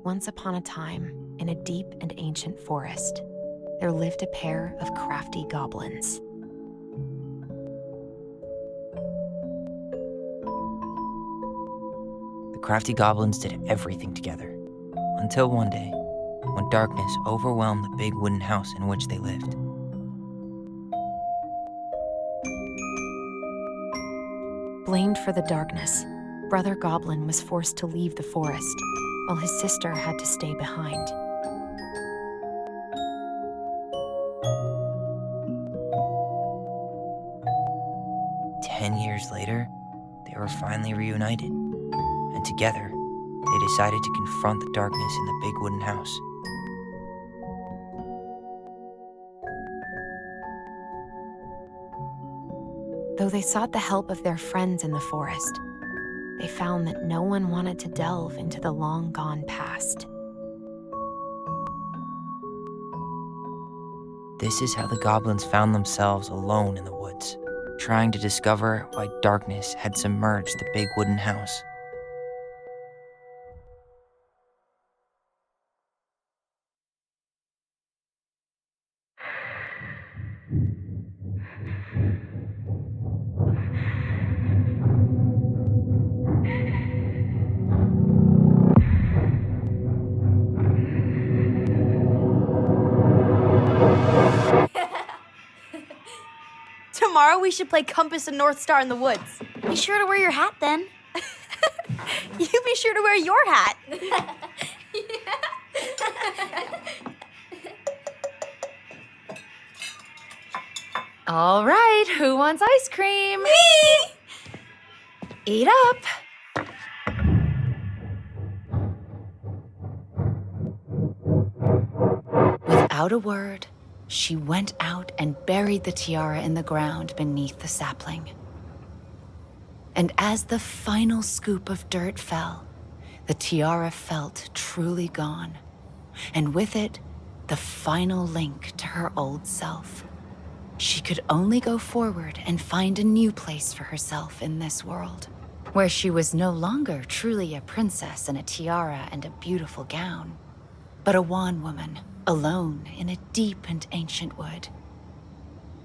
Once upon a time, in a deep and ancient forest, there lived a pair of crafty goblins. The crafty goblins did everything together, until one day, when darkness overwhelmed the big wooden house in which they lived. Blamed for the darkness, Brother Goblin was forced to leave the forest, while his sister had to stay behind. Years later, they were finally reunited, and together, they decided to confront the darkness in the big wooden house. Though they sought the help of their friends in the forest, they found that no one wanted to delve into the long-gone past. This is how the goblins found themselves alone in the woods, trying to discover why darkness had submerged the big wooden house. Tomorrow we should play Compass and North Star in the woods. Be sure to wear your hat then. You be sure to wear your hat. All right, who wants ice cream? Me! Eat up. Without a word, she went out and buried the tiara in the ground beneath the sapling. And as the final scoop of dirt fell, the tiara felt truly gone, and with it, the final link to her old self. She could only go forward and find a new place for herself in this world, where she was no longer truly a princess in a tiara and a beautiful gown, but a wan woman, alone in a deep and ancient wood.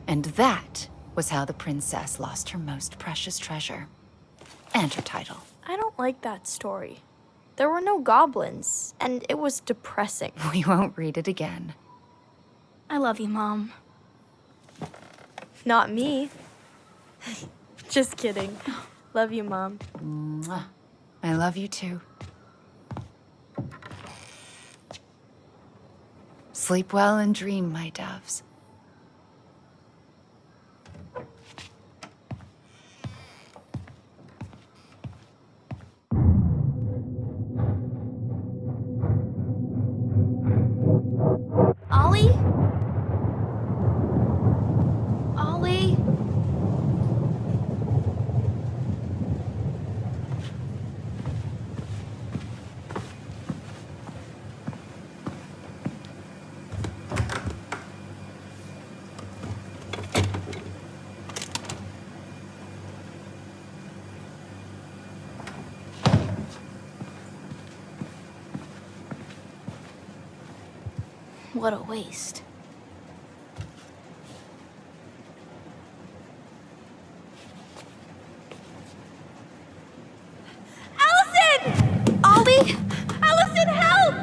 And that was how the princess lost her most precious treasure, and her title. I don't like that story. There were no goblins, and it was depressing. We won't read it again. I love you, Mom. Not me. Just kidding. Love you, Mom. Mwah. I love you too. Sleep well and dream, my doves. Ollie? Ollie? What a waste. Allison! Ollie? Allison, help!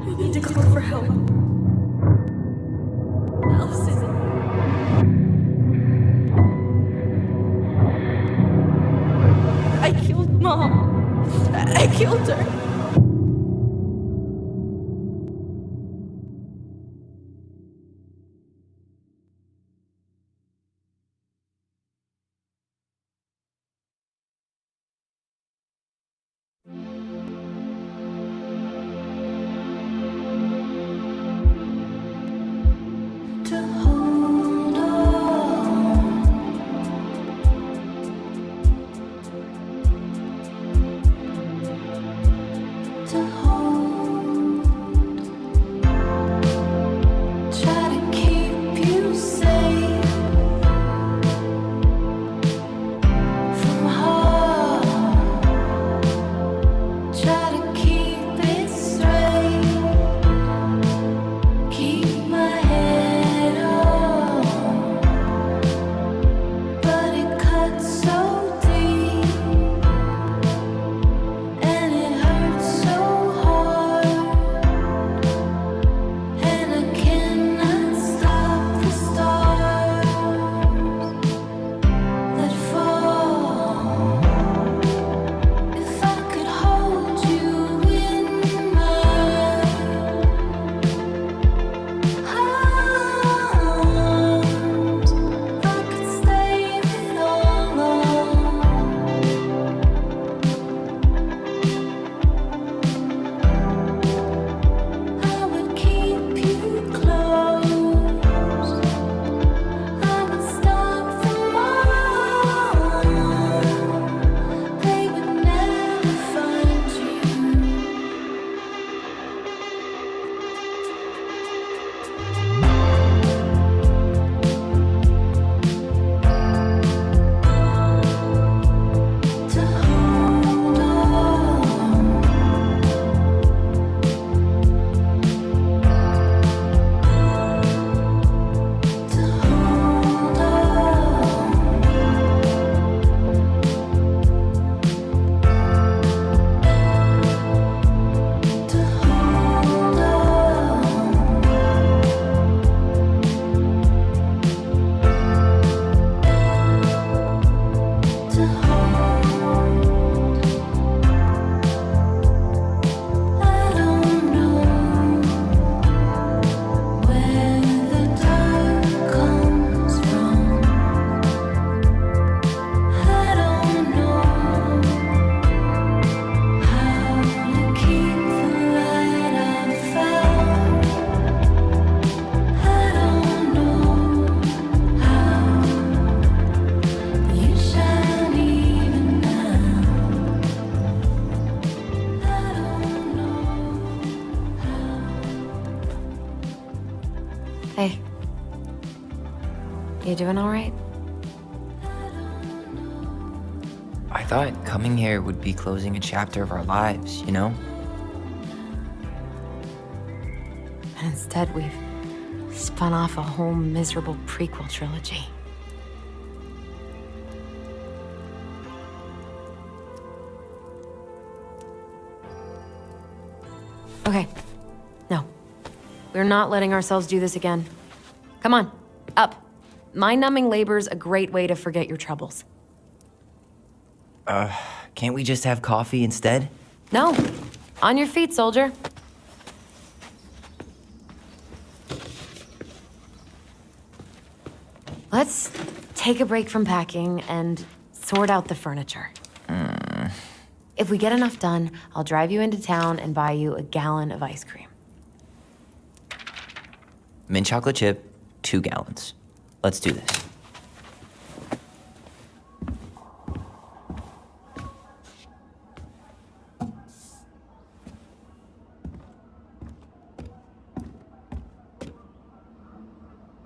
We need to call for help. Mom, I killed her. Hey. You doing all right? I thought coming here would be closing a chapter of our lives, you know? And instead, we've spun off a whole miserable prequel trilogy. Okay. No. We're not letting ourselves do this again. Come on, up. Mind-numbing labor's a great way to forget your troubles. Can't we just have coffee instead? No. On your feet, soldier. Let's take a break from packing and sort out the furniture. If we get enough done, I'll drive you into town and buy you a gallon of ice cream. Mint chocolate chip, 2 gallons. Let's do this.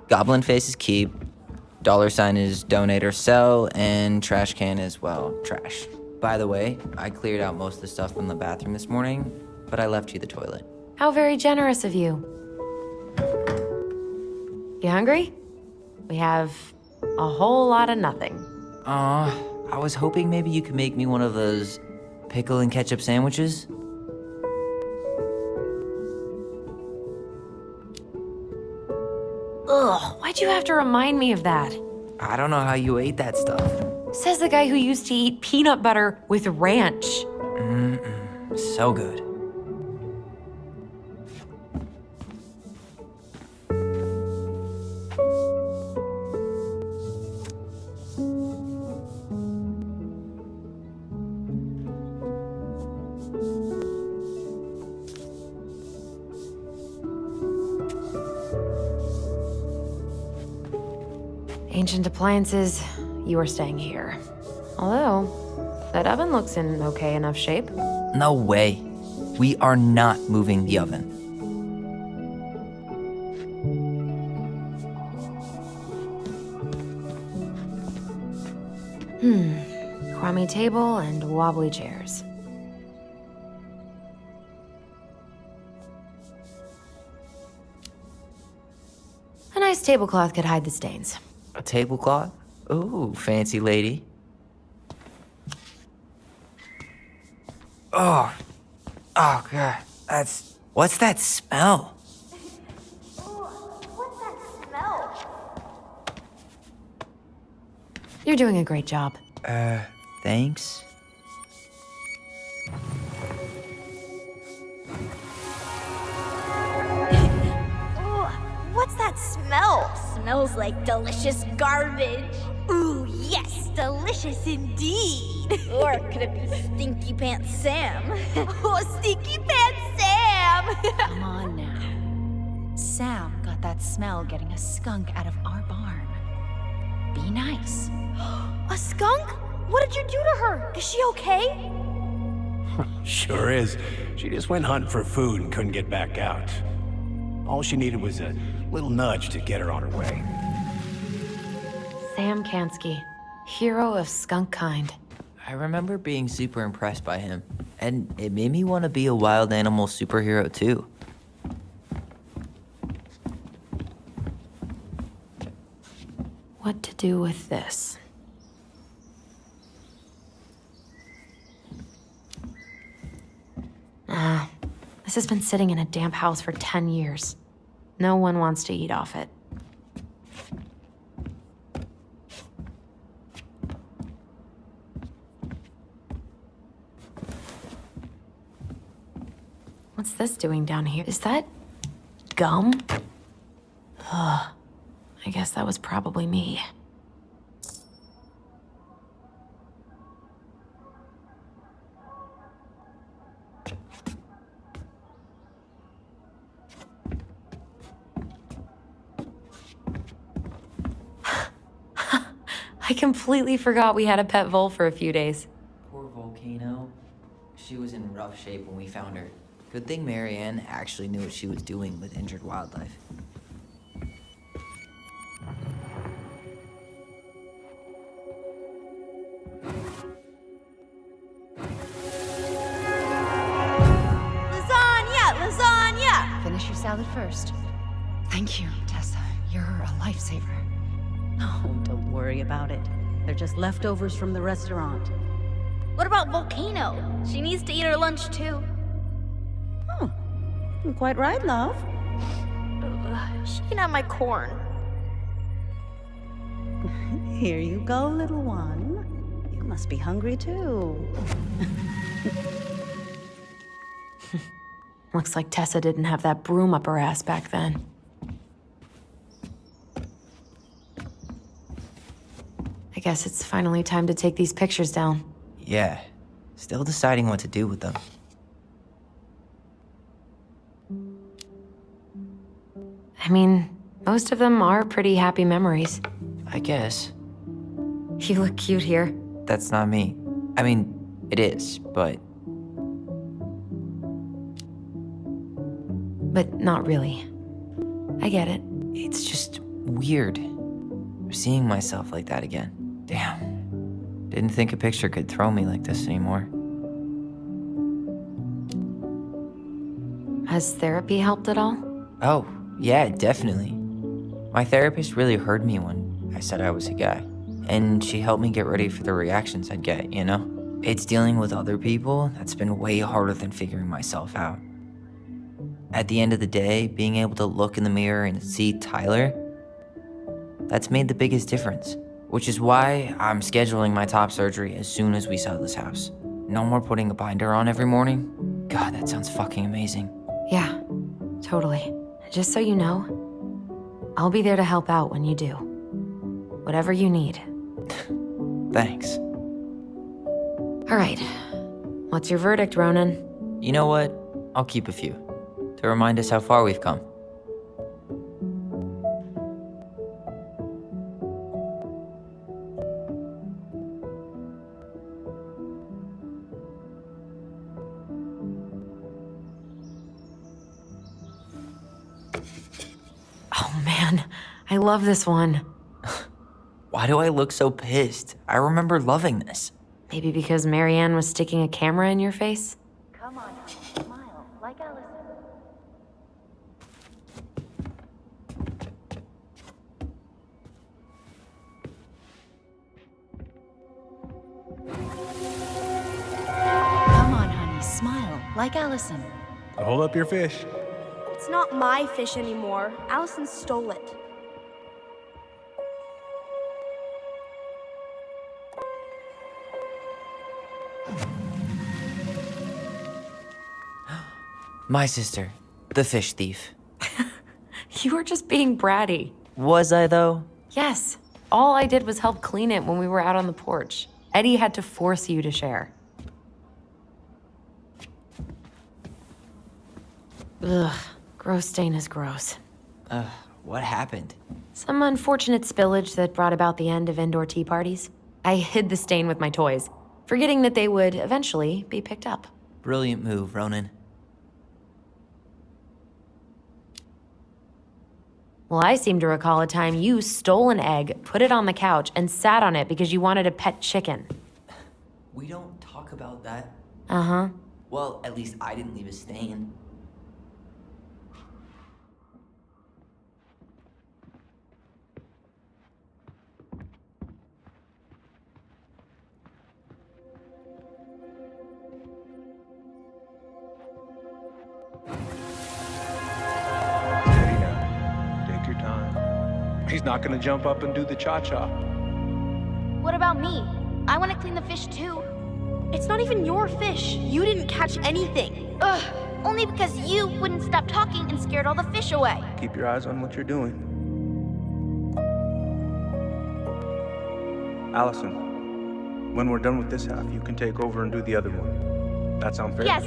Goblin face is keep, $ is donate or sell, and trash can is, well, trash. By the way, I cleared out most of the stuff from the bathroom this morning, but I left you the toilet. How very generous of you. You hungry? We have a whole lot of nothing. I was hoping maybe you could make me one of those pickle and ketchup sandwiches. Ugh, why'd you have to remind me of that? I don't know how you ate that stuff. Says the guy who used to eat peanut butter with ranch. So good. Ancient appliances, you are staying here. Although, that oven looks in okay enough shape. No way. We are not moving the oven. Crummy table and wobbly chairs. A nice tablecloth could hide the stains. A tablecloth? Ooh, fancy lady. Oh God, what's that smell? What's that smell? You're doing a great job. Thanks. What's that smell? Smells like delicious garbage. Ooh, yes, delicious indeed. Or could it be Stinky Pants Sam? Oh, Stinky Pants Sam! Come on now. Sam got that smell getting a skunk out of our barn. Be nice. A skunk? What did you do to her? Is she okay? Sure is. She just went hunting for food and couldn't get back out. All she needed was a little nudge to get her on her way. Sam Kansky, hero of skunk kind. I remember being super impressed by him, and it made me want to be a wild animal superhero too. What to do with this? This has been sitting in a damp house for 10 years. No one wants to eat off it. What's this doing down here? Is that gum? Ugh. I guess that was probably me. I completely forgot we had a pet vole for a few days. Poor Volcano. She was in rough shape when we found her. Good thing Marianne actually knew what she was doing with injured wildlife. Lasagna! Finish your salad first. Thank you, Tessa. You're a lifesaver. Oh, don't worry about it. They're just leftovers from the restaurant. What about Volcano? She needs to eat her lunch too. Oh, you're quite right, love. She can have my corn. Here you go, little one. You must be hungry too. Looks like Tessa didn't have that broom up her ass back then. I guess it's finally time to take these pictures down. Yeah, still deciding what to do with them. I mean, most of them are pretty happy memories. I guess. You look cute here. That's not me. I mean, it is, but not really. I get it. it's just weird seeing myself like that again. Damn. Didn't think a picture could throw me like this anymore. Has therapy helped at all? Oh, yeah, definitely. My therapist really heard me when I said I was a guy. And she helped me get ready for the reactions I'd get, you know? It's dealing with other people that's been way harder than figuring myself out. At the end of the day, being able to look in the mirror and see Tyler, that's made the biggest difference. Which is why I'm scheduling my top surgery as soon as we sell this house. No more putting a binder on every morning. God, that sounds fucking amazing. Yeah, totally. Just so you know, I'll be there to help out when you do. Whatever you need. Thanks. All right. What's your verdict, Ronan? You know what? I'll keep a few. To remind us how far we've come. Oh man, I love this one. Why do I look so pissed? I remember loving this. Maybe because Marianne was sticking a camera in your face? Come on, smile, like Allison. Come on, honey, smile, like Allison. Hold up your fish. It's not my fish anymore. Allison stole it. My sister, the fish thief. You were just being bratty. Was I, though? Yes. All I did was help clean it when we were out on the porch. Eddie had to force you to share. Ugh, gross stain is gross. What happened? Some unfortunate spillage that brought about the end of indoor tea parties. I hid the stain with my toys, forgetting that they would eventually be picked up. Brilliant move, Ronan. Well, I seem to recall a time you stole an egg, put it on the couch, and sat on it because you wanted a pet chicken. We don't talk about that. Uh-huh. Well, at least I didn't leave a stain. Steady now. Take your time. He's not gonna jump up and do the cha-cha. What about me? I want to clean the fish too. It's not even your fish. You didn't catch anything. Ugh, only because you wouldn't stop talking and scared all the fish away. Keep your eyes on what you're doing. Allison, when we're done with this half, you can take over and do the other one. That sound fair? Yes.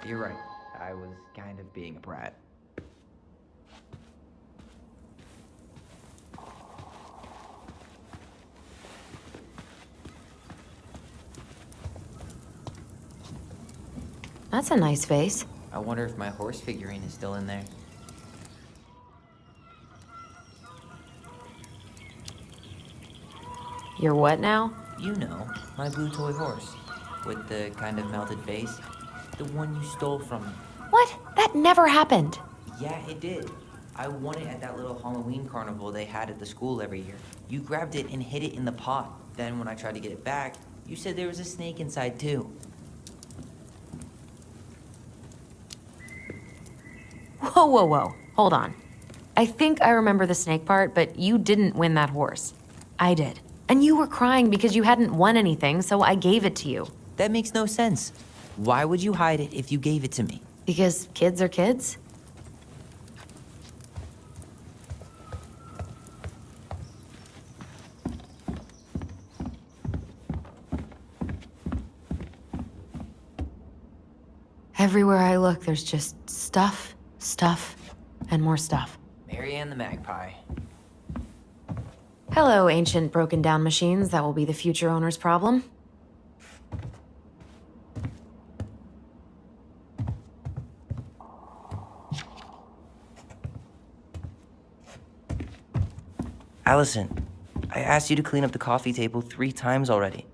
You're right. I was kind of being a brat. That's a nice face. I wonder if my horse figurine is still in there. You're what now? You know, my blue toy horse. With the kind of melted face. The one you stole from me. What? That never happened. Yeah, it did. I won it at that little Halloween carnival they had at the school every year. You grabbed it and hid it in the pot. Then when I tried to get it back, you said there was a snake inside too. Whoa, whoa, whoa. Hold on. I think I remember the snake part, but you didn't win that horse. I did. And you were crying because you hadn't won anything, so I gave it to you. That makes no sense. Why would you hide it if you gave it to me? Because kids are kids? Everywhere I look, there's just stuff, and more stuff. Marianne the Magpie. Hello, ancient broken down machines that will be the future owner's problem. Allison, I asked you to clean up the coffee table 3 times already.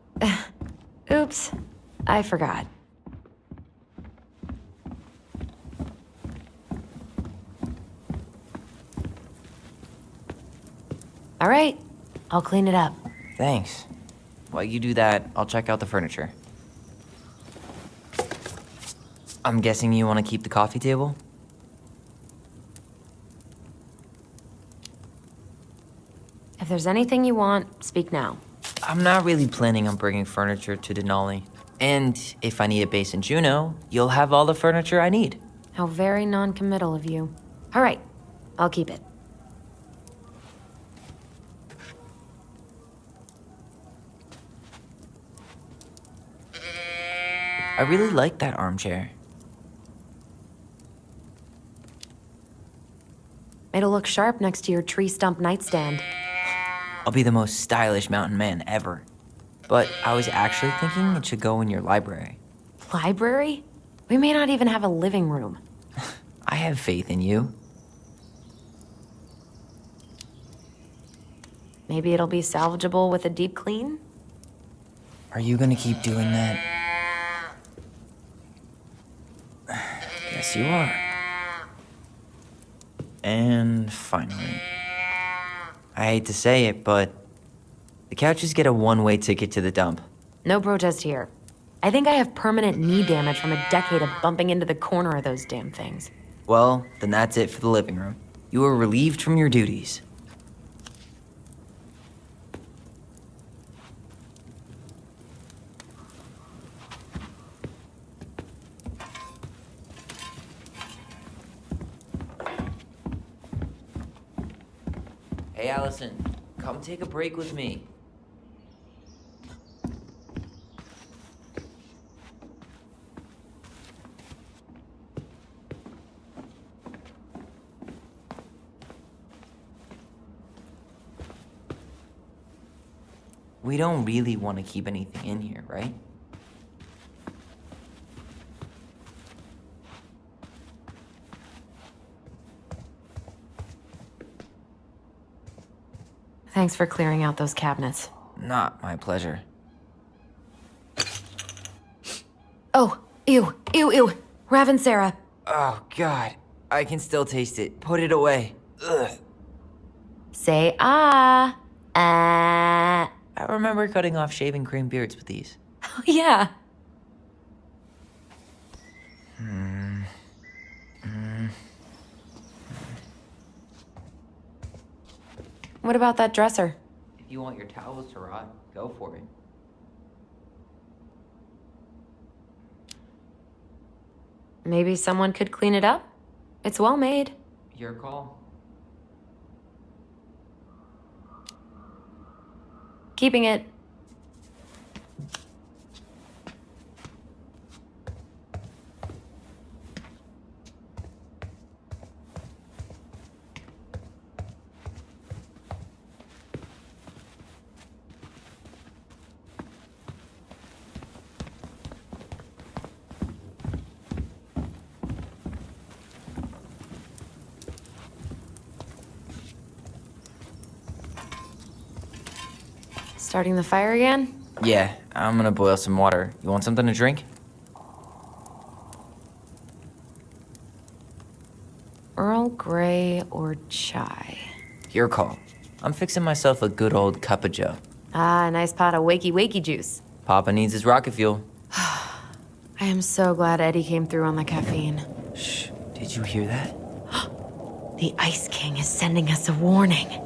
Oops, I forgot. All right, I'll clean it up. Thanks. While you do that, I'll check out the furniture. I'm guessing you want to keep the coffee table? If there's anything you want, speak now. I'm not really planning on bringing furniture to Denali. And if I need a base in Juneau, you'll have all the furniture I need. How very non-committal of you. All right, I'll keep it. I really like that armchair. It'll look sharp next to your tree stump nightstand. I'll be the most stylish mountain man ever. But I was actually thinking it should go in your library. Library? We may not even have a living room. I have faith in you. Maybe it'll be salvageable with a deep clean? Are you gonna keep doing that? Yes, you are. And finally, I hate to say it, but the couches get a one-way ticket to the dump. No protest here. I think I have permanent knee damage from a decade of bumping into the corner of those damn things. Well, then that's it for the living room. You are relieved from your duties. Hey, Allison, come take a break with me. We don't really want to keep anything in here, right? Thanks for clearing out those cabinets. Not my pleasure. Oh, ew, ew, ew. Raven Sarah. Oh, God. I can still taste it. Put it away. Ugh. Say ah. Ah. I remember cutting off shaving cream beards with these. Oh, yeah. What about that dresser? If you want your towels to rot, go for it. Maybe someone could clean it up? It's well made. Your call. Keeping it. Starting the fire again? Yeah, I'm gonna boil some water. You want something to drink? Earl Grey or chai? Your call. I'm fixing myself a good old cup of joe. Ah, a nice pot of wakey juice. Papa needs his rocket fuel. I am so glad Eddie came through on the caffeine. Shh, did you hear that? The Ice King is sending us a warning.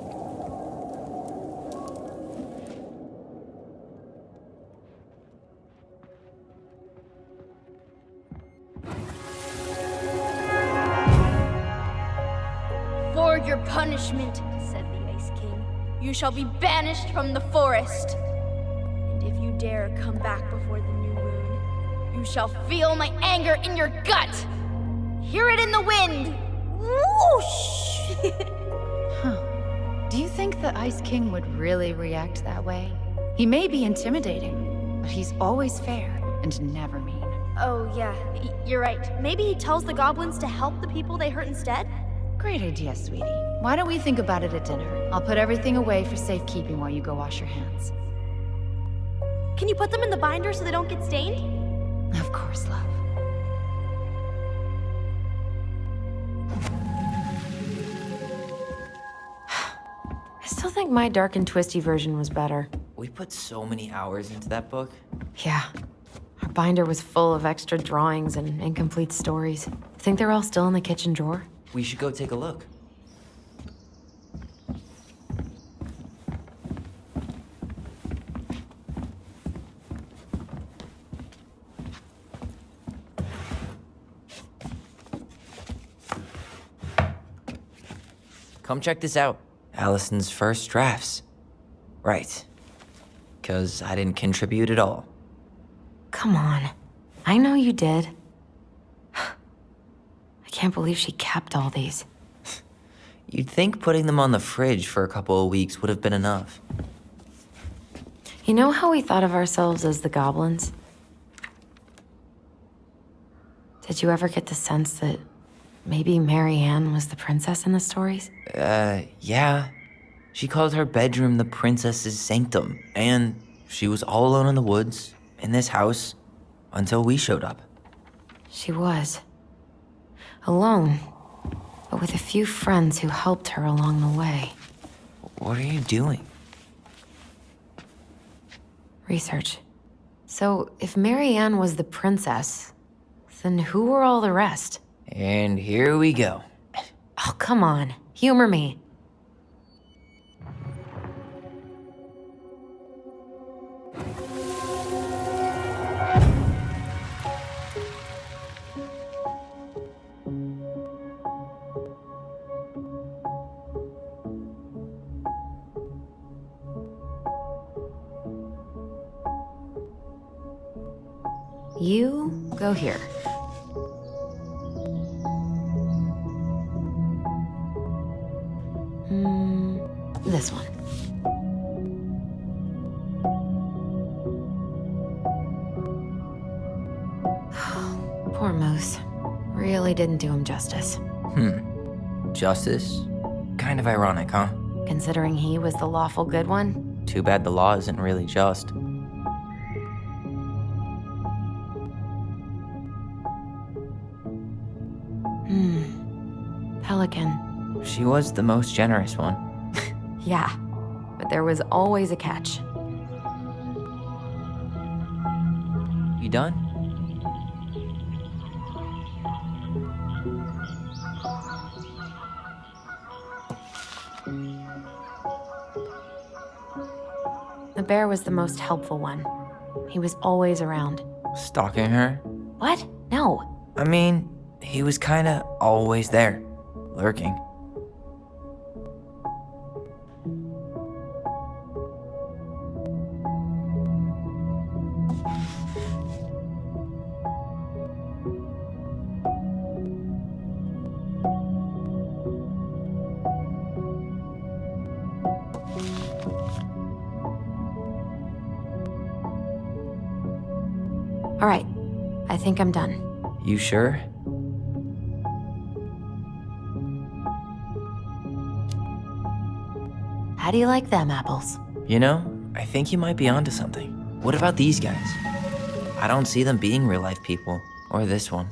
For your punishment, said the Ice King, you shall be banished from the forest. And if you dare come back before the new moon, you shall feel my anger in your gut. Hear it in the wind. Whoosh! Do you think the Ice King would really react that way? He may be intimidating, but he's always fair and never mean. Oh, yeah, you're right. Maybe he tells the goblins to help the people they hurt instead? Great idea, sweetie. Why don't we think about it at dinner? I'll put everything away for safekeeping while you go wash your hands. Can you put them in the binder so they don't get stained? Of course, love. I still think my dark and twisty version was better. We put so many hours into that book. Yeah. Our binder was full of extra drawings and incomplete stories. Think they're all still in the kitchen drawer? We should go take a look. Come check this out. Allison's first drafts. Right. 'Cause I didn't contribute at all. Come on. I know you did. I can't believe she kept all these. You'd think putting them on the fridge for a couple of weeks would have been enough. You know how we thought of ourselves as the goblins? Did you ever get the sense that maybe Mary Ann was the princess in the stories? Yeah. She called her bedroom the princess's sanctum, and she was all alone in the woods, in this house, until we showed up. She was. Alone, but with a few friends who helped her along the way. What are you doing? Research. So, if Mary Ann was the princess, then who were all the rest? And here we go. Oh, come on. Humor me. You go here. This one. Poor Moose. Really didn't do him justice. Justice? Kind of ironic, huh? Considering he was the lawful good one. Too bad the law isn't really just. Pelican. She was the most generous one. Yeah, but there was always a catch. You done? The bear was the most helpful one. He was always around. Stalking her? What? No. I mean, he was kinda always there, lurking. All right, I think I'm done. You sure? How do you like them apples? You know, I think you might be onto something. What about these guys? I don't see them being real life people, or this one.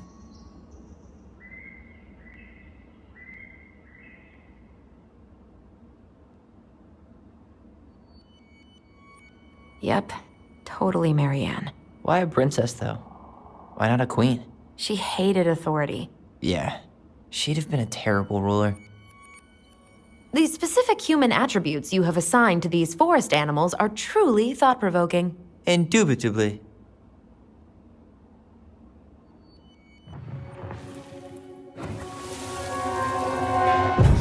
Yep, totally Mary Ann. Why a princess, though? Why not a queen? She hated authority. Yeah, she'd have been a terrible ruler. The specific human attributes you have assigned to these forest animals are truly thought-provoking. Indubitably.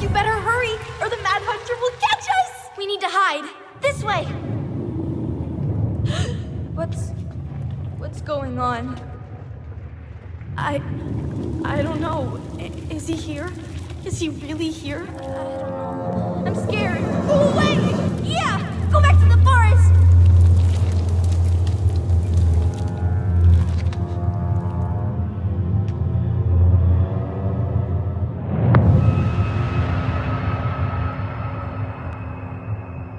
You better hurry, or the Mad Hunter will catch us! We need to hide. This way! What's going on? I don't know. Is he here? Is he really here? I don't know. I'm scared. Go away! Yeah! Go back to the forest!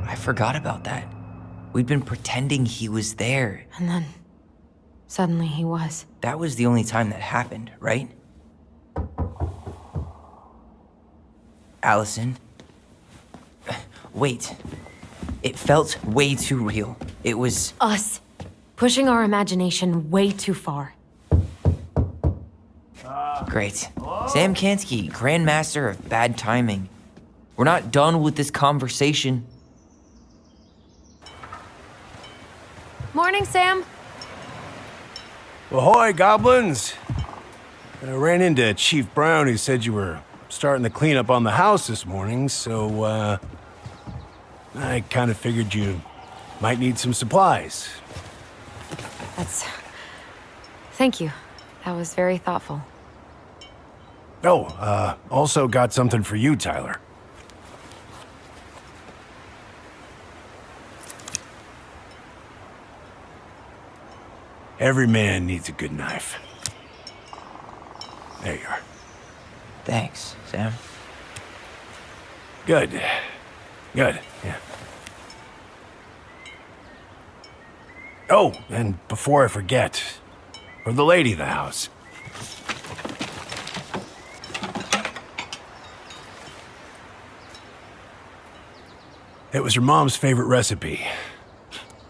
I forgot about that. We'd been pretending he was there. And then, suddenly he was. That was the only time that happened, right? Allison. Wait. It felt way too real. It was... Us. Pushing our imagination way too far. Great. Sam Kansky, Grandmaster of Bad Timing. We're not done with this conversation. Morning, Sam. Ahoy, goblins! I ran into Chief Brown, who said you were starting the cleanup on the house this morning, so, I kind of figured you might need some supplies. Thank you. That was very thoughtful. Oh, also got something for you, Tyler. Every man needs a good knife. There you are. Thanks, Sam. Good. Good, yeah. Oh, and before I forget, for the lady of the house. It was her mom's favorite recipe.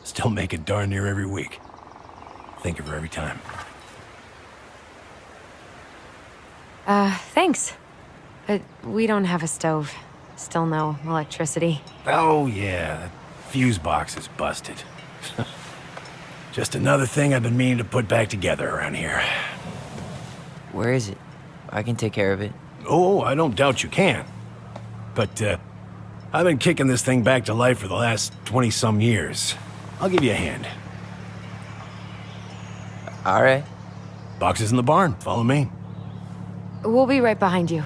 Still make it darn near every week. Think of her every time. Thanks. But we don't have a stove. Still no electricity. Oh, yeah, that fuse box is busted. Just another thing I've been meaning to put back together around here. Where is it? I can take care of it. Oh, I don't doubt you can. But, I've been kicking this thing back to life for the last 20-some years. I'll give you a hand. All right. Box is in the barn. Follow me. We'll be right behind you.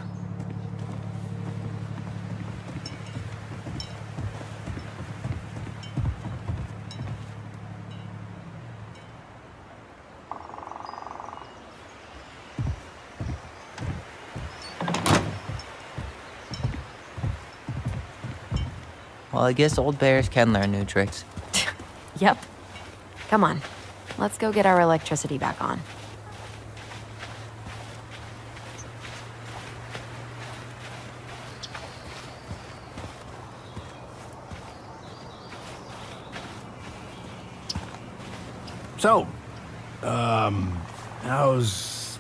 Well, I guess old bears can learn new tricks. Yep. Come on. Let's go get our electricity back on. So, how's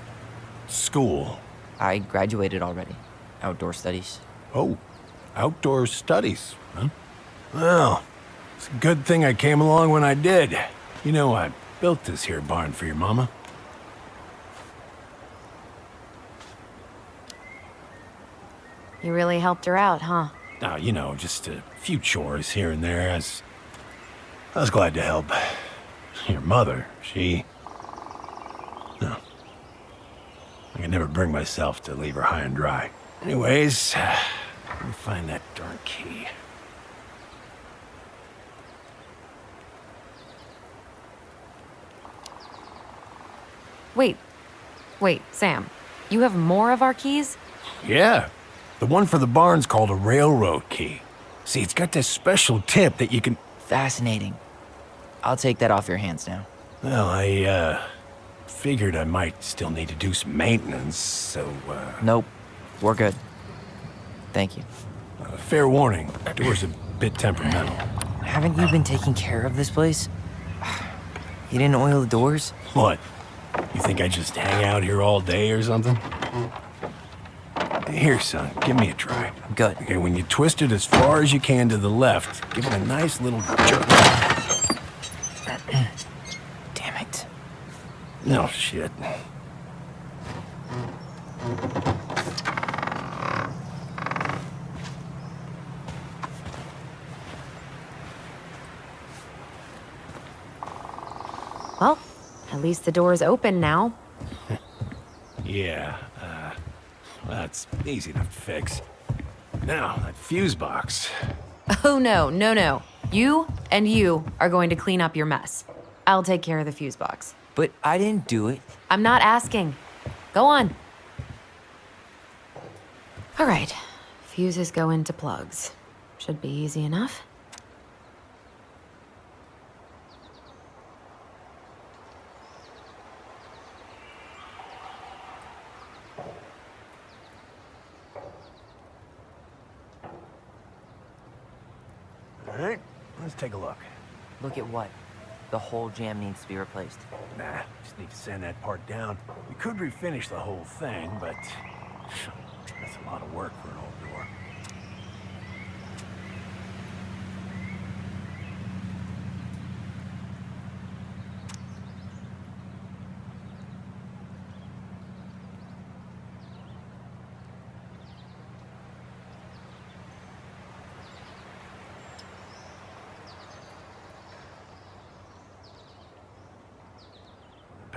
school? I graduated already. Outdoor studies. Oh, outdoor studies, huh? Well, it's a good thing I came along when I did. You know, I built this here barn for your mama. You really helped her out, huh? Now, you know, just a few chores here and there. I was glad to help. Your mother, no. I could never bring myself to leave her high and dry. Anyways, let me find that darn key. Wait, Sam. You have more of our keys? Yeah, the one for the barn's called a railroad key. See, it's got this special tip that you can... Fascinating. I'll take that off your hands now. Well, I, figured I might still need to do some maintenance, so, Nope. We're good. Thank you. fair warning, door's a bit temperamental. Haven't you been taking care of this place? You didn't oil the doors? What? You think I just hang out here all day or something? Here, son, give me a try. Good. Okay, when you twist it as far as you can to the left, give it a nice little jerk. Damn it. No shit. Well, at least the door's open now. Yeah, that's easy to fix. Now, that fuse box. Oh, no. You and you are going to clean up your mess. I'll take care of the fuse box. But I didn't do it. I'm not asking. Go on. All right. Fuses go into plugs. Should be easy enough. All right, let's take a look. Look at what? The whole jam needs to be replaced. Nah, just need to sand that part down. We could refinish the whole thing, but that's a lot of work for an old door.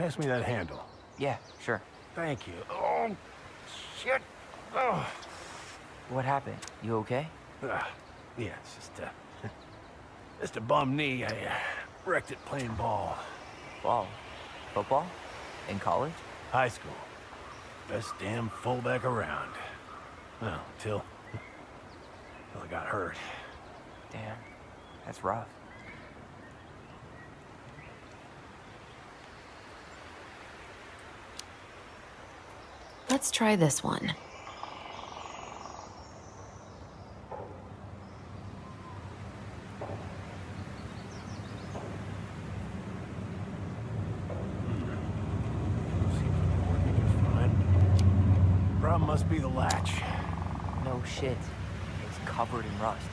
pass me that handle. Yeah, sure. Thank you. Oh, shit. Oh. What happened? You okay? Yeah, it's just a bum knee. I wrecked it playing ball. Ball? Football? In college? High school. Best damn fullback around. Well, until I got hurt. Damn, that's rough. Let's try this one. Seems to be working just fine. Problem must be the latch. No shit. It's covered in rust.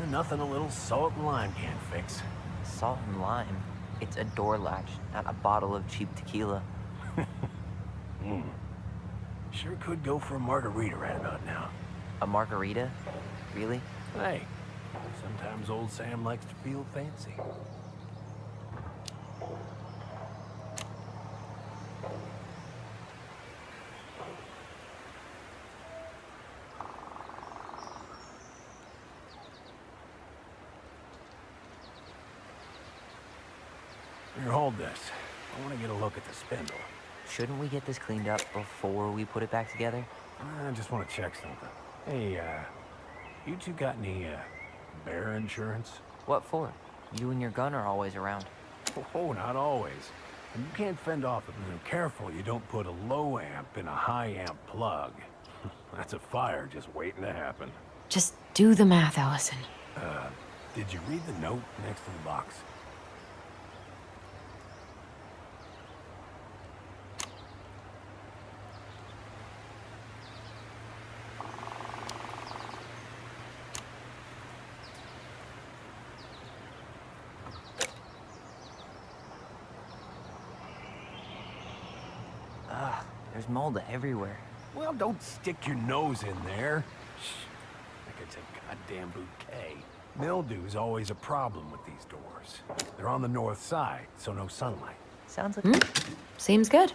Nothing a little salt and lime can't fix. Salt and lime. It's a door latch, not a bottle of cheap tequila. Sure could go for a margarita right about now. A margarita? Really? Hey, sometimes old Sam likes to feel fancy. Here, hold this. I want to get a look at the spindle. Shouldn't we get this cleaned up before we put it back together? I just want to check something. Hey, you two got any, bear insurance? What for? You and your gun are always around. Oh, not always. And you can't fend off it. Careful you don't put a low amp in a high amp plug. That's a fire just waiting to happen. Just do the math, Allison. Did you read the note next to the box? There's mold everywhere. Well, don't stick your nose in there. Shh. Like it's a goddamn bouquet. Mildew's always a problem with these doors. They're on the north side, so no sunlight. Sounds like... Seems good.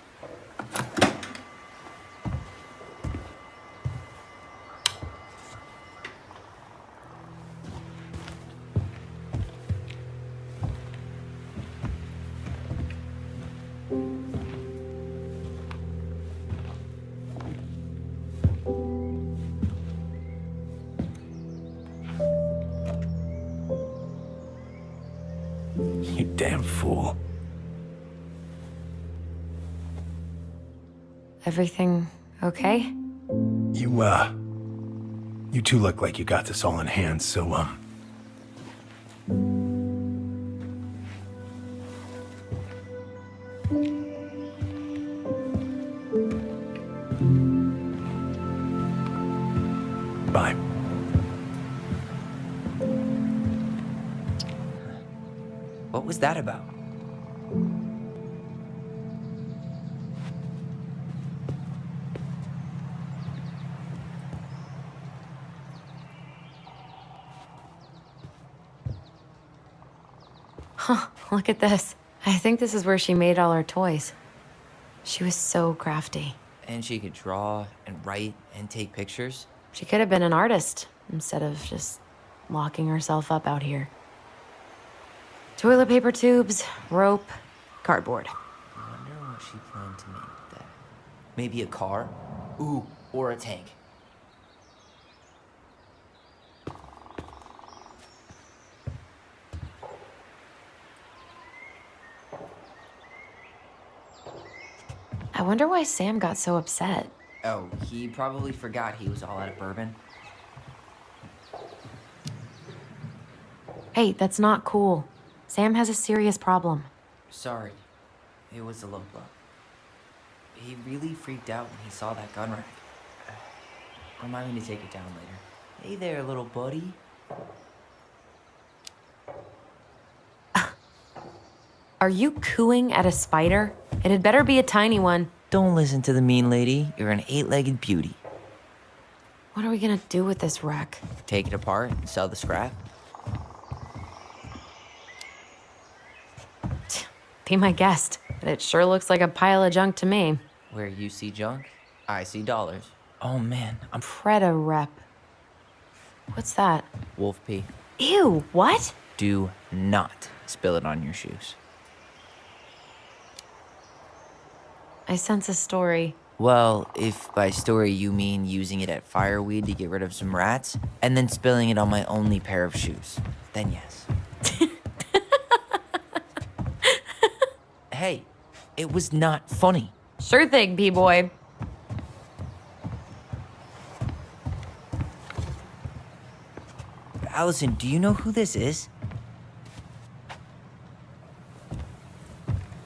You damn fool. Everything okay? You two look like you got this all in hand, so, bye. What was that about? Huh, look at this. I think this is where she made all her toys. She was so crafty. And she could draw and write and take pictures? She could have been an artist instead of just locking herself up out here. Toilet paper tubes, rope, cardboard. I wonder what she planned to make with that. Maybe a car? Ooh, or a tank. I wonder why Sam got so upset. Oh, he probably forgot he was all out of bourbon. Hey, that's not cool. Sam has a serious problem. Sorry. It was a low blow. He really freaked out when he saw that gun rack. Remind me to take it down later. Hey there, little buddy. Are you cooing at a spider? It had better be a tiny one. Don't listen to the mean lady. You're an 8-legged beauty. What are we gonna do with this wreck? Take it apart and sell the scrap. Be my guest. It but it sure looks like a pile of junk to me. Where you see junk, I see dollars. Oh man, I'm Preda rep. What's that? wolf pee. Ew, what? Do not spill it on your shoes. I sense a story. Well, if by story you mean using it at fireweed to get rid of some rats, and then spilling it on my only pair of shoes, then yes. Hey, it was not funny. Sure thing, B-boy. Allison, do you know who this is?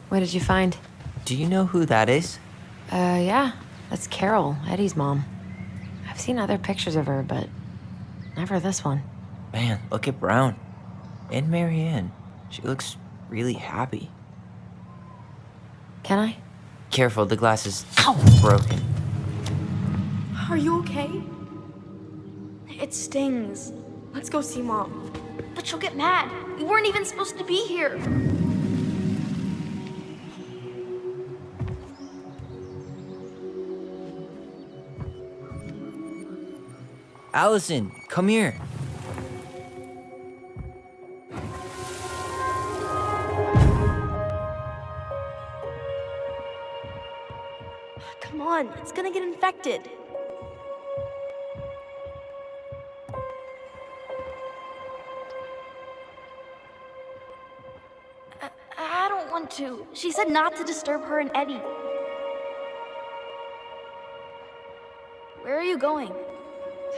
What did you find? Do you know who that is? Yeah. That's Carol, Eddie's mom. I've seen other pictures of her, but never this one. Man, look at Brown. And Marianne. She looks really happy. Can I? Careful, the glass is broken. Are you okay? It stings. Let's go see Mom. But she'll get mad. We weren't even supposed to be here. Allison, come here. Come on, it's gonna get infected. I don't want to. She said not to disturb her and Eddie. Where are you going?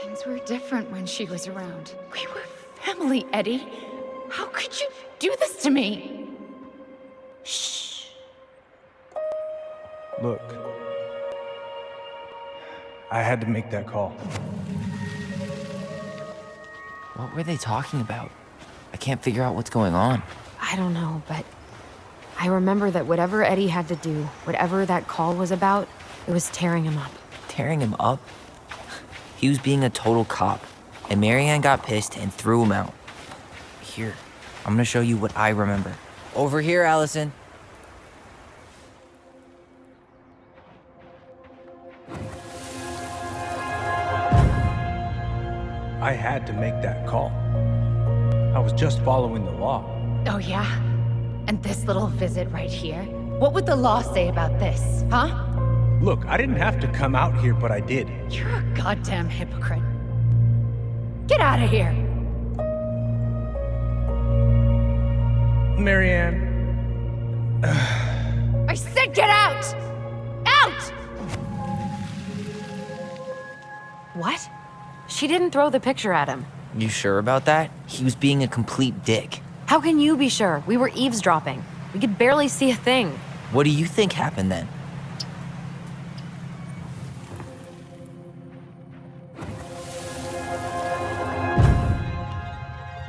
Things were different when she was around. We were family, Eddie. How could you do this to me? Shh. Look, I had to make that call. What were they talking about? I can't figure out what's going on. I don't know, but I remember that whatever Eddie had to do, whatever that call was about, it was tearing him up. Tearing him up? He was being a total cop, and Marianne got pissed and threw him out. Here, I'm gonna show you what I remember. Over here, Allison. I had to make that call. I was just following the law. Oh, yeah? And this little visit right here? What would the law say about this, huh? Look, I didn't have to come out here, but I did. You're a goddamn hypocrite. Get out of here! Marianne. I said get out! Out! What? She didn't throw the picture at him. You sure about that? He was being a complete dick. How can you be sure? We were eavesdropping. We could barely see a thing. What do you think happened then?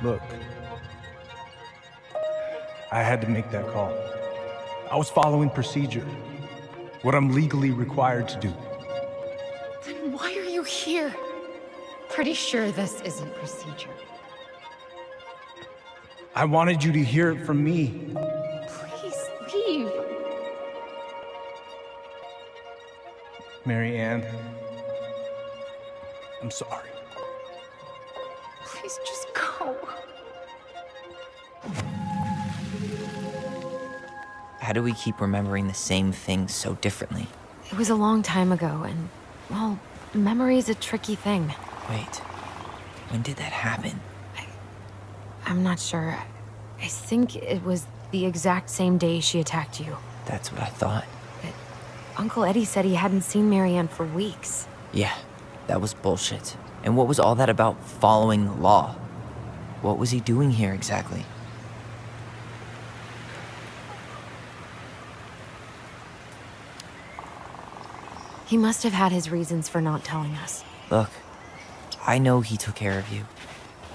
Look, I had to make that call. I was following procedure, what I'm legally required to do. Then why are you here? Pretty sure this isn't procedure. I wanted you to hear it from me. Please leave. Marianne, I'm sorry. Please just go. How do we keep remembering the same things so differently? It was a long time ago, and, well, memory's a tricky thing. Wait, when did that happen? I'm not sure. I think it was the exact same day she attacked you. That's what I thought. But Uncle Eddie said he hadn't seen Marianne for weeks. Yeah, that was bullshit. And what was all that about following the law? What was he doing here exactly? He must have had his reasons for not telling us. Look, I know he took care of you,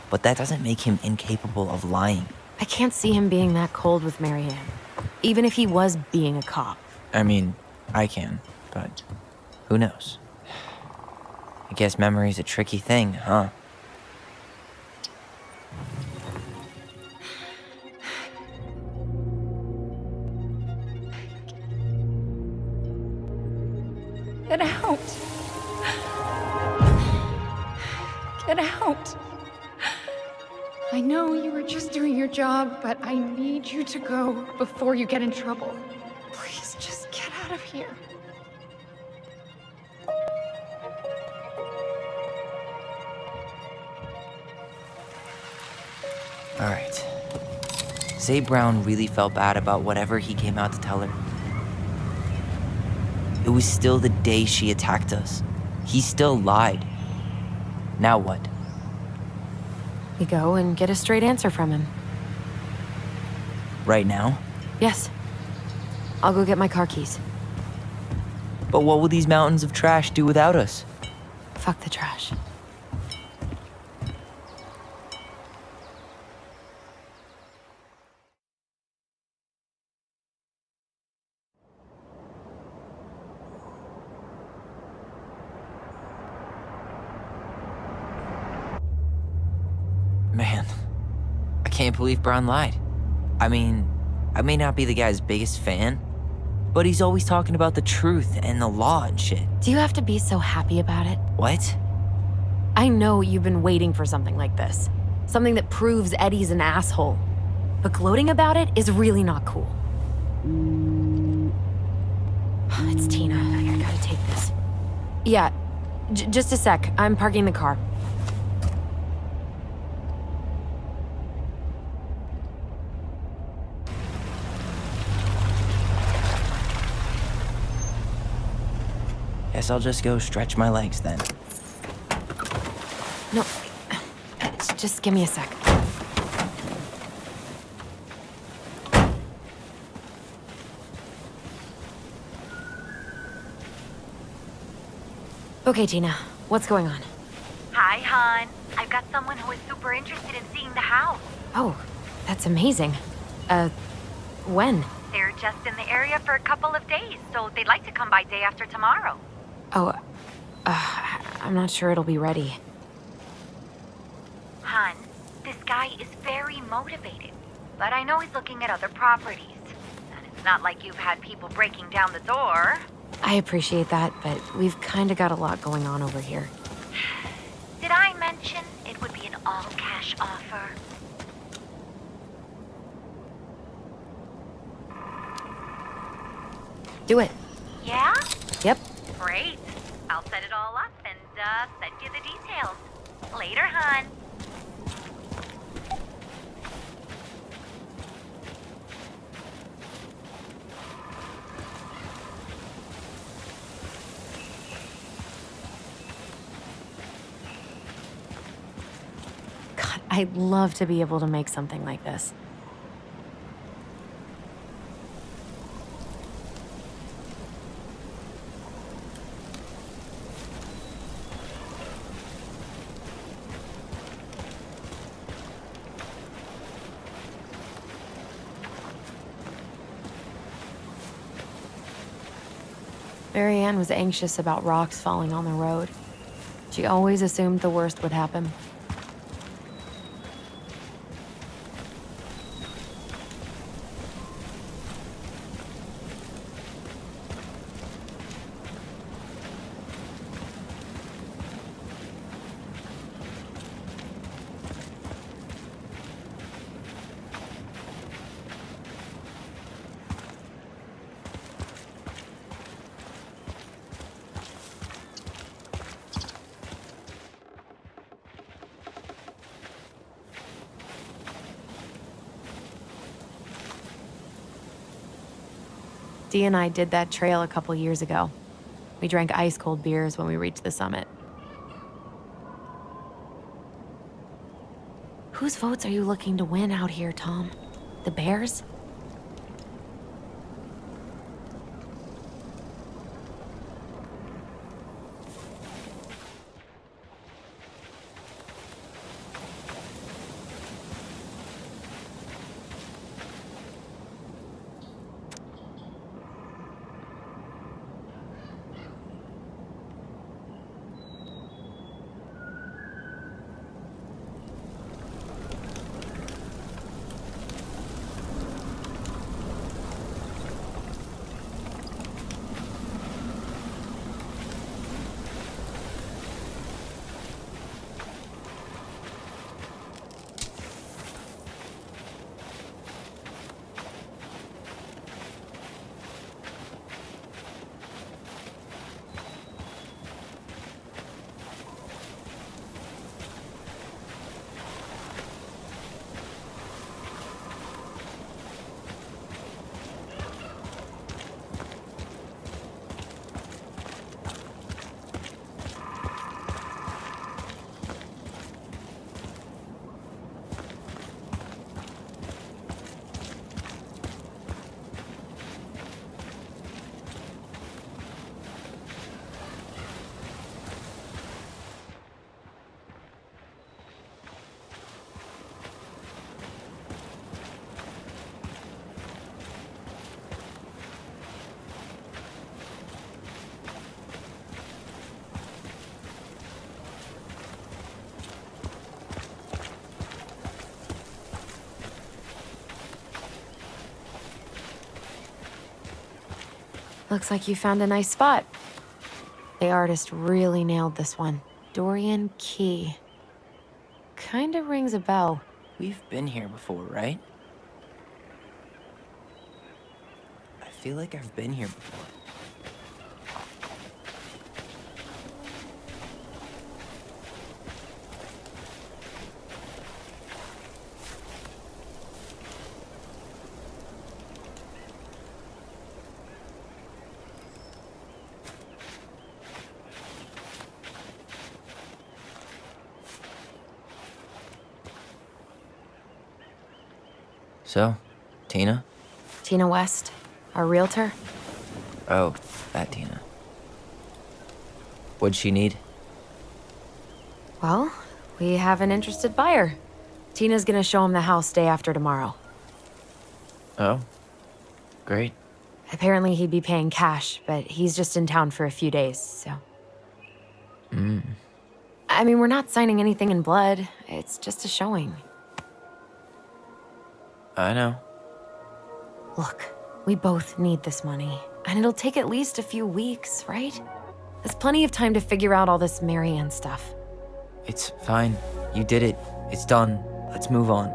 but that doesn't make him incapable of lying. I can't see him being that cold with Marianne, even if he was being a cop. I mean, I can, but who knows? I guess memory's a tricky thing, huh? Get out. Get out. I know you were just doing your job, but I need you to go before you get in trouble. Please, just get out of here. All right. Say Brown really felt bad about whatever he came out to tell her. It was still the day she attacked us. He still lied. Now what? We go and get a straight answer from him. Right now? Yes. I'll go get my car keys. But what will these mountains of trash do without us? Fuck the trash. Man, I can't believe Brown lied. I mean, I may not be the guy's biggest fan, but he's always talking about the truth and the law and shit. Do you have to be so happy about it? What? I know you've been waiting for something like this. Something that proves Eddie's an asshole. But gloating about it is really not cool. It's Tina. I gotta take this. Yeah, just a sec. I'm parking the car. Guess I'll just go stretch my legs then. No, just give me a sec. Okay, Tina, what's going on? Hi, hon. I've got someone who is super interested in seeing the house. Oh, that's amazing. When? They're just in the area for a couple of days, so they'd like to come by day after tomorrow. Oh, I'm not sure it'll be ready. Hon, this guy is very motivated, but I know he's looking at other properties. And it's not like you've had people breaking down the door. I appreciate that, but we've kind of got a lot going on over here. Did I mention it would be an all-cash offer? Do it. Yeah? Yep. Great. I'll set it all up and send you the details. Later, hon. God, I'd love to be able to make something like this. Mary Ann was anxious about rocks falling on the road. She always assumed the worst would happen. Dee and I did that trail a couple years ago. We drank ice-cold beers when we reached the summit. Whose votes are you looking to win out here, Tom? The Bears? Looks like you found a nice spot. The artist really nailed this one. Dorian Key. Kinda rings a bell. We've been here before, right? I feel like I've been here before. So, Tina? Tina West, our realtor. Oh, that Tina. What'd she need? Well, we have an interested buyer. Tina's gonna show him the house day after tomorrow. Oh, great. Apparently he'd be paying cash, but he's just in town for a few days, so... I mean, we're not signing anything in blood. It's just a showing. I know. Look, we both need this money, and it'll take at least a few weeks, right? There's plenty of time to figure out all this Marianne stuff. It's fine. You did it. It's done. Let's move on.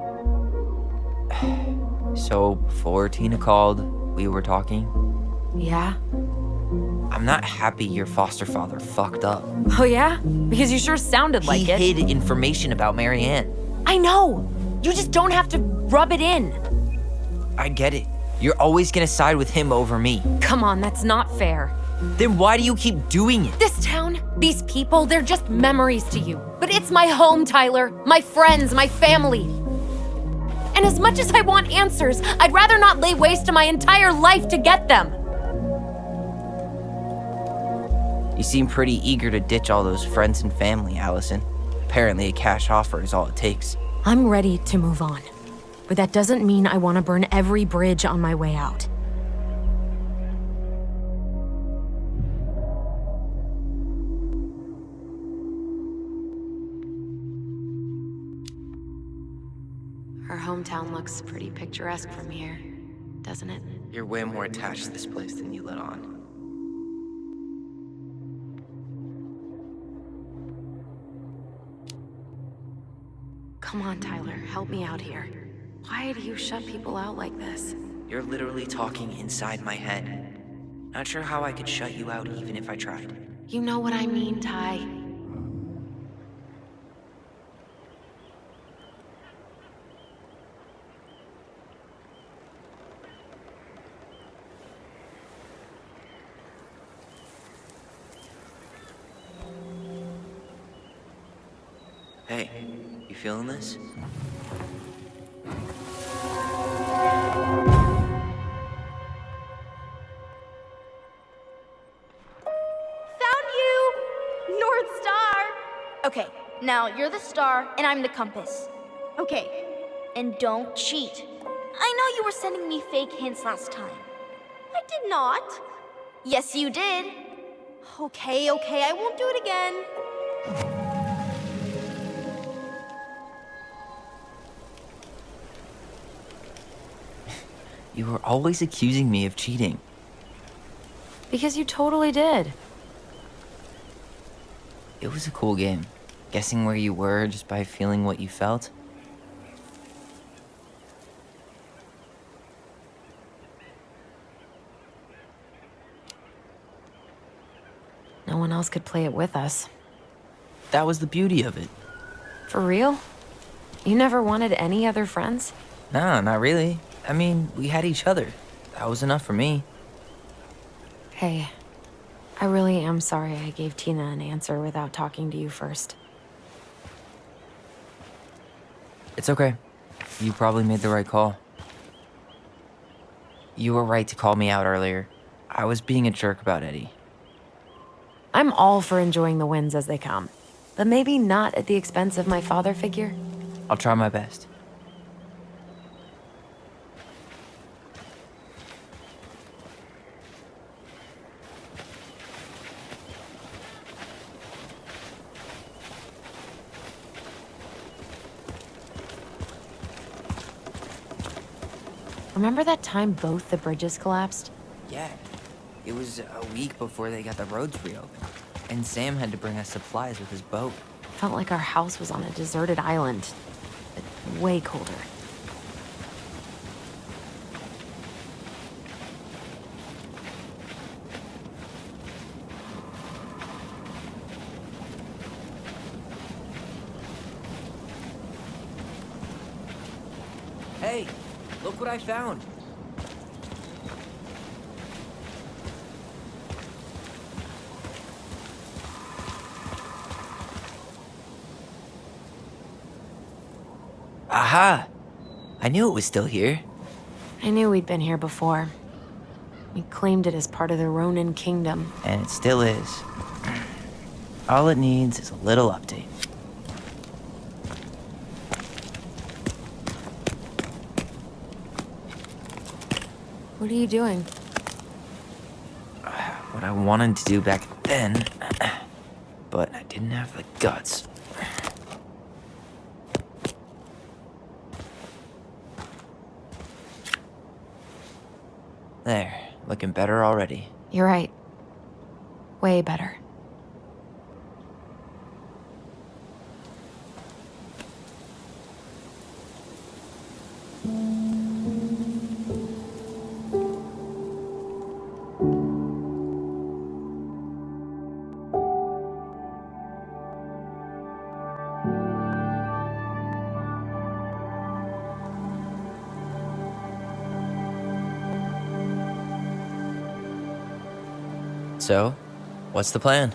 So, before Tina called, we were talking. Yeah? I'm not happy your foster father fucked up. Oh yeah? Because you sure sounded like it. He hid information about Marianne. I know! You just don't have to rub it in. I get it. You're always gonna side with him over me. Come on, that's not fair. Then why do you keep doing it? This town, these people, they're just memories to you. But it's my home, Tyler. My friends, my family. And as much as I want answers, I'd rather not lay waste to my entire life to get them. You seem pretty eager to ditch all those friends and family, Allison. Apparently a cash offer is all it takes. I'm ready to move on. But that doesn't mean I want to burn every bridge on my way out. Our hometown looks pretty picturesque from here, doesn't it? You're way more attached to this place than you let on. Come on, Tyler, help me out here. Why do you shut people out like this? You're literally talking inside my head. Not sure how I could shut you out even if I tried. You know what I mean, Ty. Hey, you feeling this? Found you! North Star! Okay, now you're the star and I'm the compass. Okay, and don't cheat. I know you were sending me fake hints last time. I did not. Yes, you did. Okay, I won't do it again. You were always accusing me of cheating. Because you totally did. It was a cool game. Guessing where you were just by feeling what you felt. No one else could play it with us. That was the beauty of it. For real? You never wanted any other friends? No, not really. I mean, we had each other. That was enough for me. Hey, I really am sorry I gave Tina an answer without talking to you first. It's okay. You probably made the right call. You were right to call me out earlier. I was being a jerk about Eddie. I'm all for enjoying the wins as they come, but maybe not at the expense of my father figure. I'll try my best. Remember that time both the bridges collapsed? Yeah. It was a week before they got the roads reopened. And Sam had to bring us supplies with his boat. Felt like our house was on a deserted island, but way colder. Hey, look what I found. Aha! I knew it was still here. I knew we'd been here before. We claimed it as part of the Ronin kingdom. And it still is. All it needs is a little update. What are you doing? What I wanted to do back then, but I didn't have the guts. There, looking better already. You're right. Way better. So, what's the plan?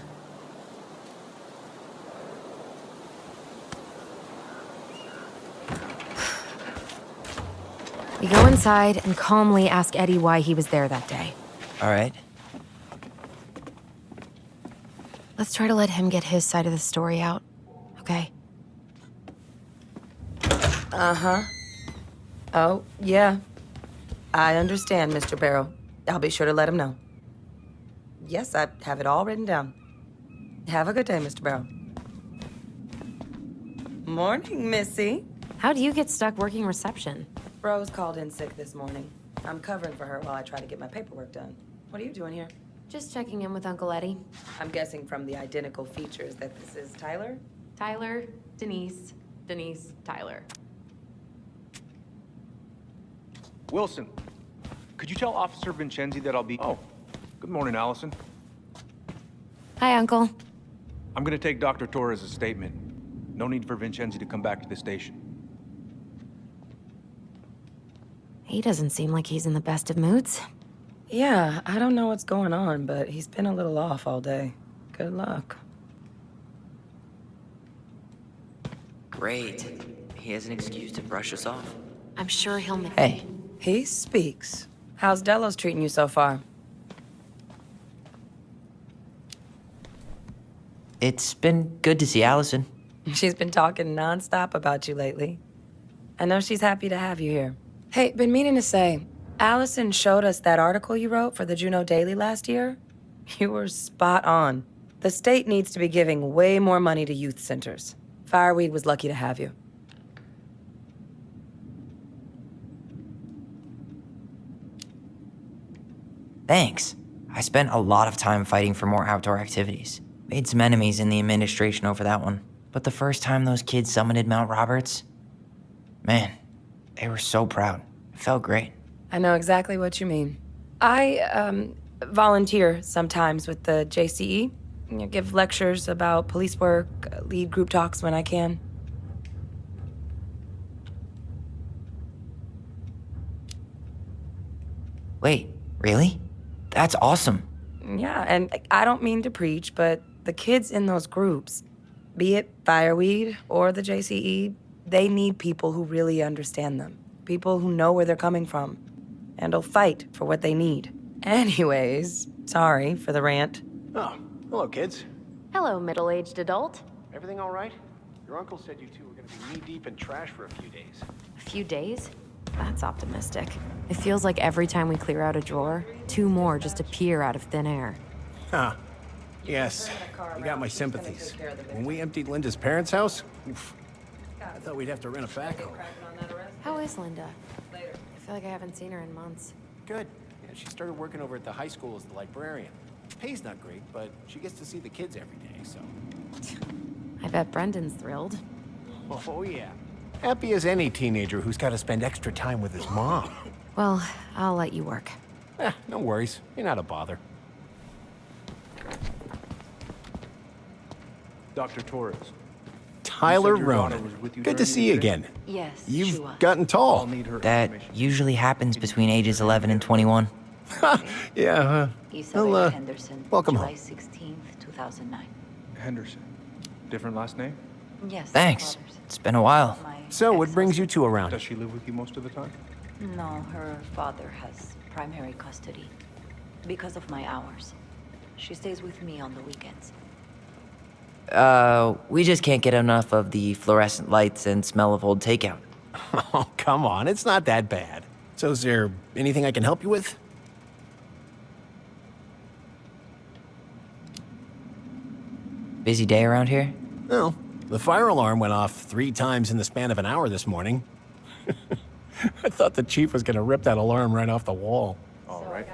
We go inside and calmly ask Eddie why he was there that day. All right. Let's try to let him get his side of the story out, okay? Uh-huh. Oh, yeah. I understand, Mr. Barrow. I'll be sure to let him know. Yes, I have it all written down. Have a good day, Mr. Barrow. Morning, Missy. How do you get stuck working reception? Rose called in sick this morning. I'm covering for her while I try to get my paperwork done. What are you doing here? Just checking in with Uncle Eddie. I'm guessing from the identical features that this is Tyler? Tyler, Denise, Denise, Tyler. Wilson, could you tell Officer Vincenzi that I'll be... Oh, good morning, Allison. Hi, Uncle. I'm gonna take Dr. Torres' statement. No need for Vincenzi to come back to the station. He doesn't seem like he's in the best of moods. Yeah, I don't know what's going on, but he's been a little off all day. Good luck. Great. He has an excuse to brush us off. I'm sure he'll miss. Hey, He speaks. How's Delos treating you so far? it's been good to see Allison. She's been talking nonstop about you lately. I know she's happy to have you here. Hey, been meaning to say, Allison showed us that article you wrote for the Juneau Daily last year. You were spot on. The state needs to be giving way more money to youth centers. Fireweed was lucky to have you. Thanks. I spent a lot of time fighting for more outdoor activities. Made some enemies in the administration over that one. But the first time those kids summited Mount Roberts, man, they were so proud. It felt great. I know exactly what you mean. I, volunteer sometimes with the JCE. Give lectures about police work, lead group talks when I can. Wait, really? That's awesome. Yeah, and I don't mean to preach, but the kids in those groups, be it Fireweed or the JCE, they need people who really understand them. People who know where they're coming from and will fight for what they need. Anyways, sorry for the rant. Oh, hello, kids. Hello, middle-aged adult. Everything all right? Your uncle said you two were gonna be knee-deep in trash for a few days. A few days? That's optimistic. It feels like every time we clear out a drawer, 2 more just appear out of thin air. Huh. Yes, you got my sympathies. When we emptied Linda's parents' house, oof, I thought we'd have to rent a backhoe. How is Linda? I feel like I haven't seen her in months. Good. Yeah, she started working over at the high school as the librarian. Pay's not great, but she gets to see the kids every day, so... I bet Brendan's thrilled. Oh, yeah. Happy as any teenager who's got to spend extra time with his mom. Well, I'll let you work. No worries. You're not a bother. Dr. Torres. Tyler You said your daughter Ronan. was with you Good to during see you the day? again. Yes, You've gotten tall. I'll need her That information. usually happens between ages 11 and 21. Yeah, Isabel well, Henderson, welcome July home. 16th, 2009. Henderson. Different last name? Yes. Thanks. father's. It's been a while. My So, what brings you two around? Does she live with you most of the time? No, her father has primary custody. Because of my hours. She stays with me on the weekends. We just can't get enough of the fluorescent lights and smell of old takeout. Oh, come on. It's not that bad. So, is there anything I can help you with? Busy day around here? Well, the fire alarm went off 3 times in the span of an hour this morning. I thought the chief was going to rip that alarm right off the wall. All right.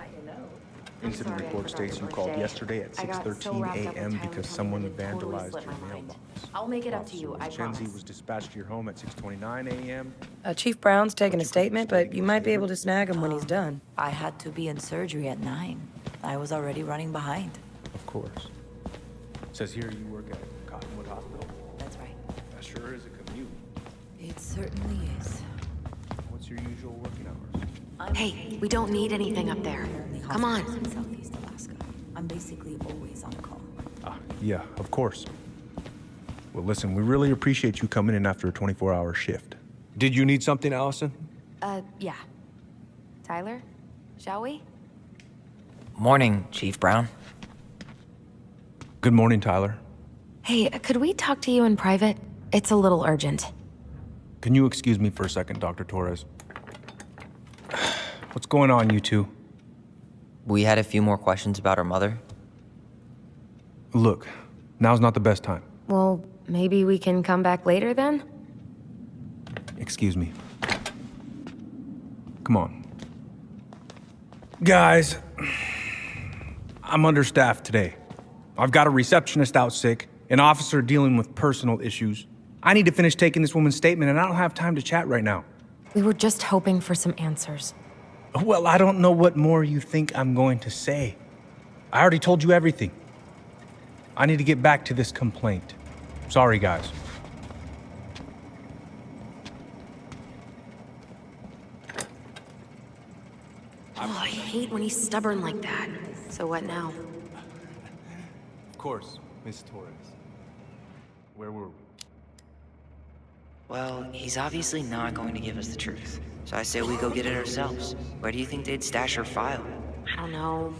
Incident report states you called yesterday at 6:13 a.m. because someone vandalized your mailbox. I'll make it up to you, I Chenzi promise. was dispatched to your home at 6:29 a.m. Chief Brown's taking a statement, but you might be able to snag him when he's done. I had to be in surgery at 9. I was already running behind. Of course. Says here you work at Cottonwood Hospital. That's right. That sure is a commute. It certainly is. What's your usual working hours? Hey, we don't need anything up there. Come on. In Southeast Alaska. I'm basically always on call. Yeah, of course. Well, listen, we really appreciate you coming in after a 24-hour shift. Did you need something, Allison? Yeah. Tyler, shall we? Morning, Chief Brown. Good morning, Tyler. Hey, could we talk to you in private? It's a little urgent. Can you excuse me for a second, Dr. Torres? What's going on, you two? We had a few more questions about our mother. Look, now's not the best time. Well, maybe we can come back later then? Excuse me. Come on. Guys, I'm understaffed today. I've got a receptionist out sick, an officer dealing with personal issues. I need to finish taking this woman's statement, and I don't have time to chat right now. We were just hoping for some answers. Well, I don't know what more you think I'm going to say. I already told you everything. I need to get back to this complaint. Sorry, guys. Oh, I hate when he's stubborn like that. So what now? Of course, Miss Torres. Where were we? Well, he's obviously not going to give us the truth. So I say we go get it ourselves. Where do you think they'd stash her file? I don't know.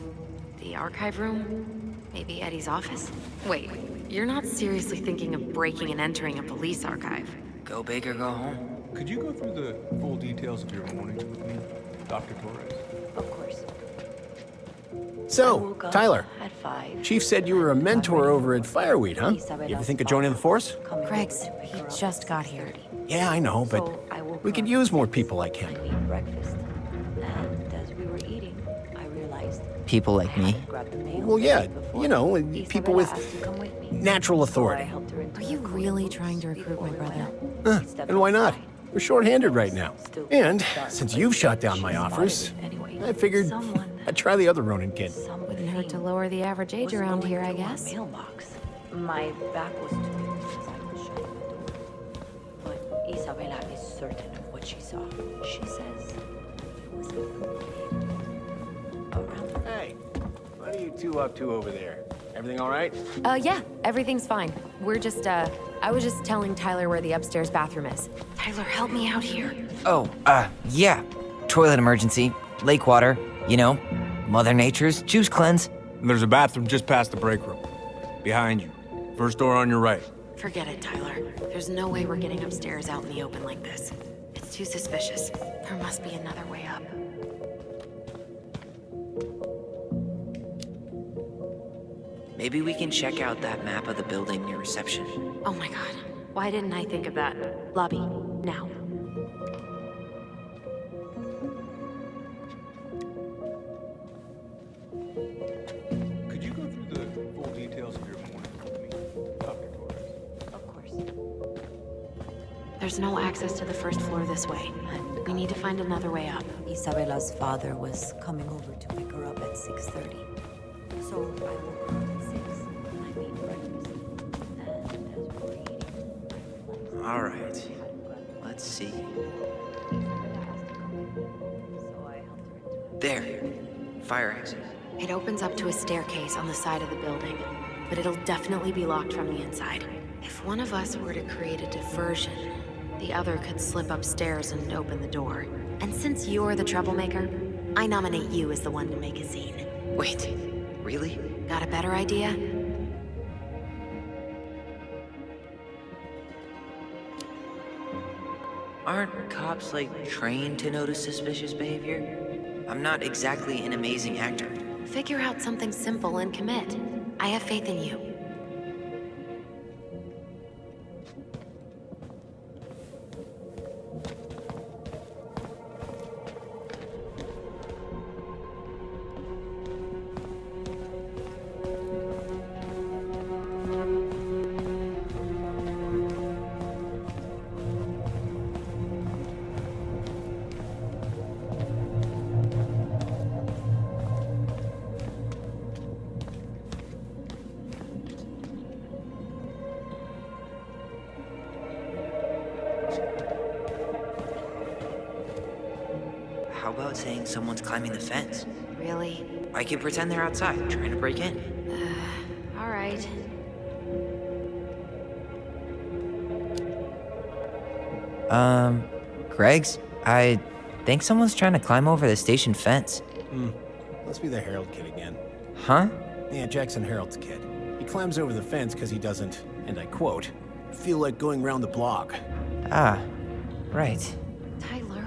The archive room? Maybe Eddie's office? Wait, you're not seriously thinking of breaking and entering a police archive? Go big or go home. Could you go through the full details of your morning with me, Dr. Torres? Of course. I So, woke up Tyler, at 5. Chief said you were a mentor over at Fireweed, huh? You ever think of joining the force? Greg's, he just got here. Yeah, I know, but So I woke we could up. use more people like him. I made breakfast. And as we were eating, I realized People like me. grabbed the mail Well, yeah, before. you know, Isabella people with asked to come with me. natural So I authority. helped her into Are you her really clothes trying to recruit my before we brother? went out. He stepped And why not? outside. We're short-handed right now. Still And dark, since but you've shot down she my spotted offers, it anyway. I figured Someone I'd try the other Ronin kid. Wouldn't hurt to lower the average age was around going here, I through our guess. Mailbox. My back was to it as I was shutting the door. But Isabella is certain of what she saw. She says it was a little kid around her. Hey, what are you two up to over there? Everything all right? Yeah, everything's fine. We're just, I was just telling Tyler where the upstairs bathroom is. Tyler, help me out here. Oh, yeah. Toilet emergency. Lake water. You know, Mother Nature's juice cleanse. There's a bathroom just past the break room. Behind you. First door on your right. Forget it, Tyler. There's no way we're getting upstairs out in the open like this. It's too suspicious. There must be another way up. Maybe we can check out that map of the building near reception. Oh my god. Why didn't I think of that? Lobby, now. There's no access to the first floor this way. We need to find another way up. Isabella's father was coming over to pick her up at 6:30. So I woke her up at 6. I made breakfast. And as we were eating, All right. Let's see. There. Fire exit. It opens up to a staircase on the side of the building, but it'll definitely be locked from the inside. If one of us were to create a diversion, the other could slip upstairs and open the door. And since you're the troublemaker, I nominate you as the one to make a scene. Wait, really? Got a better idea? Aren't cops, like, trained to notice suspicious behavior? I'm not exactly an amazing actor. Figure out something simple and commit. I have faith in you. How about saying someone's climbing the fence? Really? I can pretend they're outside, trying to break in. All right. Greg's? I think someone's trying to climb over the station fence. Must be the Harold kid again. Huh? Yeah, Jackson Harold's kid. He climbs over the fence because he doesn't, and I quote, feel like going round the block. Ah, right. Tyler.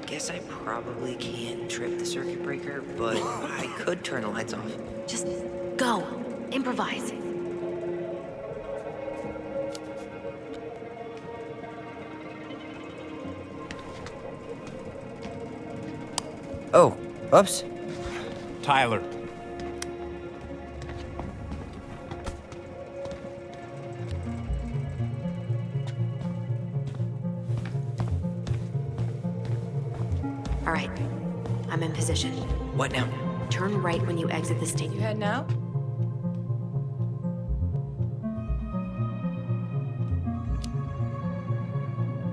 Guess I probably can't trip the circuit breaker, but I could turn the lights off. Just go. Improvise. Oh, oops. Tyler. All right. I'm in position. What now? Turn right when you exit the You stadium. heading out?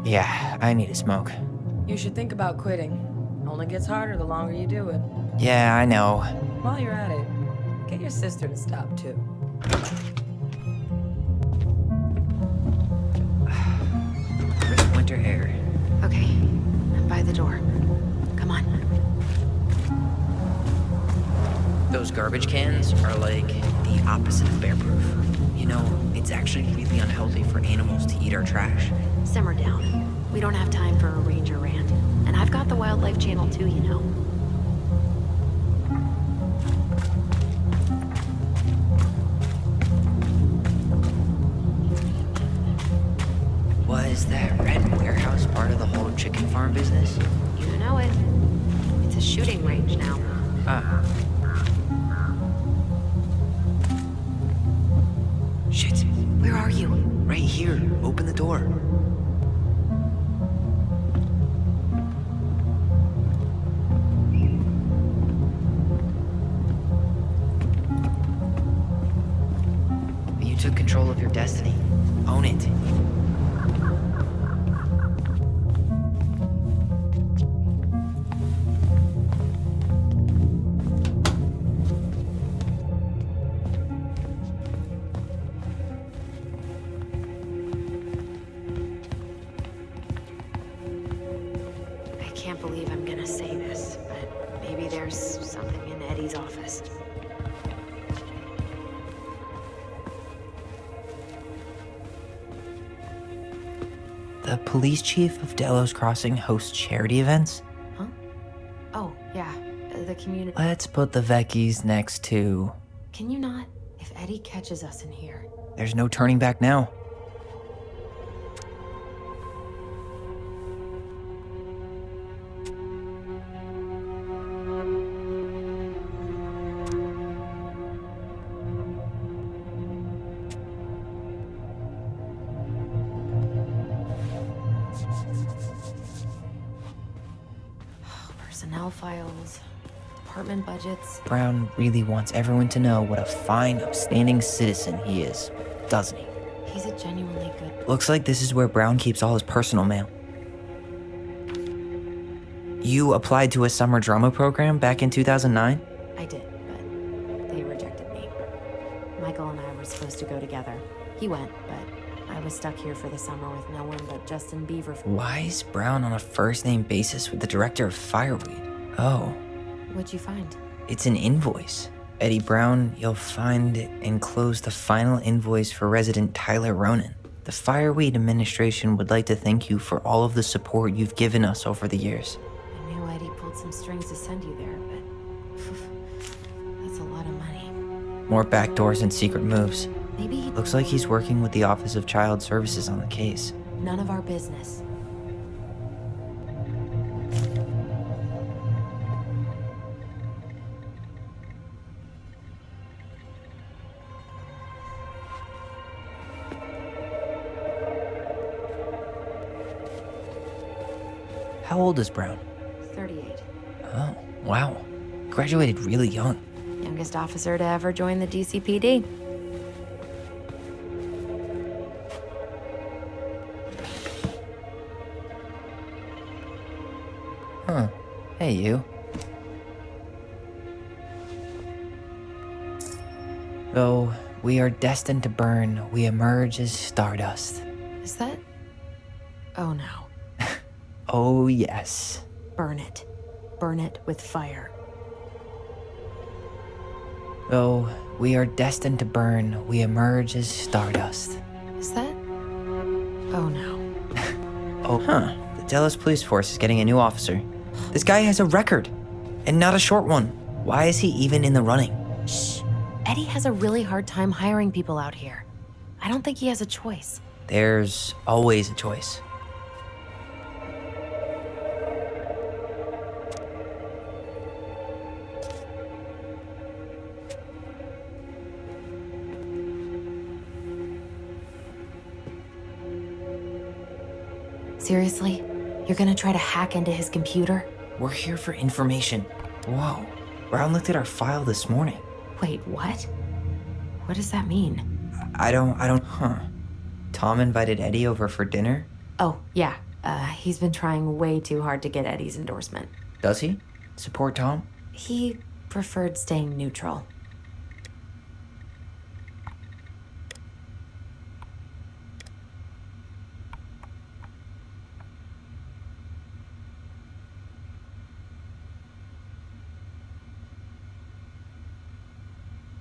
Yeah, I need a smoke. You should think about quitting. Only gets harder the longer you do it. Yeah, I know. While you're at it, get your sister to stop too. Crisp winter air. Okay. I'm by the door. Come on. Those garbage cans are like the opposite of bear-proof. You know, it's actually really unhealthy for animals to eat our trash. Simmer down. We don't have time for a ranger rant. And I've got the Wildlife Channel too, you know. Was that red warehouse part of the whole chicken farm business? You know it. It's a shooting range now. Shit. Where are you? Right here. Open the door. You took control of your destiny. Own it. I can't believe I'm gonna say this, but maybe there's something in Eddie's office. the police chief of Delos Crossing hosts charity events? Huh? Oh, yeah. The community. Let's put the Vecchies next to... Can you not? If Eddie catches us in here. There's no turning back now. Personnel files, department budgets. Brown really wants everyone to know what a fine, upstanding citizen he is, doesn't he? He's a genuinely good... Looks like this is where Brown keeps all his personal mail. You applied to a summer drama program back in 2009? I did, but they rejected me. Michael and I were supposed to go together. He went, but I was stuck here for the summer with no one but Justin Beaver. Why is Brown on a first-name basis with the director of Fireweed? Oh. What'd you find? It's an invoice. Eddie Brown, you'll find enclosed the final invoice for resident Tyler Ronan. The Fireweed administration would like to thank you for all of the support you've given us over the years. I knew Eddie pulled some strings to send you there, but that's a lot of money. More backdoors and secret moves. Maybe he... Looks like he's working with the Office of Child Services on the case. None of our business. How old is Brown? 38. Oh, wow. Graduated really young. Youngest officer to ever join the DCPD. Huh. Hey, you. Though we are destined to burn, we emerge as stardust. Is that... Oh no. Oh, yes. Burn it. Burn it with fire. Though we are destined to burn, we emerge as stardust. Is that... Oh no. Oh, huh. The Delos Police Force is getting a new officer. This guy has a record, and not a short one. Why is he even in the running? Shh. Eddie has a really hard time hiring people out here. I don't think he has a choice. There's always a choice. Seriously? You're gonna try to hack into his computer? We're here for information. Whoa. Brown looked at our file this morning. Wait, what? What does that mean? I don't, huh. Tom invited Eddie over for dinner? Oh, yeah. He's been trying way too hard to get Eddie's endorsement. Does he? Support Tom? He preferred staying neutral.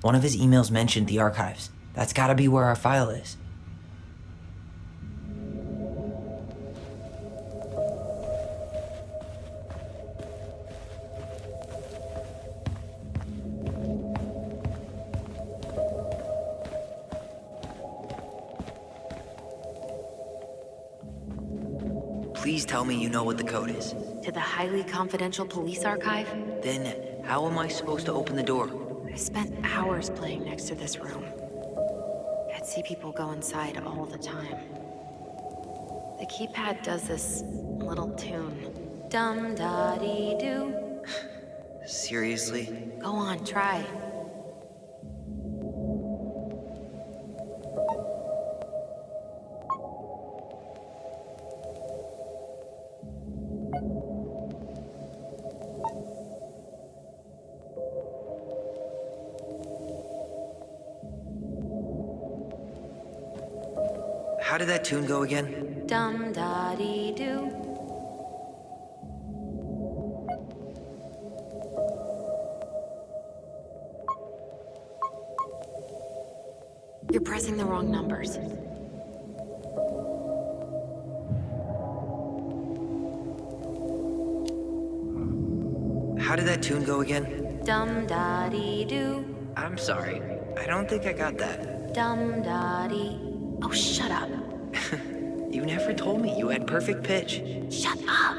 One of his emails mentioned the archives. That's gotta be where our file is. Please tell me you know what the code is. To the highly confidential police archive? Then how am I supposed to open the door? I spent hours playing next to this room. I'd see people go inside all the time. The keypad does this little tune. Dum-da-dee-doo. Seriously? Go on, try. How did that tune go again? Dum-da-dee-doo. You're pressing the wrong numbers. how did that tune go again? Dum-da-dee-doo, I'm sorry. I don't think I got that. dum-da-dee. Oh, shut up. You never told me you had perfect pitch. Shut up.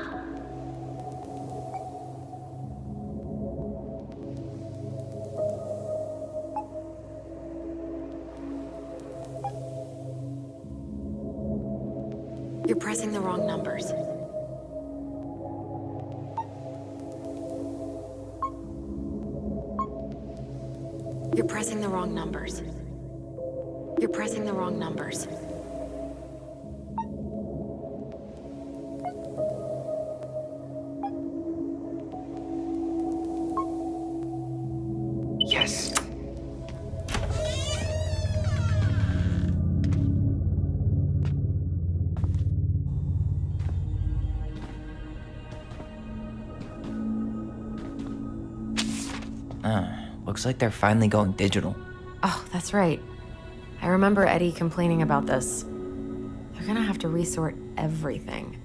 You're pressing the wrong numbers. You're pressing the wrong numbers. You're pressing the wrong numbers. Yes. Looks like they're finally going digital. Oh, that's right. I remember Eddie complaining about this. They're gonna have to resort everything.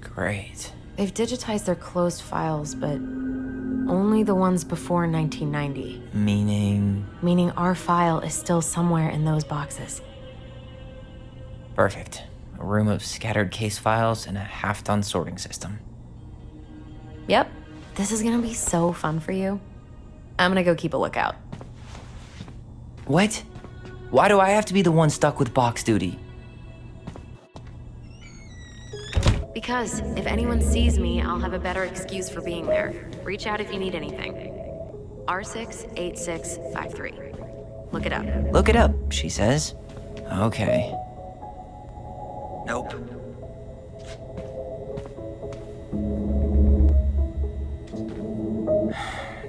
Great. They've digitized their closed files, but only the ones before 1990. Meaning our file is still somewhere in those boxes. Perfect. A room of scattered case files and a half-done sorting system. Yep. This is gonna be so fun for you. I'm gonna go keep a lookout. What? Why do I have to be the one stuck with box duty? Because if anyone sees me, I'll have a better excuse for being there. Reach out if you need anything. R68653. Look it up. Look it up, she says. Okay. Nope.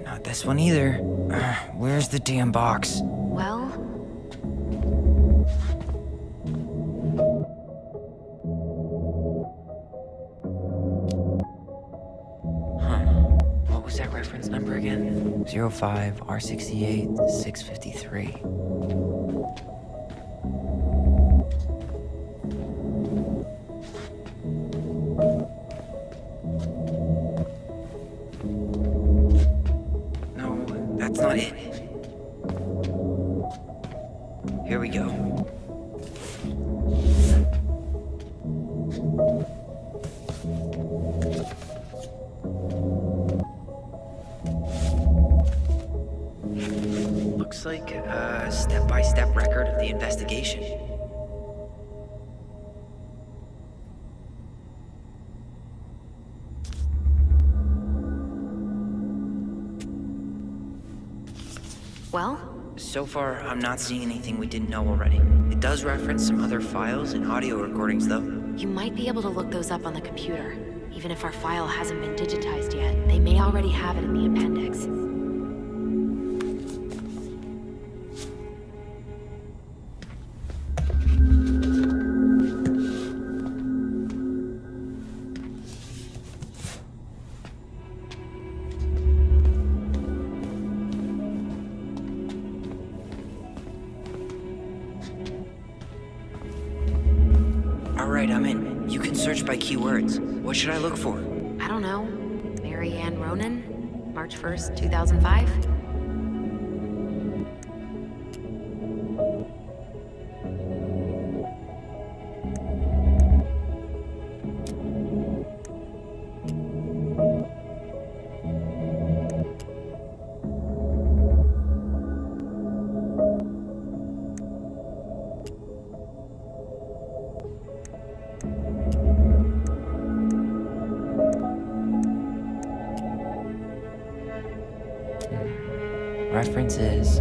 Not this one either. Where's the damn box? Well, What was that reference number again? 05 R68 653. No, that's not it. Here we go. Looks like a step-by-step record of the investigation. well, So far, I'm not seeing anything we didn't know already. It does reference some other files and audio recordings, though. you might be able to look those up on the computer. Even if our file hasn't been digitized yet, they may already have it in the appendix. Alright, I'm in. You can search by keywords. What should I look for? I don't know. Mary Ann Ronan? March 1st, 2005? References.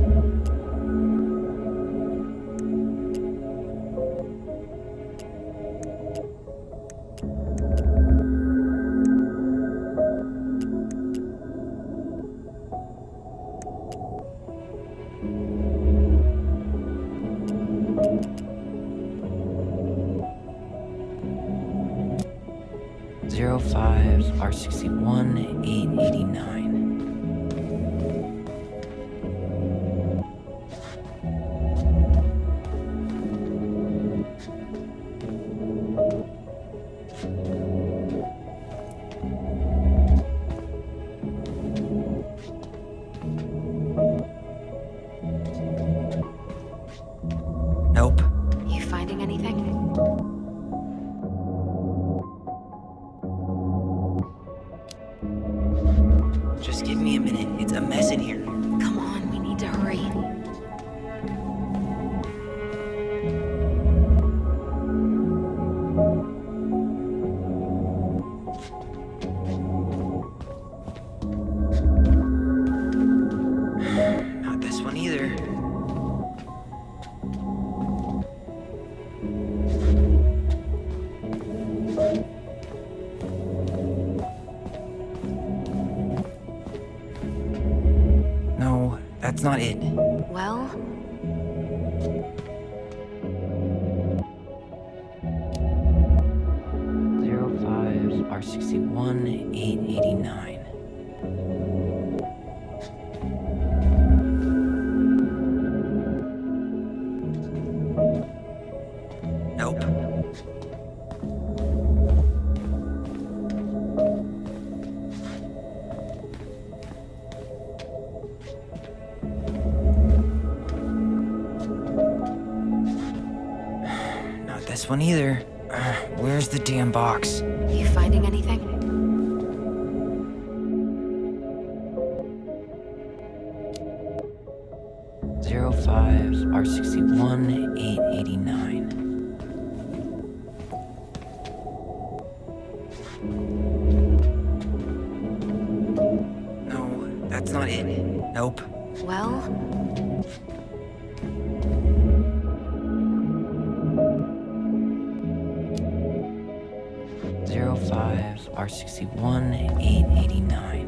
Zero 05 R61 889. that's not it. Well, R61 889. Nope. Not this one either. Where's the damn box? you finding anything? 05 R61 889. No, that's not it. Nope. Well, 05 R61 889.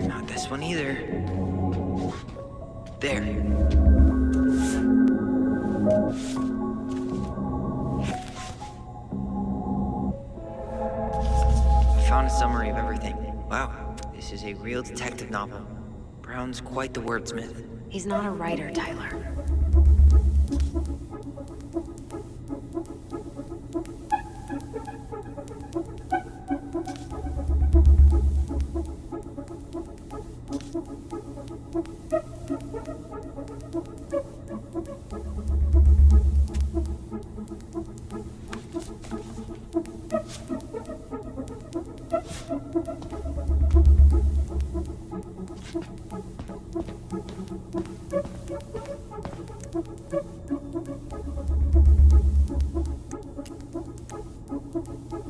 Not this one either. There. I found a summary of everything. Wow, this is a real detective novel. Brown's quite the wordsmith. he's not a writer, Tyler.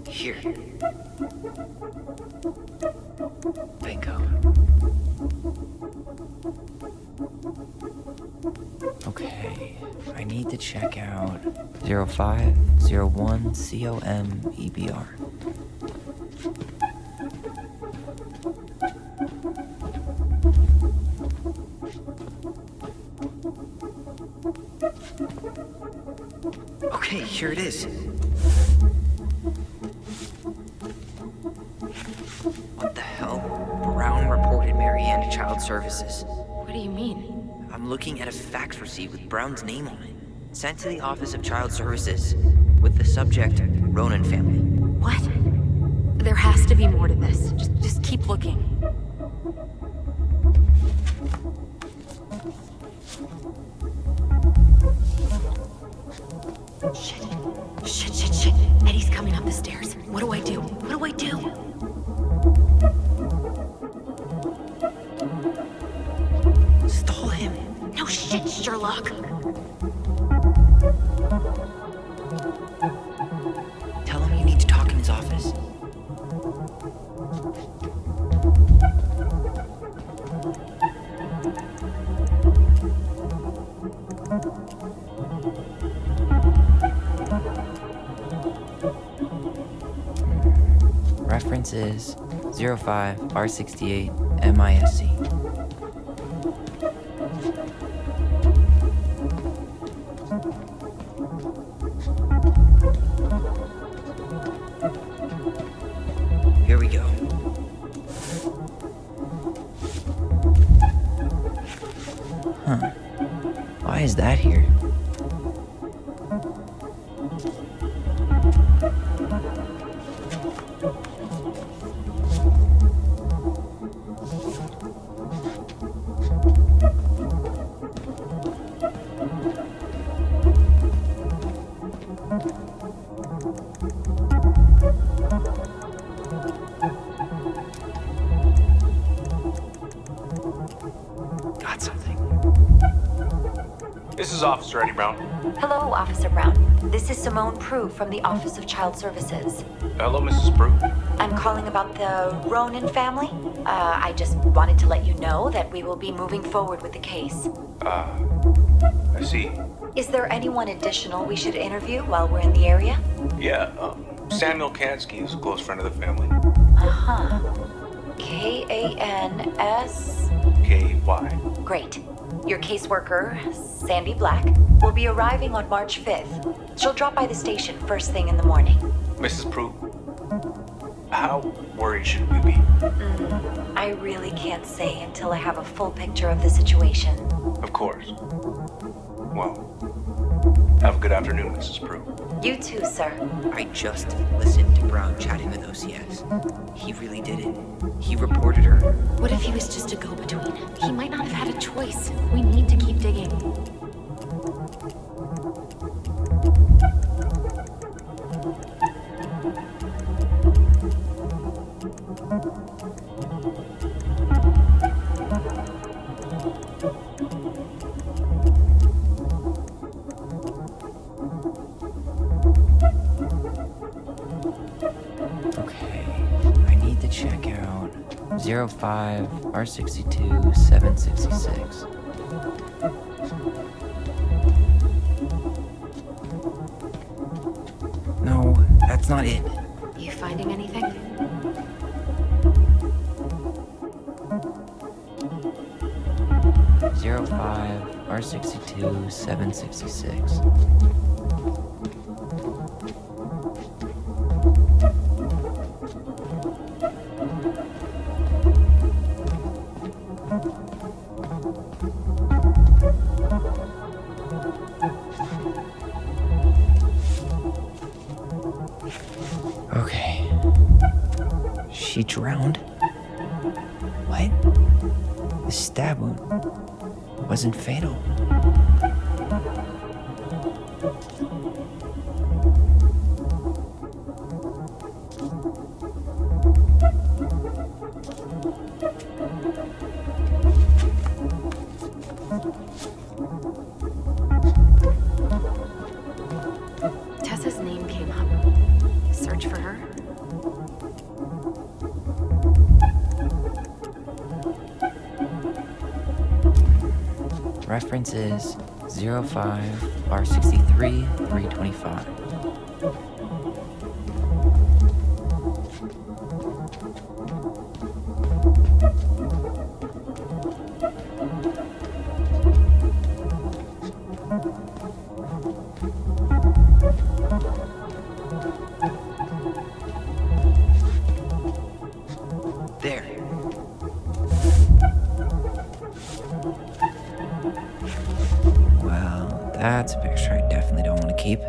Here. Bingo. Okay, I need to check out 0501 COMEBR. Okay, here it is. What the hell? Brown reported Marianne to Child Services. What do you mean? I'm looking at a fax receipt with Brown's name on it. Sent to the Office of Child Services with the subject, Ronan family. What? There has to be more to this. Just keep looking. Shit. Eddie's coming up the stairs. What do I do? What do I do? Stall him. No shit, Sherlock. Tell him you need to talk in his office. Reference is 05 R68 MISC. Here we go. Huh. Why is that here? is Officer Eddie Brown. Hello, Officer Brown. This is Simone Prue from the Office of Child Services. Hello, Mrs. Prue. I'm calling about the Ronan family. I just wanted to let you know that we will be moving forward with the case. I see. Is there anyone additional we should interview while we're in the area? Yeah, Samuel Kansky is a close friend of the family. Uh-huh. K-A-N-S... K-Y. Great. Your caseworker, Sandy Black, will be arriving on March 5th. She'll drop by the station first thing in the morning. Mrs. Prue, how worried should we be? I really can't say until I have a full picture of the situation. Of course. Well, have a good afternoon, Mrs. Prue. You too, sir. I just listened to Brown chatting with OCS. He really did it. He reported her. What if he was just a go-between? He might not have had a choice. We need to keep digging. Okay, I need to check out 05 R62 766. No, that's not it. You finding anything? Zero 05 R62 766. Okay. She drowned? What? The stab wound wasn't fatal. Tessa's name came up. Search for her? Reference is 05 R63 325. There. Well, that's a picture I definitely don't want to keep.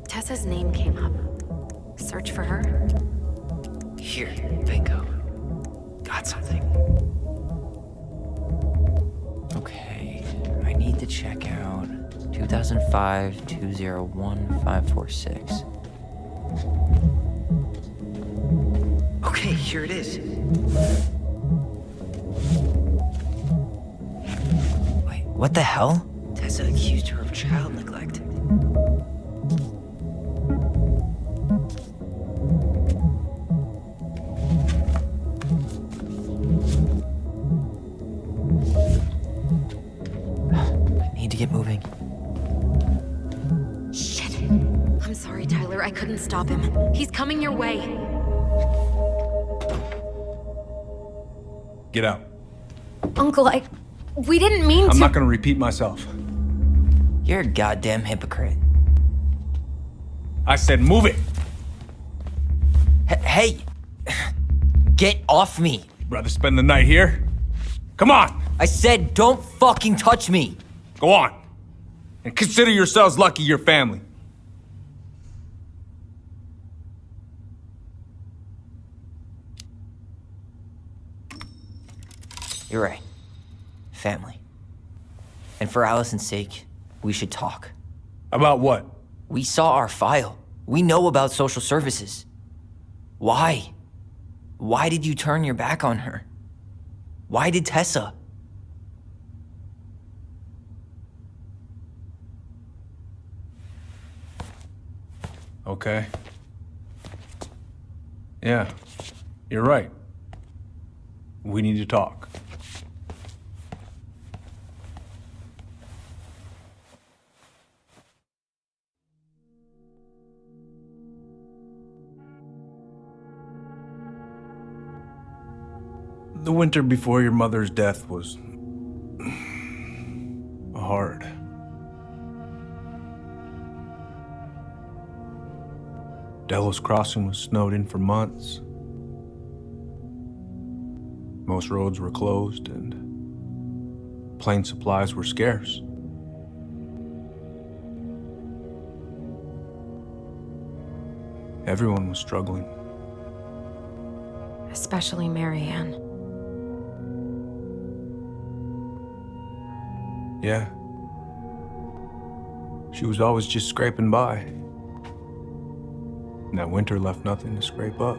Tessa's name came up. Search for her? Here, bingo. Got something. Okay, I need to check out 2005 201 546. Okay, here it is. Wait, what the hell? Tessa accused her of child neglect. Get moving. Shit. I'm sorry, Tyler. I couldn't stop him. He's coming your way. Get out. Uncle, we didn't mean to. I'm not gonna repeat myself. You're a goddamn hypocrite. I said move it. Hey! Get off me! Rather spend the night here? Come on! I said don't fucking touch me! Go on. And consider yourselves lucky you're family. You're right. Family. And for Allison's sake, we should talk. About what? We saw our file. We know about social services. Why? Why did you turn your back on her? Why did Tessa? Okay. Yeah, you're right. We need to talk. The winter before your mother's death was hard. Delos Crossing was snowed in for months. Most roads were closed and plane supplies were scarce. Everyone was struggling. Especially Marianne. Yeah. She was always just scraping by. And that winter left nothing to scrape up.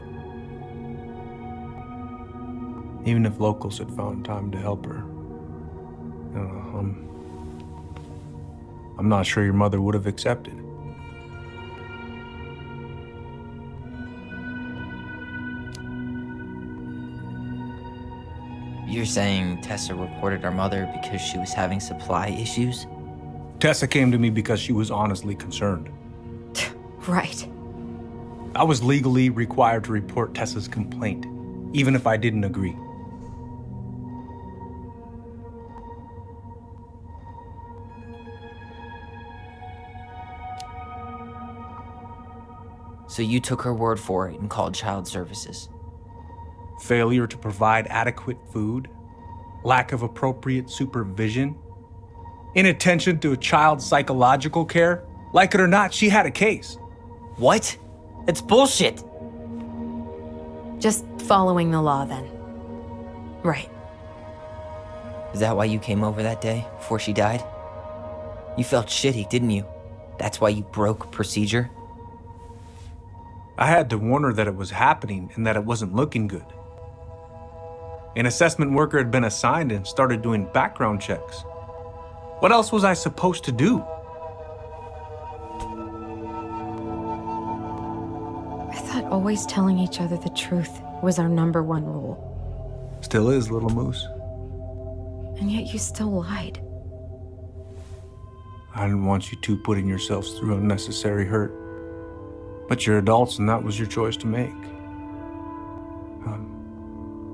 Even if locals had found time to help her. I don't know, I'm not sure your mother would have accepted. You're saying Tessa reported our mother because she was having supply issues? Tessa came to me because she was honestly concerned. Right. I was legally required to report Tessa's complaint, even if I didn't agree. So you took her word for it and called child services? Failure to provide adequate food, lack of appropriate supervision, inattention to a child's psychological care. Like it or not, she had a case. What? It's bullshit! Just following the law then. Right. Is that why you came over that day, before she died? You felt shitty, didn't you? That's why you broke procedure? I had to warn her that it was happening and that it wasn't looking good. An assessment worker had been assigned and started doing background checks. What else was I supposed to do? I thought always telling each other the truth was our #1 rule. Still is, little moose. And yet you still lied. I didn't want you two putting yourselves through unnecessary hurt. But you're adults and that was your choice to make.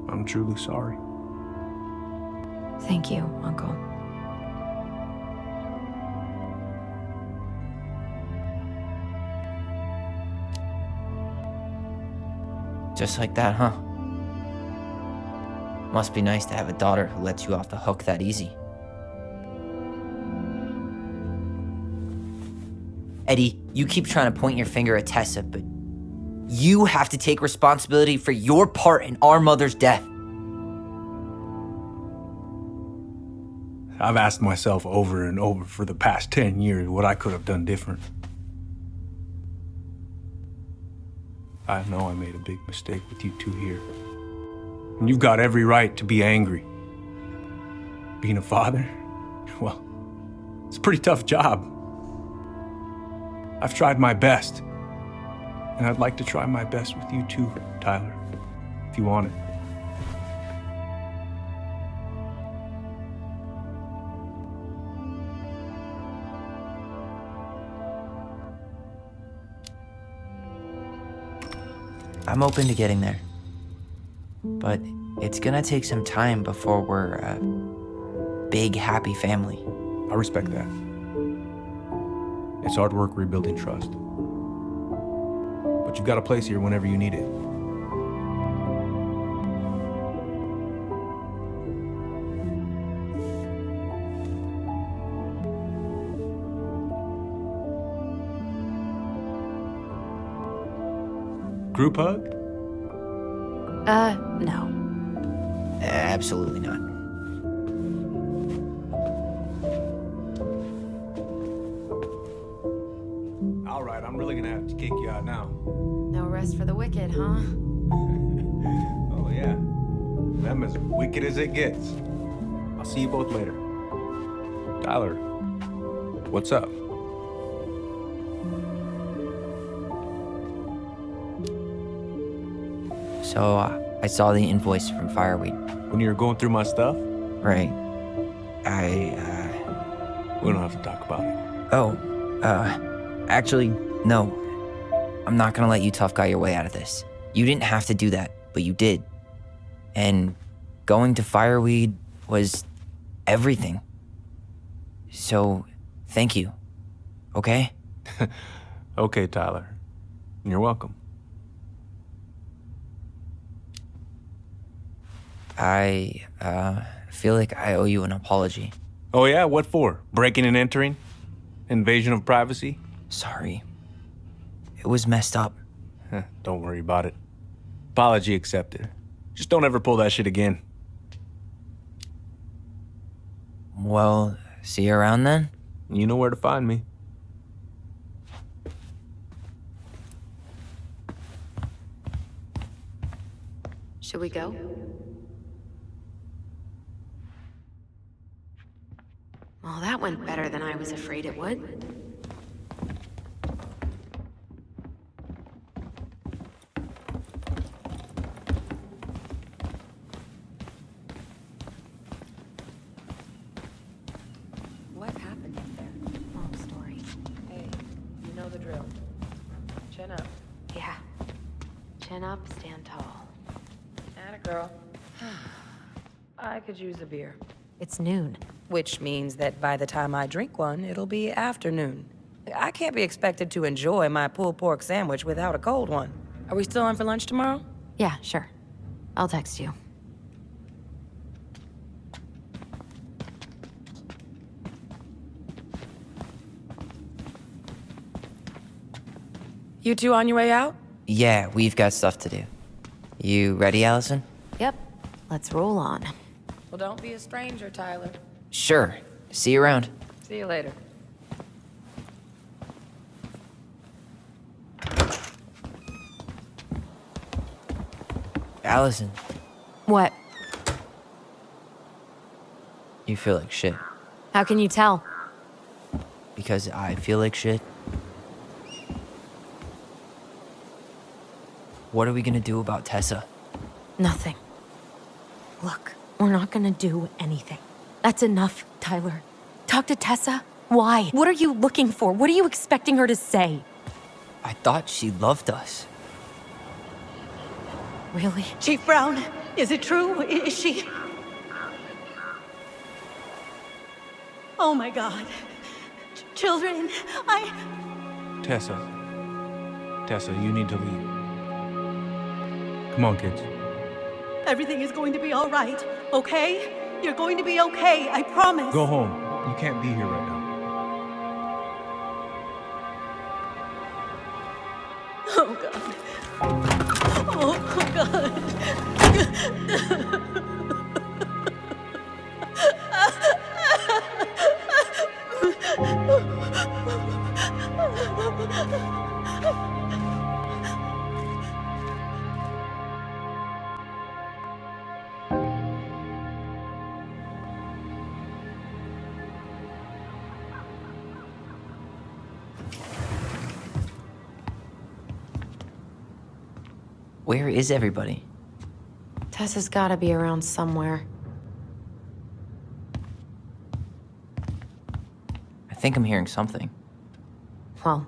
I'm truly sorry. Thank you, Uncle. Just like that, huh? Must be nice to have a daughter who lets you off the hook that easy. Eddie, you keep trying to point your finger at Tessa, but you have to take responsibility for your part in our mother's death. I've asked myself over and over for the past 10 years what I could have done different. I know I made a big mistake with you two here. And you've got every right to be angry. Being a father, well, it's a pretty tough job. I've tried my best. And I'd like to try my best with you too, Tyler, if you want it. I'm open to getting there. But it's gonna take some time before we're a big, happy family. I respect that. It's hard work rebuilding trust. But you've got a place here whenever you need it. Group hug? No. Absolutely not. I'm really gonna have to kick you out now. No rest for the wicked, huh? Oh, yeah. Them as wicked as it gets. I'll see you both later. Tyler, what's up? So, I saw the invoice from Fireweed. When you were going through my stuff? Right. We don't have to talk about it. Actually, no. I'm not gonna let you tough guy your way out of this. You didn't have to do that, but you did. And going to Fireweed was everything. So, thank you. Okay? Okay, Tyler. You're welcome. I feel like I owe you an apology. Oh, yeah? What for? Breaking and entering? Invasion of privacy? Sorry. It was messed up. Don't worry about it. Apology accepted. Just don't ever pull that shit again. Well, see you around then? You know where to find me. Should we go? Well, that went better than I was afraid it would. What happened up there? Long story. Hey, you know the drill. Chin up. Yeah. Chin up, stand tall. Atta girl. I could use a beer. It's noon. Which means that by the time I drink one, it'll be afternoon. I can't be expected to enjoy my pulled pork sandwich without a cold one. Are we still on for lunch tomorrow? Yeah, sure. I'll text you. You two on your way out? Yeah, we've got stuff to do. You ready, Allison? Yep. Let's roll on. Well, don't be a stranger, Tyler. Sure. See you around. See you later. Allison, What? you feel like shit. How can you tell? Because I feel like shit. What are we gonna do about Tessa? Nothing. Look, we're not gonna do anything. That's enough, Tyler. Talk to Tessa? Why? What are you looking for? What are you expecting her to say? I thought she loved us. Really? Chief Brown, is it true? Is she... Oh my God. Children, Tessa, you need to leave. Come on, kids. Everything is going to be all right, okay? You're going to be okay, I promise. Go home. You can't be here right now. Oh, God. Oh, God. Where is everybody? Tessa's gotta be around somewhere. I think I'm hearing something. Well,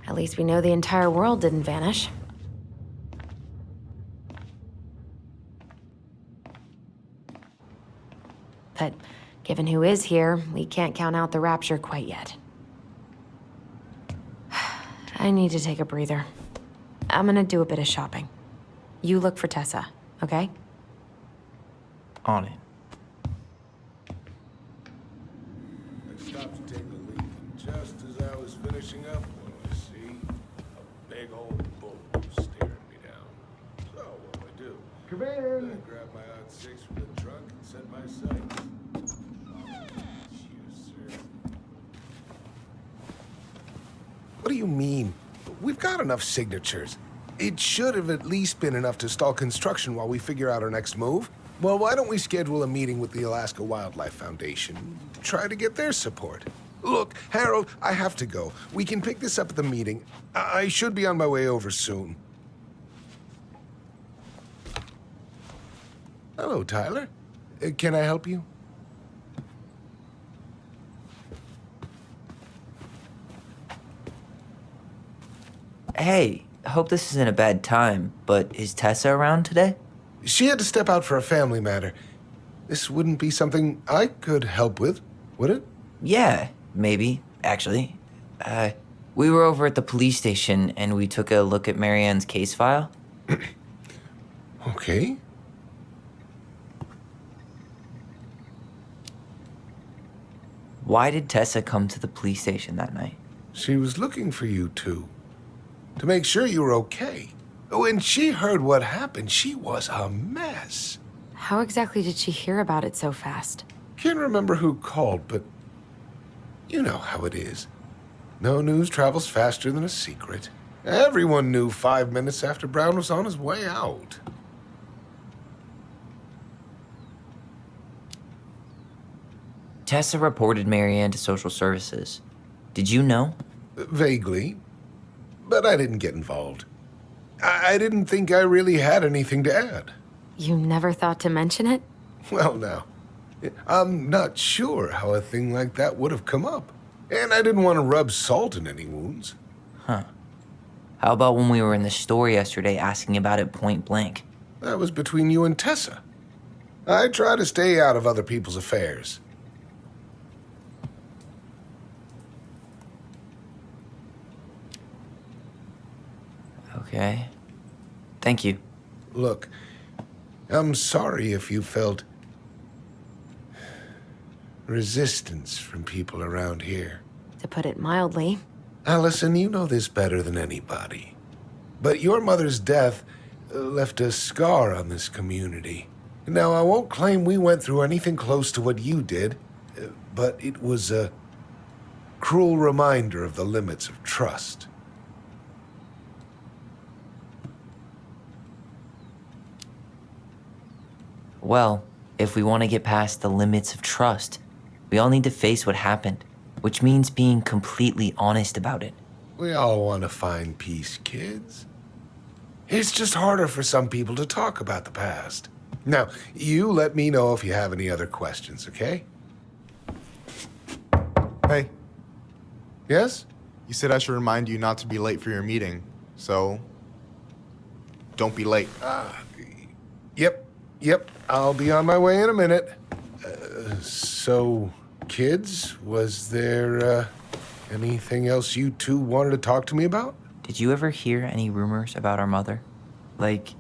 at least we know the entire world didn't vanish. But given who is here, we can't count out the rapture quite yet. I need to take a breather. I'm gonna do a bit of shopping. You look for Tessa, okay? On it. I stopped to take a leak, and just as I was finishing up, what do I see? A big old bull staring me down. So what do I do? Come in! I grab my odd six from the trunk and set my sights. You, sir. What do you mean? we've got enough signatures. It should have at least been enough to stall construction while we figure out our next move. Well, why don't we schedule a meeting with the Alaska Wildlife Foundation? Try to get their support. Look, Harold, I have to go. We can pick this up at the meeting. I should be on my way over soon. Hello, Tyler. Can I help you? Hey, hope this isn't a bad time, but is Tessa around today? She had to step out for a family matter. This wouldn't be something I could help with, would it? Yeah, maybe, actually. We were over at the police station and we took a look at Marianne's case file. Okay. Why did Tessa come to the police station that night? She was looking for you two. To make sure you were okay. When she heard what happened, she was a mess. How exactly did she hear about it so fast? Can't remember who called, but you know how it is. No news travels faster than a secret. Everyone knew 5 minutes after Brown was on his way out. Tessa reported Marianne to social services. Did you know? Vaguely, but I didn't get involved. I didn't think I really had anything to add. You never thought to mention it? Well, now, I'm not sure how a thing like that would have come up. And I didn't want to rub salt in any wounds. Huh. How about when we were in the store yesterday asking about it point blank? That was between you and Tessa. I try to stay out of other people's affairs. Okay. Thank you. Look, I'm sorry if you felt resistance from people around here. To put it mildly. Allison, you know this better than anybody. But your mother's death left a scar on this community. Now, I won't claim we went through anything close to what you did, but it was a cruel reminder of the limits of trust. Well, if we want to get past the limits of trust, we all need to face what happened, which means being completely honest about it. We all want to find peace, kids. It's just harder for some people to talk about the past. Now, you let me know if you have any other questions, okay? Hey. Yes? You said I should remind you not to be late for your meeting, so don't be late. Yep, I'll be on my way in a minute. So, kids, was there anything else you two wanted to talk to me about? Did you ever hear any rumors about our mother? Like,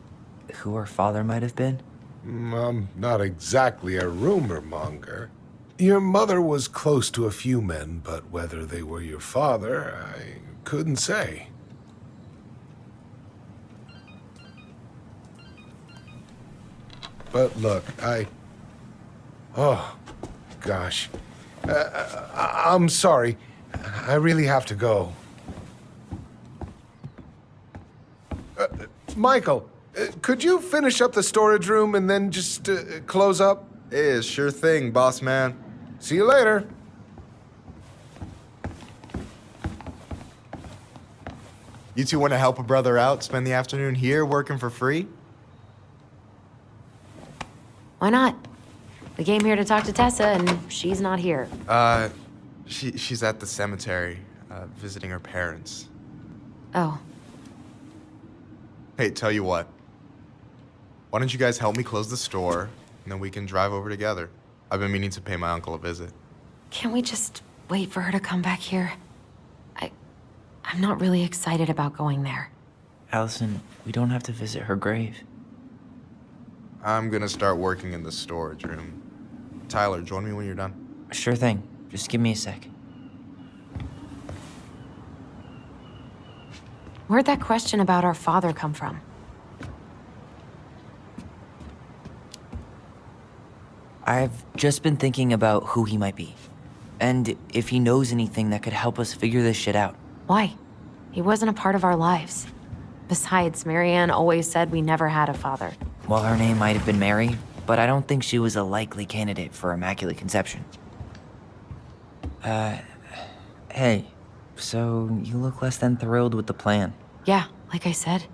who our father might have been? I'm not exactly a rumor monger. Your mother was close to a few men, but whether they were your father, I couldn't say. But look, oh, gosh. I'm sorry. I really have to go. Michael, could you finish up the storage room and then just close up? Yeah, sure thing, boss man. See you later. You two want to help a brother out, spend the afternoon here working for free? Why not? We came here to talk to Tessa, and she's not here. She's at the cemetery, visiting her parents. Oh. Hey, tell you what. Why don't you guys help me close the store, and then we can drive over together? I've been meaning to pay my uncle a visit. Can't we just wait for her to come back here? I'm not really excited about going there. Allison, we don't have to visit her grave. I'm gonna start working in the storage room. Tyler, join me when you're done. Sure thing. Just give me a sec. Where'd that question about our father come from? I've just been thinking about who he might be. And if he knows anything that could help us figure this shit out. Why? He wasn't a part of our lives. Besides, Marianne always said we never had a father. Well, her name might have been Mary, but I don't think she was a likely candidate for Immaculate Conception. Hey, so you look less than thrilled with the plan. Yeah, like I said,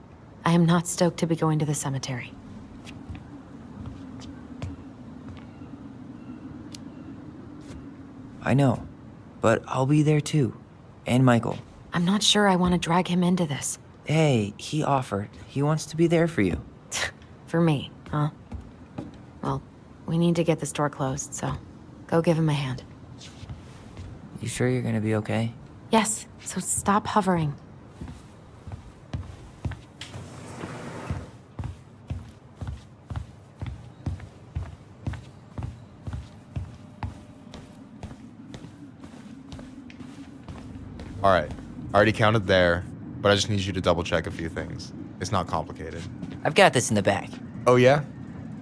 I am not stoked to be going to the cemetery. I know, but I'll be there too. And Michael. I'm not sure I want to drag him into this. Hey, he offered. He wants to be there for you. For me, huh? Well, we need to get the store closed, so go give him a hand. You sure you're gonna be okay? Yes, so stop hovering. All right, I already counted there, but I just need you to double check a few things. It's not complicated. I've got this in the bag. Oh yeah?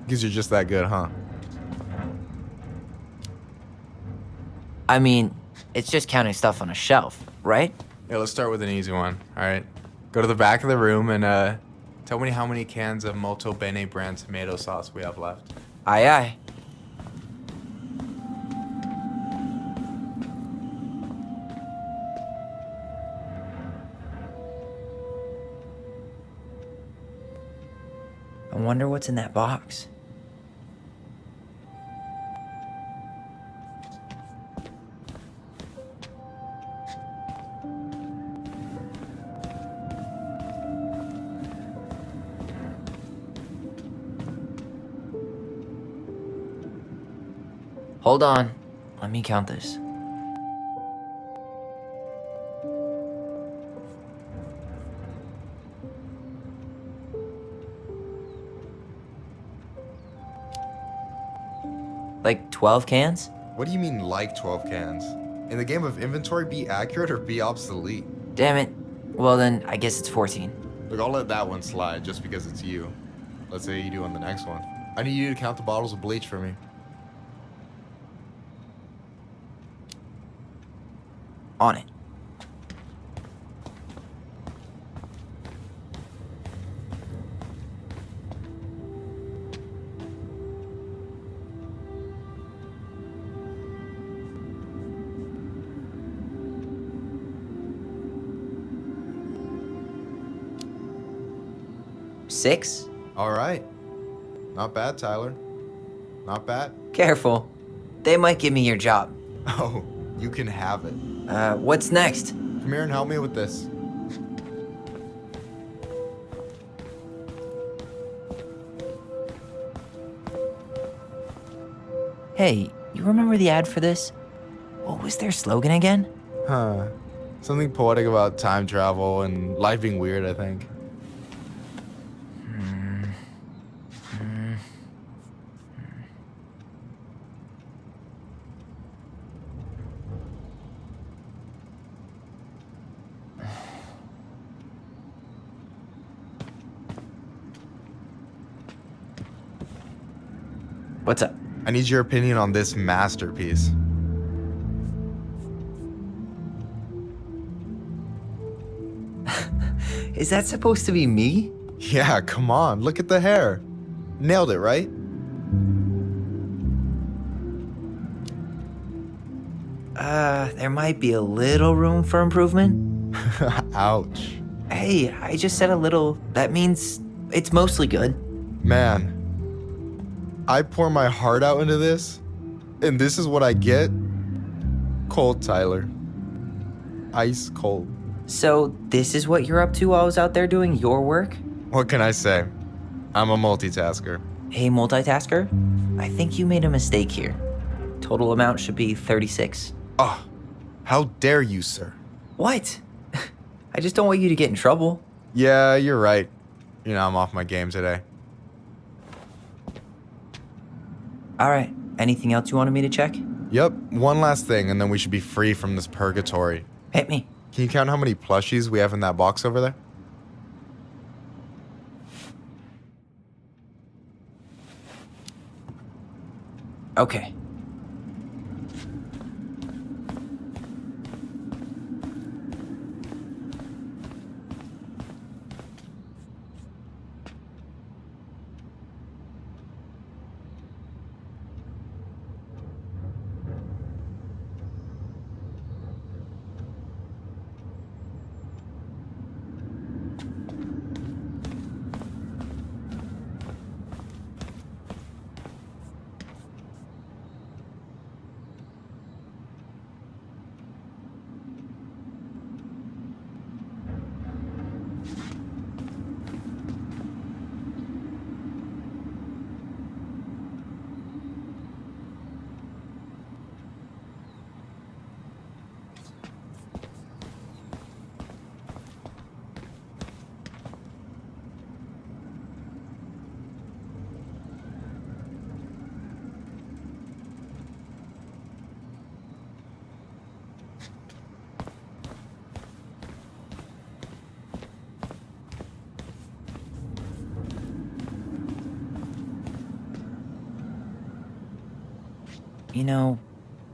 Because you're just that good, huh? I mean, it's just counting stuff on a shelf, right? Yeah, let's start with an easy one, all right? Go to the back of the room and tell me how many cans of Molto Bene brand tomato sauce we have left. Aye, aye. I wonder what's in that box. Hold on. Let me count this. Like 12 cans? What do you mean like 12 cans? In the game of inventory, be accurate or be obsolete. Damn it. Well then, I guess it's 14. Look, I'll let that one slide just because it's you. Let's say you do on the next one. I need you to count the bottles of bleach for me. On it. Six? All right. Not bad, Tyler. Not bad. Careful. They might give me your job. Oh, you can have it. What's next? Come here and help me with this. Hey, you remember the ad for this? What was their slogan again? Huh. Something poetic about time travel and life being weird, I think. What's up? I need your opinion on this masterpiece. Is that supposed to be me? Yeah, come on. Look at the hair. Nailed it, right? There might be a little room for improvement. Ouch. Hey, I just said a little. That means it's mostly good. Man, I pour my heart out into this, and this is what I get? Cold, Tyler. Ice cold. So, this is what you're up to while I was out there doing your work? What can I say? I'm a multitasker. Hey, multitasker. I think you made a mistake here. Total amount should be 36. Oh, how dare you, sir? What? I just don't want you to get in trouble. Yeah, you're right. You know, I'm off my game today. All right. Anything else you wanted me to check? Yep, one last thing, and then we should be free from this purgatory. Hit me. Can you count how many plushies we have in that box over there? Okay. You know,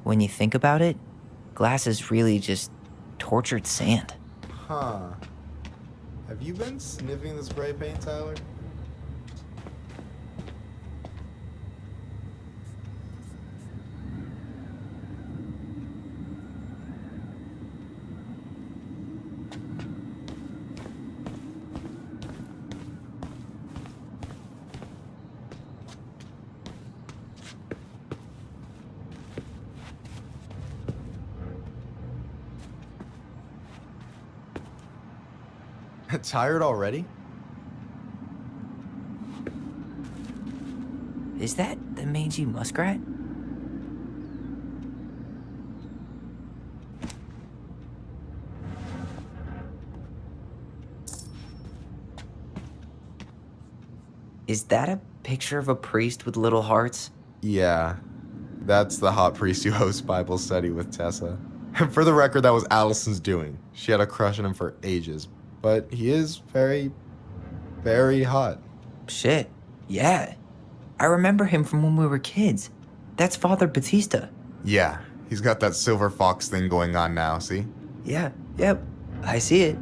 when you think about it, glass is really just tortured sand. Huh. Have you been sniffing the spray paint, Tyler? Tired already? Is that the mangy muskrat? Is that a picture of a priest with little hearts? Yeah. That's the hot priest who hosts Bible study with Tessa. For the record, that was Allison's doing. She had a crush on him for ages. But he is very, very hot. Shit, yeah. I remember him from when we were kids. That's Father Batista. Yeah, he's got that silver fox thing going on now, see? Yeah, yep, I see it.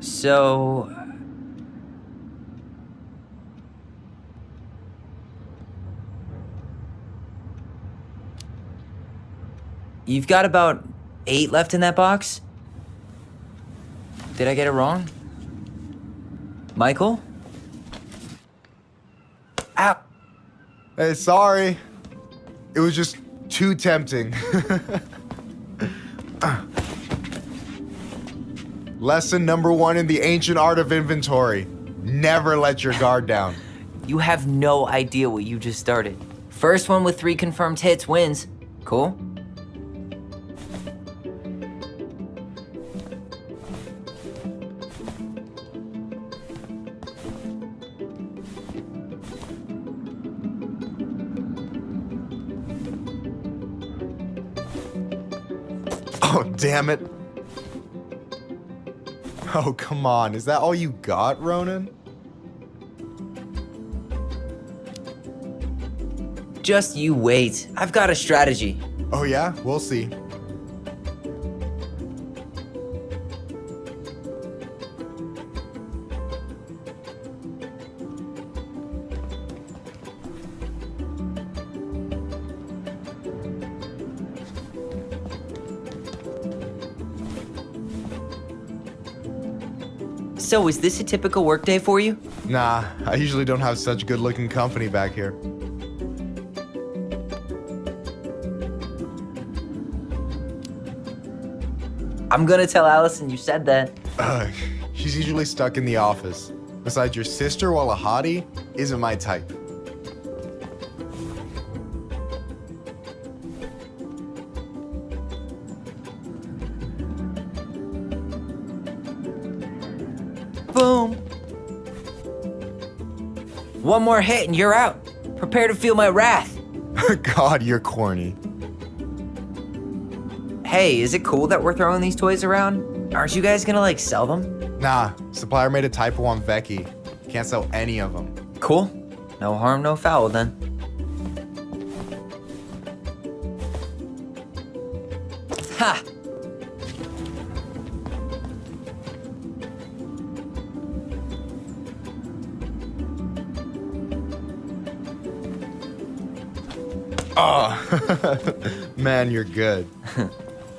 So, you've got about 8 left in that box? Did I get it wrong? Michael? Ow! Hey, sorry. It was just too tempting. Lesson number 1 in the ancient art of inventory. Never let your guard down. You have no idea what you just started. First one with 3 confirmed hits wins. Cool? Oh, damn it. Oh, come on. Is that all you got, Ronan? Just you wait. I've got a strategy. Oh, yeah? We'll see. So, is this a typical workday for you? Nah, I usually don't have such good-looking company back here. I'm gonna tell Allison you said that. She's usually stuck in the office. Besides, your sister, while a hottie, isn't my type. Boom. One more hit and you're out. Prepare to feel my wrath. God, you're corny. Hey, is it cool that we're throwing these toys around? Aren't you guys gonna, like, sell them? Nah, supplier made a typo on Vecchi. Can't sell any of them. Cool. No harm, no foul then. Ha! Oh, man, you're good.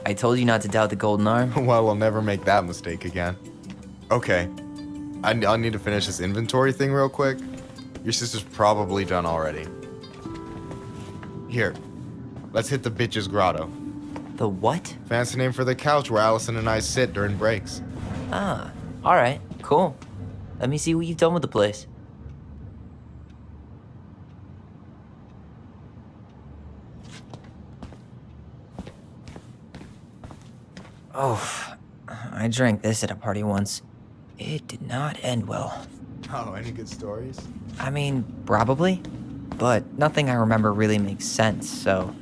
I told you not to doubt the golden arm. Well, I'll never make that mistake again. Okay, I'll need to finish this inventory thing real quick. Your sister's probably done already. Here, let's hit the bitch's grotto. The what? Fancy name for the couch where Allison and I sit during breaks. Ah, alright, cool. Let me see what you've done with the place. Oh, I drank this at a party once. It did not end well. Oh, any good stories? I mean, probably. But nothing I remember really makes sense, so...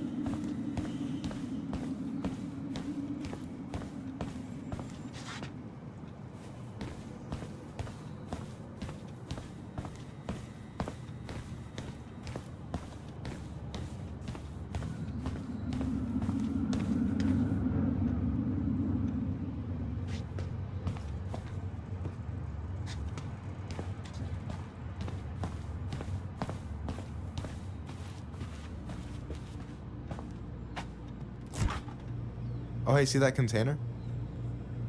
Oh, hey, see that container?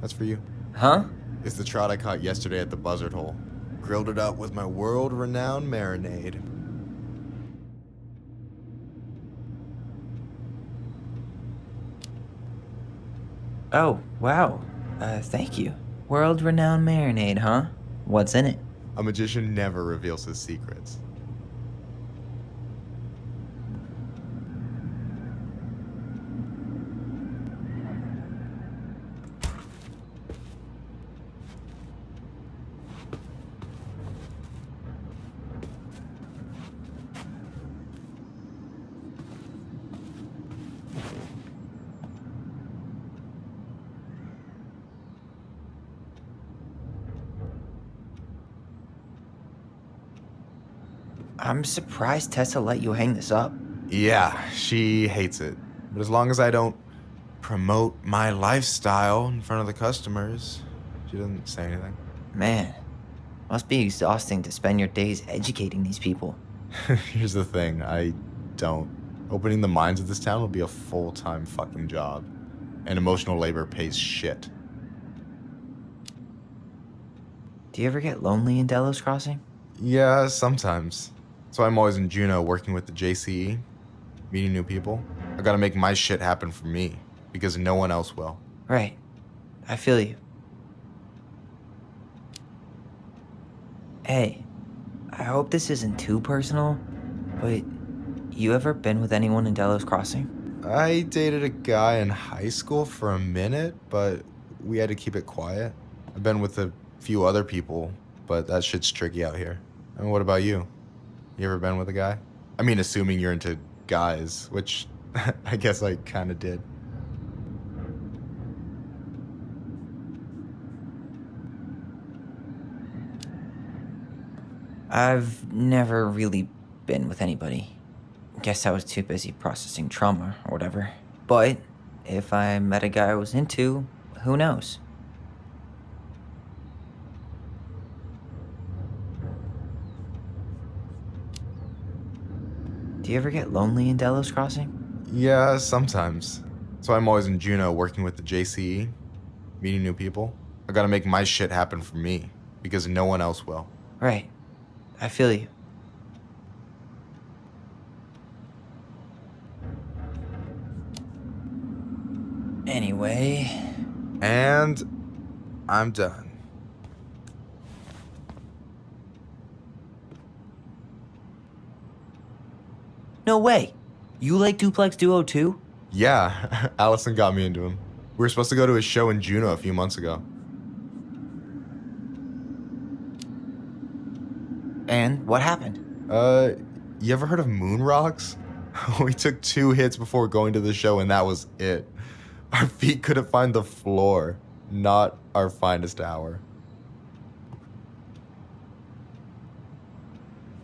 That's for you. Huh? It's the trout I caught yesterday at the buzzard hole. Grilled it up with my world-renowned marinade. Oh, wow. Thank you. World-renowned marinade, huh? What's in it? A magician never reveals his secrets. I'm surprised Tessa let you hang this up. Yeah, she hates it. But as long as I don't promote my lifestyle in front of the customers, she doesn't say anything. Man, must be exhausting to spend your days educating these people. Here's the thing, I don't. Opening the mines of this town will be a full-time fucking job. And emotional labor pays shit. Do you ever get lonely in Delos Crossing? Yeah, sometimes. So I'm always in Juneau working with the JCE, meeting new people. I gotta make my shit happen for me, because no one else will. Right. I feel you. Hey, I hope this isn't too personal, but you ever been with anyone in Delos Crossing? I dated a guy in high school for a minute, but we had to keep it quiet. I've been with a few other people, but that shit's tricky out here. And what about you? You ever been with a guy? I mean, assuming you're into guys, which I guess I kind of did. I've never really been with anybody. Guess I was too busy processing trauma or whatever. But if I met a guy I was into, who knows? Do you ever get lonely in Delos Crossing? Yeah, sometimes. So I'm always in Juneau working with the JCE, meeting new people. I gotta make my shit happen for me, because no one else will. Right. I feel you. Anyway... And I'm done. No way! You like Duplex Duo too? Yeah, Allison got me into him. We were supposed to go to his show in Juneau a few months ago. And what happened? You ever heard of moon rocks? We took 2 hits before going to the show and that was it. Our feet couldn't find the floor. Not our finest hour.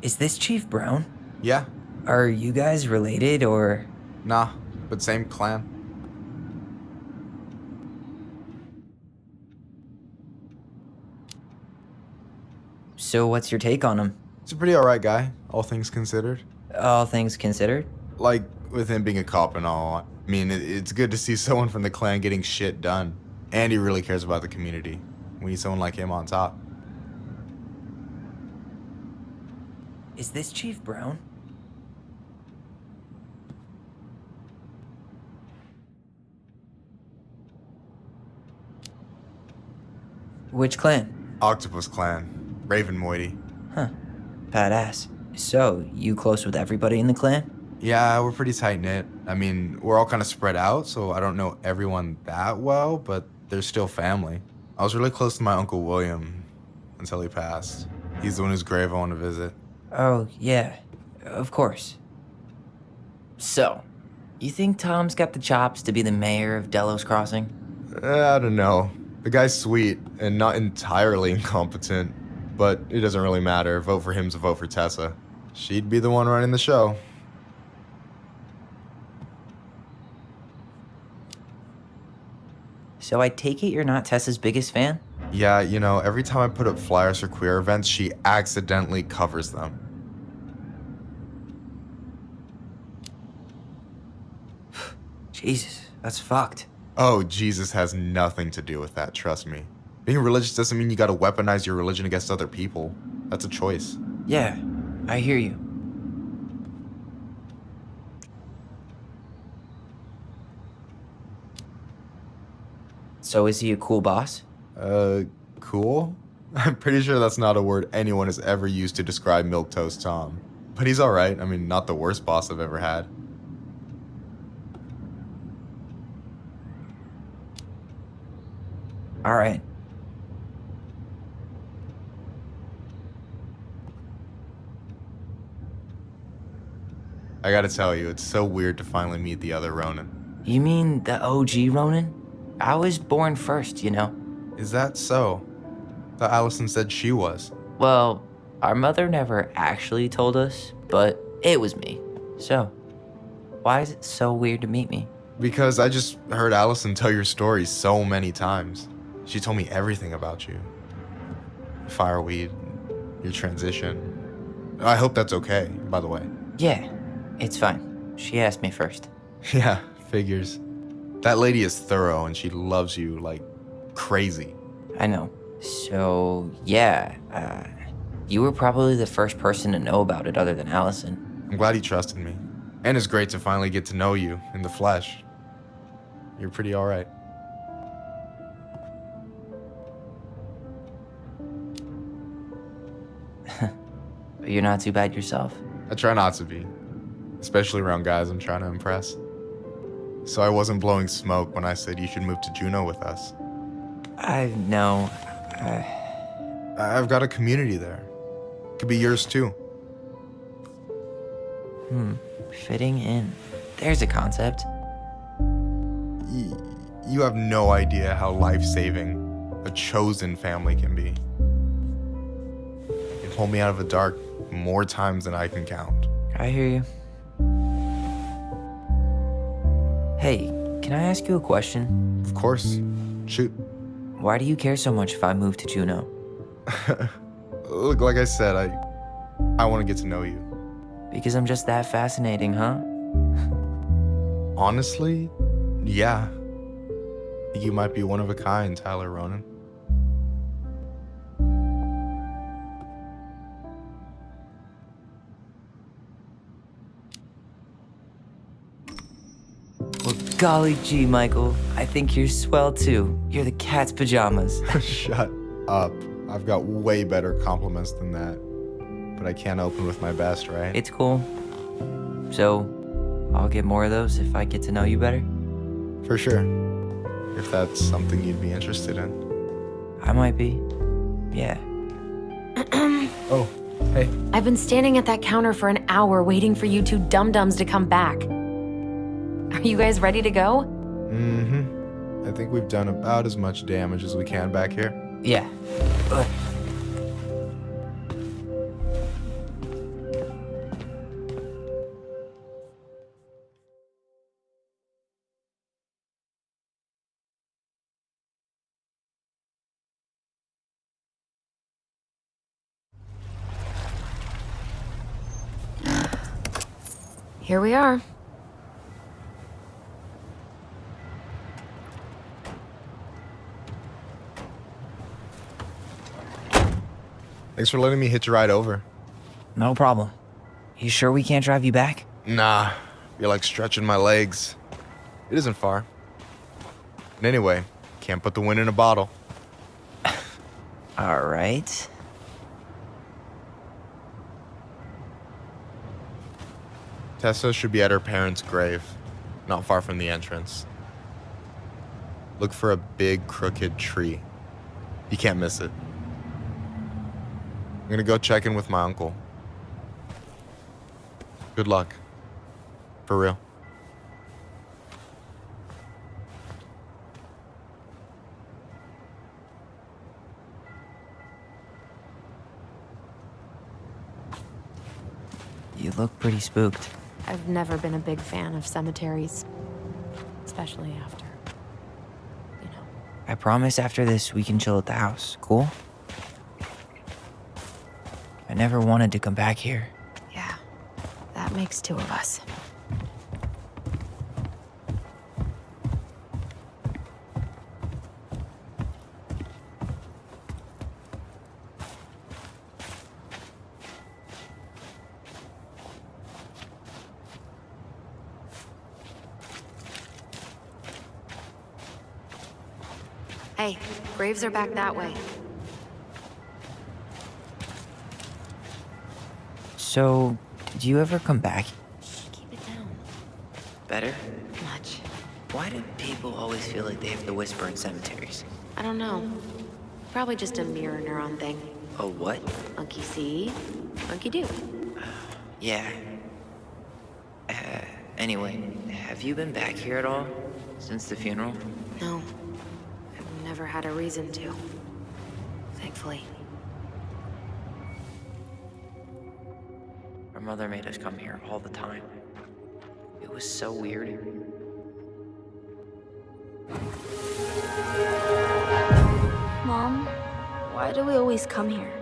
Is this Chief Brown? Yeah. Are you guys related or? Nah, but same clan. So what's your take on him? He's a pretty alright guy, all things considered. All things considered? Like, with him being a cop and all, I mean, it's good to see someone from the clan getting shit done. And he really cares about the community. We need someone like him on top. Is this Chief Brown? Which clan? Octopus clan. Raven Moiety. Huh. Badass. So, you close with everybody in the clan? Yeah, we're pretty tight-knit. I mean, we're all kind of spread out, so I don't know everyone that well, but they're still family. I was really close to my Uncle William until he passed. He's the one whose grave I want to visit. Oh, yeah, of course. So, you think Tom's got the chops to be the mayor of Delos Crossing? I don't know. The guy's sweet and not entirely incompetent, but it doesn't really matter. Vote for him's a vote for Tessa. She'd be the one running the show. So I take it you're not Tessa's biggest fan? Yeah, you know, every time I put up flyers for queer events, she accidentally covers them. Jesus, that's fucked. Oh, Jesus has nothing to do with that, trust me. Being religious doesn't mean you gotta weaponize your religion against other people. That's a choice. Yeah, I hear you. So is he a cool boss? Cool? I'm pretty sure that's not a word anyone has ever used to describe Milquetoast Tom. But he's alright. I mean, not the worst boss I've ever had. Alright. I gotta tell you, it's so weird to finally meet the other Ronin. You mean the OG Ronin? I was born first, you know. Is that so? Thought Allison said she was. Well, our mother never actually told us, but it was me. So, why is it so weird to meet me? Because I just heard Allison tell your story so many times. She told me everything about you. Fireweed, your transition. I hope that's okay, by the way. Yeah, it's fine. She asked me first. Yeah, figures. That lady is thorough and she loves you like crazy. I know. So, yeah, you were probably the first person to know about it other than Allison. I'm glad he trusted me. And it's great to finally get to know you in the flesh. You're pretty alright. You're not too bad yourself. I try not to be. Especially around guys I'm trying to impress. So I wasn't blowing smoke when I said you should move to Juneau with us. I know. I've got a community there. Could be yours too. Fitting in. There's a concept. You have no idea how life-saving a chosen family can be. It pulled me out of the dark more times than I can count. I hear you. Hey, can I ask you a question? Of course. Shoot. Why do you care so much if I move to Juneau? Look, like I said, I want to get to know you. Because I'm just that fascinating, huh? Honestly, yeah. You might be one of a kind, Tyler Ronan. Well, golly gee, Michael. I think you're swell too. You're the cat's pajamas. Shut up. I've got way better compliments than that. But I can't open with my best, right? It's cool. So, I'll get more of those if I get to know you better? For sure. If that's something you'd be interested in. I might be. Yeah. Oh, hey. I've been standing at that counter for an hour waiting for you two dum-dums to come back. Are you guys ready to go? Mm-hmm. I think we've done about as much damage as we can back here. Yeah. Here we are. Thanks for letting me hitch a ride over. No problem. You sure we can't drive you back? Nah, you're like stretching my legs. It isn't far. And anyway, can't put the wind in a bottle. All right. Tessa should be at her parents' grave, not far from the entrance. Look for a big, crooked tree. You can't miss it. I'm gonna go check in with my uncle. Good luck. For real. You look pretty spooked. I've never been a big fan of cemeteries. Especially after, you know. I promise after this we can chill at the house, cool? I never wanted to come back here. Yeah, that makes two of us. Hey, graves are back that way. So, did you ever come back? Keep it down. Better? Much. Why do people always feel like they have to whisper in cemeteries? I don't know. Probably just a mirror neuron thing. Oh, what? Monkey see, monkey do. Yeah. Anyway, have you been back here at all? Since the funeral? No. I've never had a reason to. Thankfully. Our mother made us come here all the time. It was so weird. Mom, why do we always come here?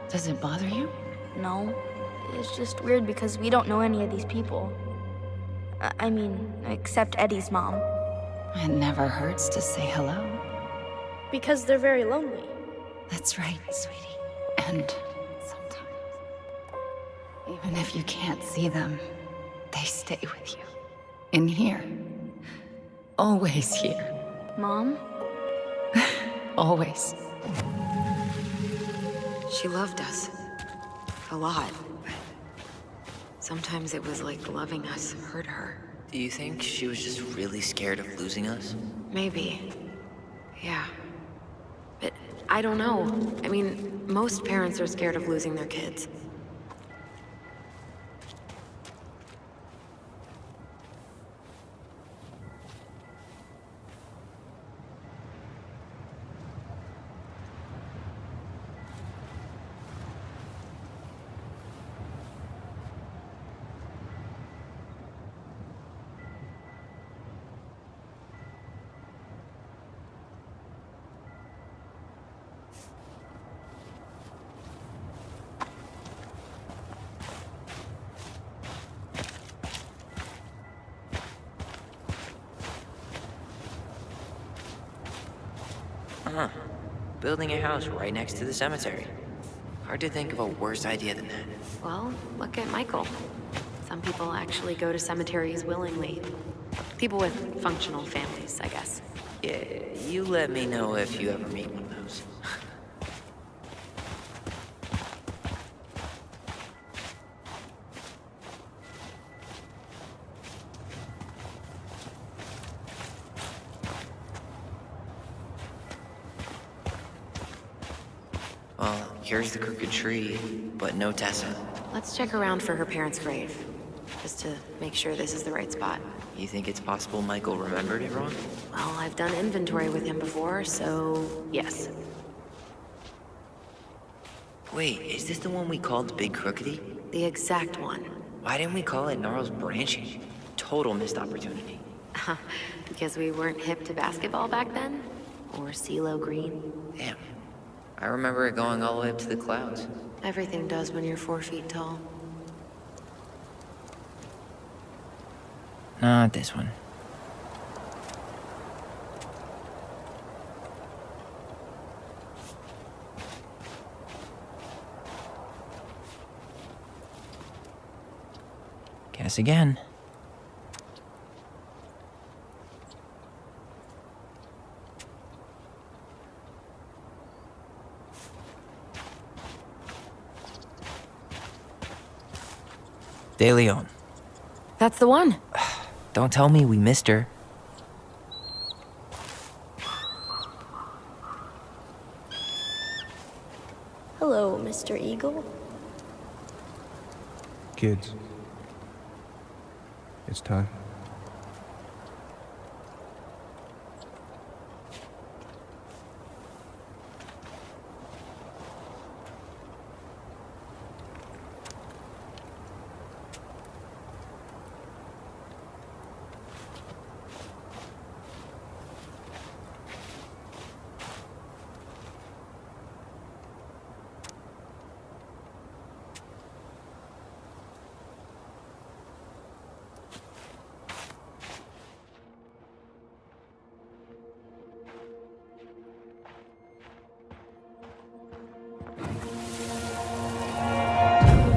Does it bother you? No. It's just weird because we don't know any of these people. I mean, except Eddie's mom. It never hurts to say hello. Because they're very lonely. That's right, sweetie. And sometimes, even if you can't see them, they stay with you. In here. Always here. Mom? Always. She loved us. A lot. But sometimes it was like loving us hurt her. Do you think she was just really scared of losing us? Maybe. Yeah. But I don't know. I mean, most parents are scared of losing their kids. Huh. Building a house right next to the cemetery. Hard to think of a worse idea than that. Well, look at Michael. Some people actually go to cemeteries willingly. People with functional families, I guess. Yeah, you let me know if you ever meet one of those. Well, here's the crooked tree, but no Tessa. Let's check around for her parents' grave, just to make sure this is the right spot. You think it's possible Michael remembered it wrong? Well, I've done inventory with him before, so yes. Wait, is this the one we called Big Crookedy? The exact one. Why didn't we call it Gnarls Branching? Total missed opportunity. Because we weren't hip to basketball back then? Or CeeLo Green? Damn. I remember it going all the way up to the clouds. Everything does when you're 4 feet tall. Not this one. Guess again. De Leon. That's the one. Don't tell me we missed her. Hello, Mr. Eagle. Kids, It's time.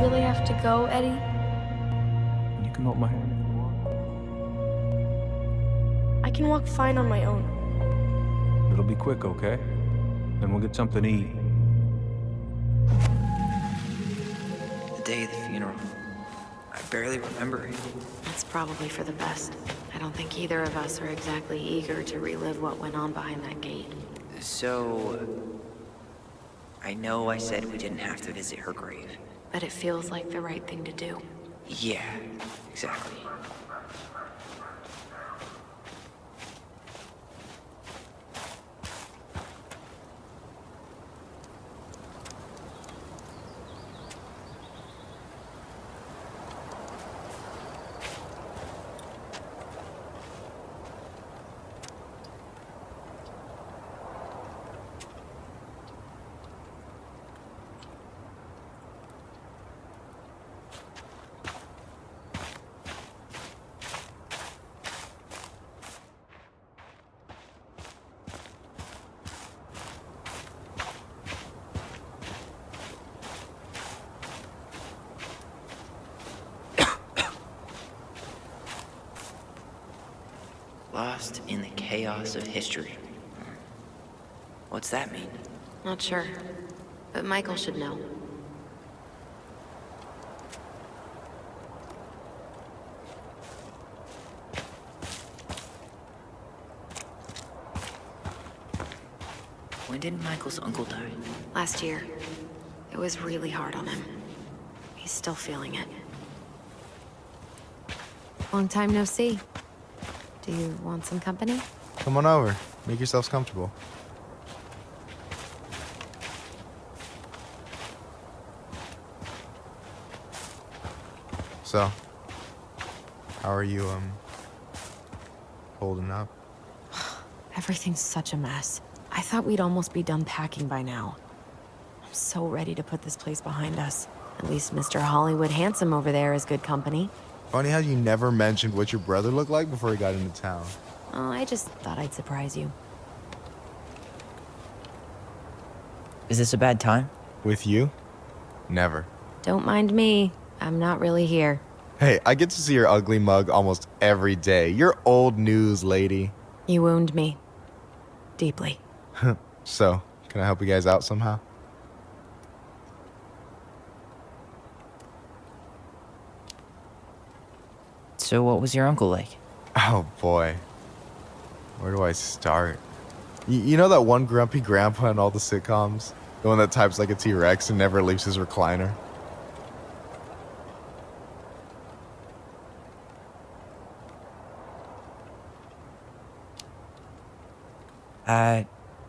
You really have to go, Eddie? You can hold my hand if you want. I can walk fine on my own. It'll be quick, okay? Then we'll get something to eat. The day of the funeral. I barely remember it. That's probably for the best. I don't think either of us are exactly eager to relive what went on behind that gate. So, I know I said we didn't have to visit her grave. But it feels like the right thing to do. Yeah, exactly. Lost in the chaos of history. What's that mean? Not sure. But Michael should know. When did Michael's uncle die? Last year. It was really hard on him. He's still feeling it. Long time no see. Do you want some company? Come on over. Make yourselves comfortable. So, how are you, holding up? Everything's such a mess. I thought we'd almost be done packing by now. I'm so ready to put this place behind us. At least Mr. Hollywood Handsome over there is good company. Funny how you never mentioned what your brother looked like before he got into town. Oh, I just thought I'd surprise you. Is this a bad time? With you? Never. Don't mind me. I'm not really here. Hey, I get to see your ugly mug almost every day. You're old news, lady. You wound me. Deeply. So, can I help you guys out somehow? So what was your uncle like? Oh boy. Where do I start? You know that one grumpy grandpa in all the sitcoms? The one that types like a T-Rex and never leaves his recliner?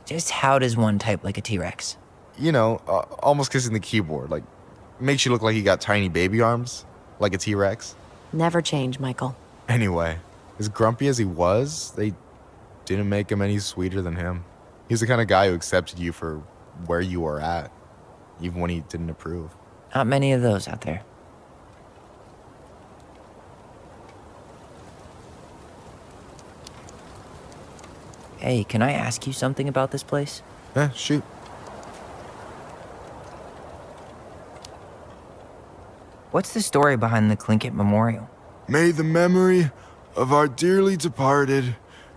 Just how does one type like a T-Rex? You know, almost kissing the keyboard. Like, makes you look like you got tiny baby arms. Like a T-Rex. Never change, Michael. Anyway, as grumpy as he was, they didn't make him any sweeter than him. He's the kind of guy who accepted you for where you were at, even when he didn't approve. Not many of those out there. Hey, can I ask you something about this place? Yeah, shoot. What's the story behind the Tlingit Memorial? May the memory of our dearly departed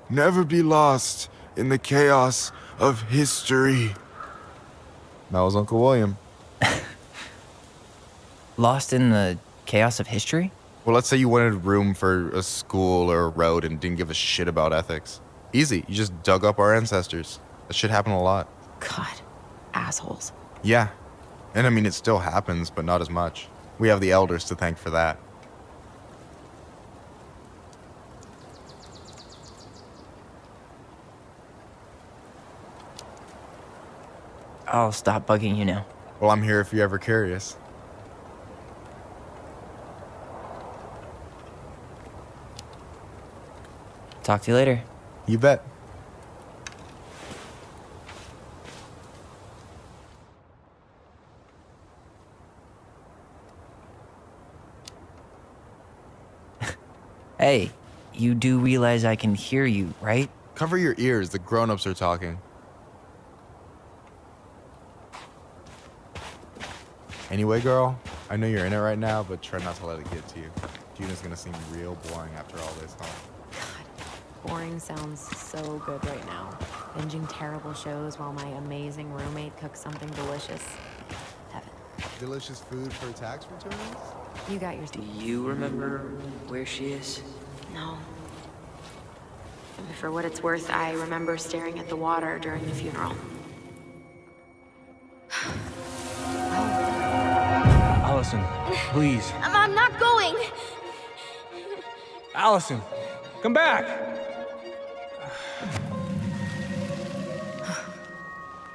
never be lost in the chaos of history. That was Uncle William. Lost in the chaos of history? Well, let's say you wanted room for a school or a road and didn't give a shit about ethics. Easy, you just dug up our ancestors. That shit happened a lot. God, assholes. Yeah, and I mean, it still happens, but not as much. We have the elders to thank for that. I'll stop bugging you now. Well, I'm here if you're ever curious. Talk to you later. You bet. Hey, you do realize I can hear you, right? Cover your ears, the grown-ups are talking. Anyway, girl, I know you're in it right now, but try not to let it get to you. Juna's gonna seem real boring after all this, huh? Boring sounds so good right now. Binging terrible shows while my amazing roommate cooks something delicious. Heaven. Delicious food for tax returns? You got yours. Do you remember where she is? No. For what it's worth, I remember staring at the water during the funeral. Allison, please. I'm not going. Allison, come back.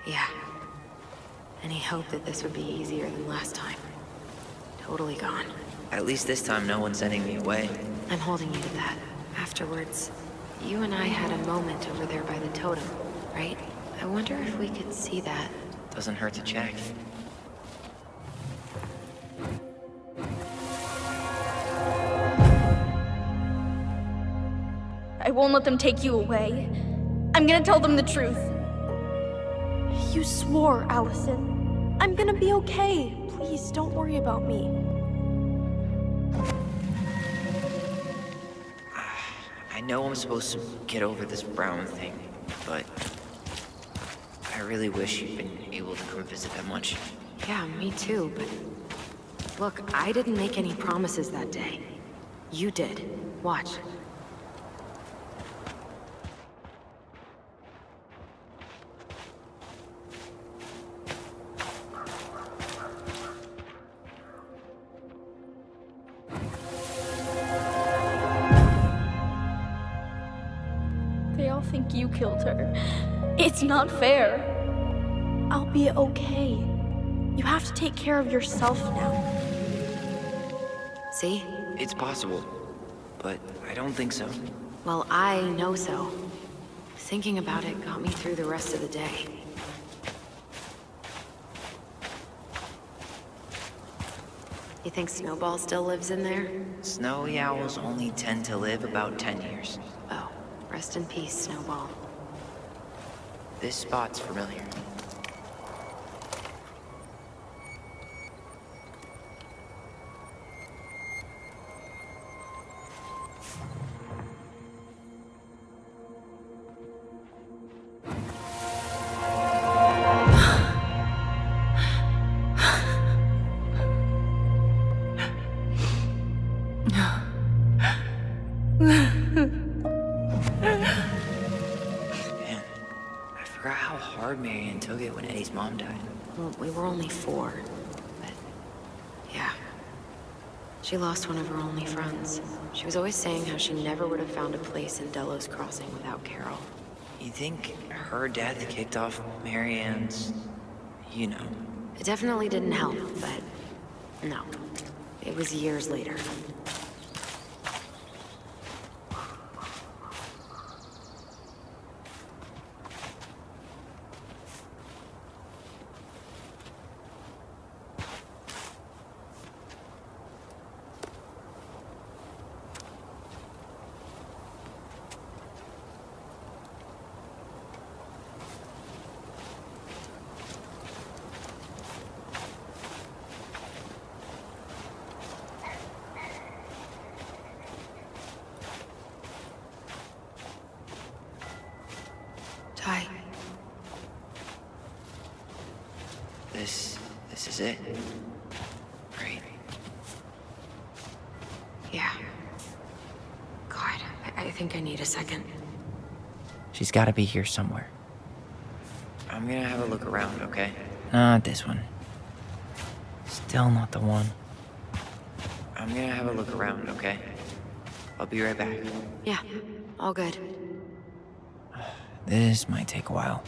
Yeah. Any hope that this would be easier than last time? Totally gone. At least this time no one's sending me away. I'm holding you to that. Afterwards, you and I had a moment over there by the totem, right? I wonder if we could see that. Doesn't hurt to check. I won't let them take you away. I'm gonna tell them the truth. You swore, Allison. I'm gonna be okay. Please, don't worry about me. I know I'm supposed to get over this Brown thing, but I really wish you'd been able to come visit that much. Yeah, me too, but... Look, I didn't make any promises that day. You did. Watch. They all think you killed her. It's not fair. I'll be okay. You have to take care of yourself now. See? It's possible, but I don't think so. Well, I know so. Thinking about it got me through the rest of the day. You think Snowball still lives in there? Snowy owls only tend to live about 10 years. Oh, rest in peace, Snowball. This spot's familiar. Marianne took it when Eddie's mom died. Well, we were only 4, but yeah. She lost one of her only friends. She was always saying how she never would have found a place in Delos Crossing without Carol. You think her death kicked off Marianne's, you know? It definitely didn't help, but no. It was years later. Ty. This is it. Right? Yeah. God, I think I need a second. She's gotta be here somewhere. I'm gonna have a look around, okay? Not this one. Still not the one. I'm gonna have a look around, okay? I'll be right back. Yeah, all good. This might take a while.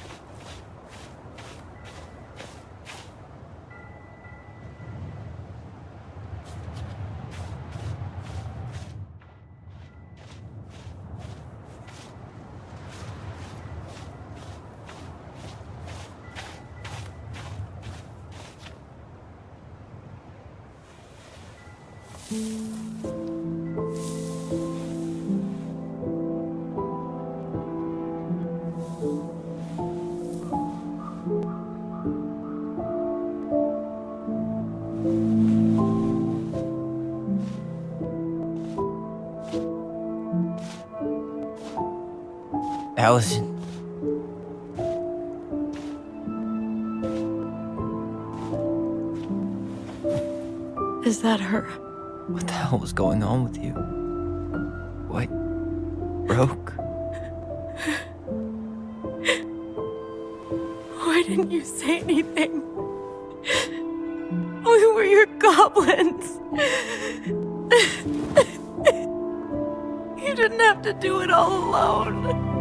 Allison. Is that her? What the hell was going on with you? What broke? Why didn't you say anything? We were your goblins. You didn't have to do it all alone.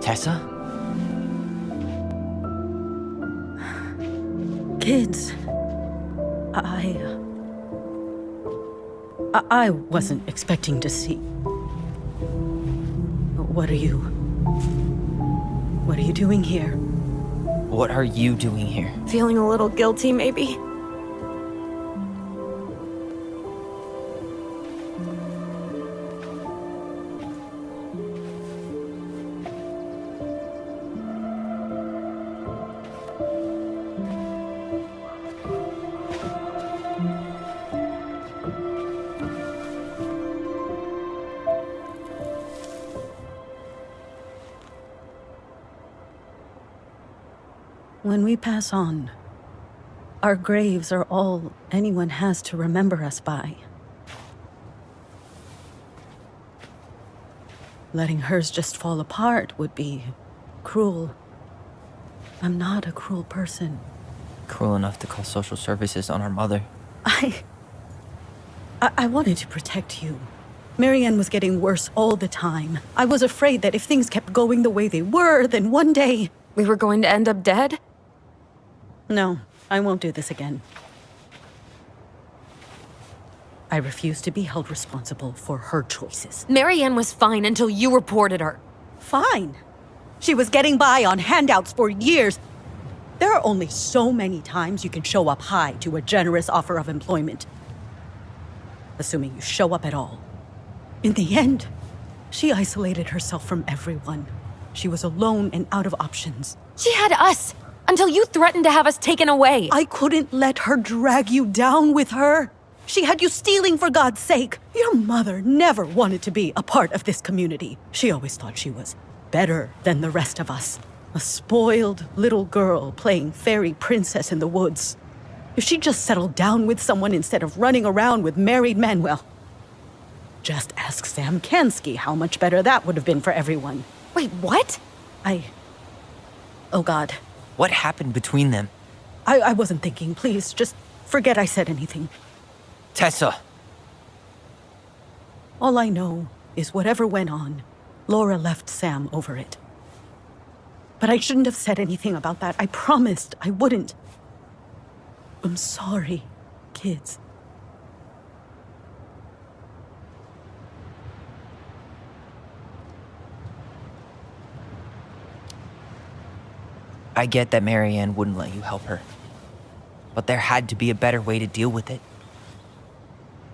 Tessa? Kids, I wasn't expecting to see. What are you doing here? What are you doing here? Feeling a little guilty, maybe? When we pass on, our graves are all anyone has to remember us by. Letting hers just fall apart would be cruel. I'm not a cruel person. Cruel enough to call social services on our mother. I wanted to protect you. Marianne was getting worse all the time. I was afraid that if things kept going the way they were, then one day... We were going to end up dead? No, I won't do this again. I refuse to be held responsible for her choices. Marianne was fine until you reported her. Fine. She was getting by on handouts for years. There are only so many times you can show up high to a generous offer of employment. Assuming you show up at all. In the end, she isolated herself from everyone. She was alone and out of options. She had us, until you threatened to have us taken away. I couldn't let her drag you down with her. She had you stealing for God's sake. Your mother never wanted to be a part of this community. She always thought she was better than the rest of us. A spoiled little girl playing fairy princess in the woods. If she just settled down with someone instead of running around with married men, well, just ask Sam Kansky how much better that would have been for everyone. Wait, what? Oh God. What happened between them? I wasn't thinking. Please, just forget I said anything. Tessa! All I know is whatever went on, Laura left Sam over it. But I shouldn't have said anything about that. I promised I wouldn't. I'm sorry, kids. I get that Marianne wouldn't let you help her. But there had to be a better way to deal with it.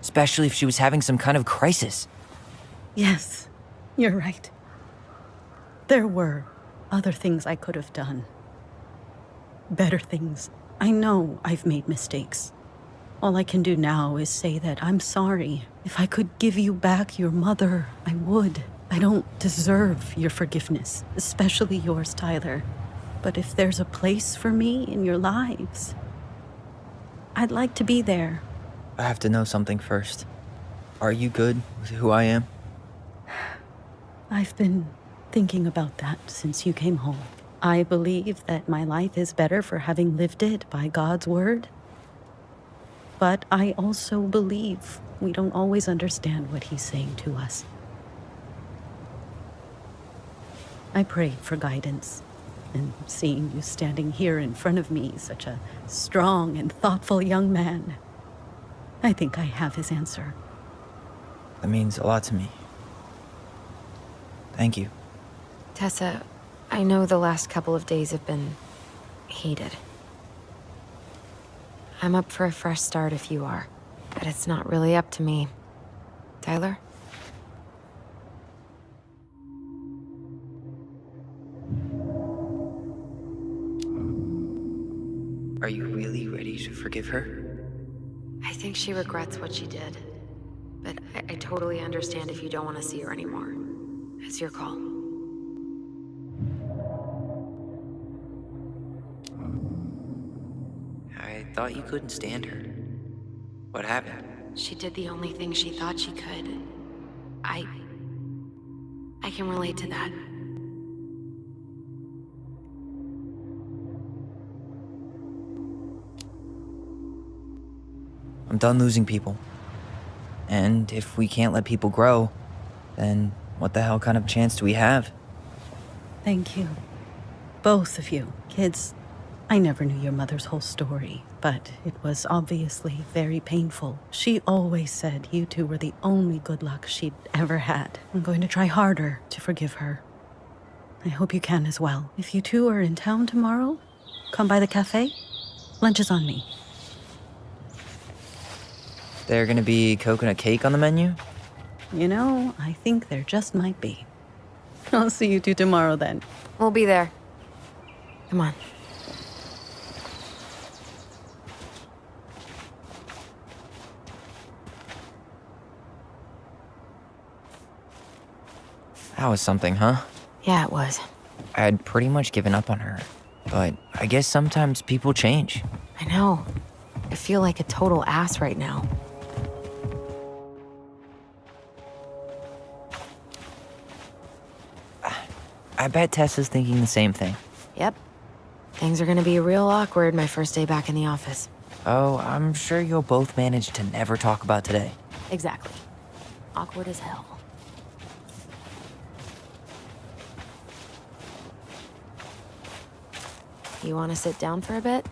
Especially if she was having some kind of crisis. Yes, you're right. There were other things I could have done. Better things. I know I've made mistakes. All I can do now is say that I'm sorry. If I could give you back your mother, I would. I don't deserve your forgiveness, especially yours, Tyler. But if there's a place for me in your lives, I'd like to be there. I have to know something first. Are you good with who I am? I've been thinking about that since you came home. I believe that my life is better for having lived it by God's word. But I also believe we don't always understand what he's saying to us. I prayed for guidance. And seeing you standing here in front of me, such a strong and thoughtful young man, I think I have his answer. That means a lot to me. Thank you. Tessa, I know the last couple of days have been heated. I'm up for a fresh start if you are, but it's not really up to me. Tyler? Are you really ready to forgive her? I think she regrets what she did, but I totally understand if you don't want to see her anymore. It's your call. I thought you couldn't stand her. What happened? She did the only thing she thought she could. I can relate to that. I'm done losing people. And if we can't let people grow, then what the hell kind of chance do we have? Thank you. Both of you. Kids, I never knew your mother's whole story, but it was obviously very painful. She always said you two were the only good luck she'd ever had. I'm going to try harder to forgive her. I hope you can as well. If you two are in town tomorrow, come by the cafe. Lunch is on me. There gonna be coconut cake on the menu? You know, I think there just might be. I'll see you two tomorrow then. We'll be there. Come on. That was something, huh? Yeah, it was. I had pretty much given up on her, but I guess sometimes people change. I know. I feel like a total ass right now. I bet Tessa's thinking the same thing. Yep. Things are gonna be real awkward my first day back in the office. Oh, I'm sure you'll both manage to never talk about today. Exactly. Awkward as hell. You wanna sit down for a bit?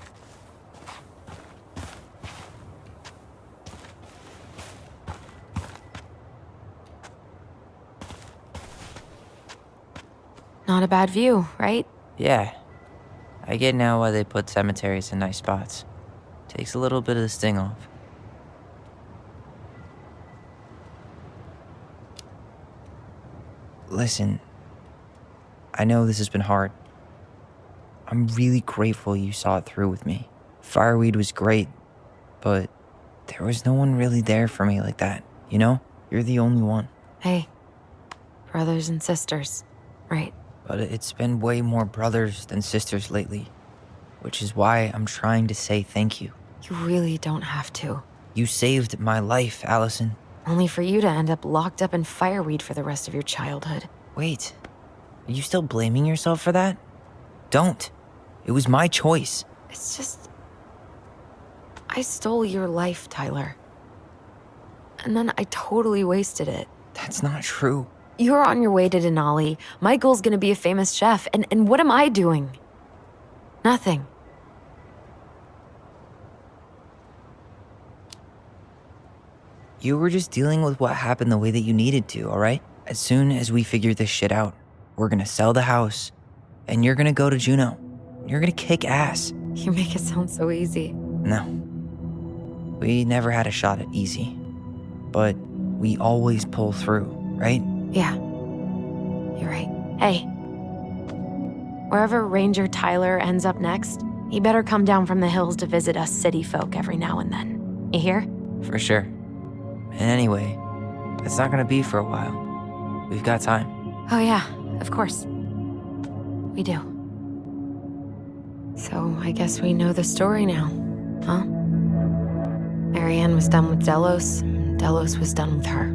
Not a bad view, right? Yeah. I get now why they put cemeteries in nice spots. Takes a little bit of the sting off. Listen, I know this has been hard. I'm really grateful you saw it through with me. Fireweed was great, but there was no one really there for me like that, you know? You're the only one. Hey, brothers and sisters, right? But it's been way more brothers than sisters lately, which is why I'm trying to say thank you. You really don't have to. You saved my life, Allison. Only for you to end up locked up in fireweed for the rest of your childhood. Wait, are you still blaming yourself for that? Don't. It was my choice. It's just... I stole your life, Tyler. And then I totally wasted it. That's not true. You're on your way to Denali. Michael's gonna be a famous chef, and what am I doing? Nothing. You were just dealing with what happened the way that you needed to, all right? As soon as we figure this shit out, we're gonna sell the house, and you're gonna go to Juneau. You're gonna kick ass. You make it sound so easy. No. We never had a shot at easy. But we always pull through, right? Yeah. You're right. Hey. Wherever Ranger Tyler ends up next, he better come down from the hills to visit us city folk every now and then. You hear? For sure. And anyway, it's not gonna be for a while. We've got time. Oh yeah, of course. We do. So I guess we know the story now, huh? Marianne was done with Delos, and Delos was done with her.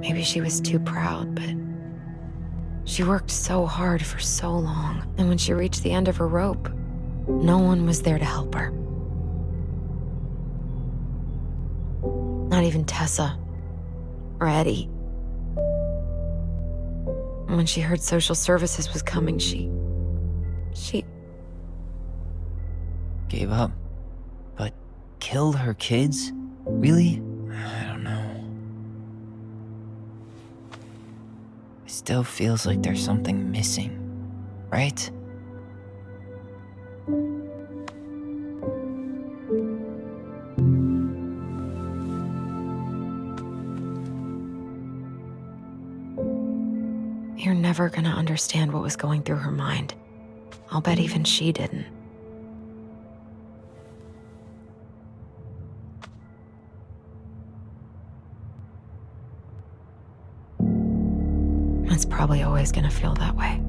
Maybe she was too proud, but she worked so hard for so long, and when she reached the end of her rope, no one was there to help her. Not even Tessa or Eddie. And when she heard social services was coming, she gave up. But Killed her kids? Really? I don't know. It still feels like there's something missing, right? You're never gonna understand what was going through her mind. I'll bet even she didn't. It's probably always gonna feel that way.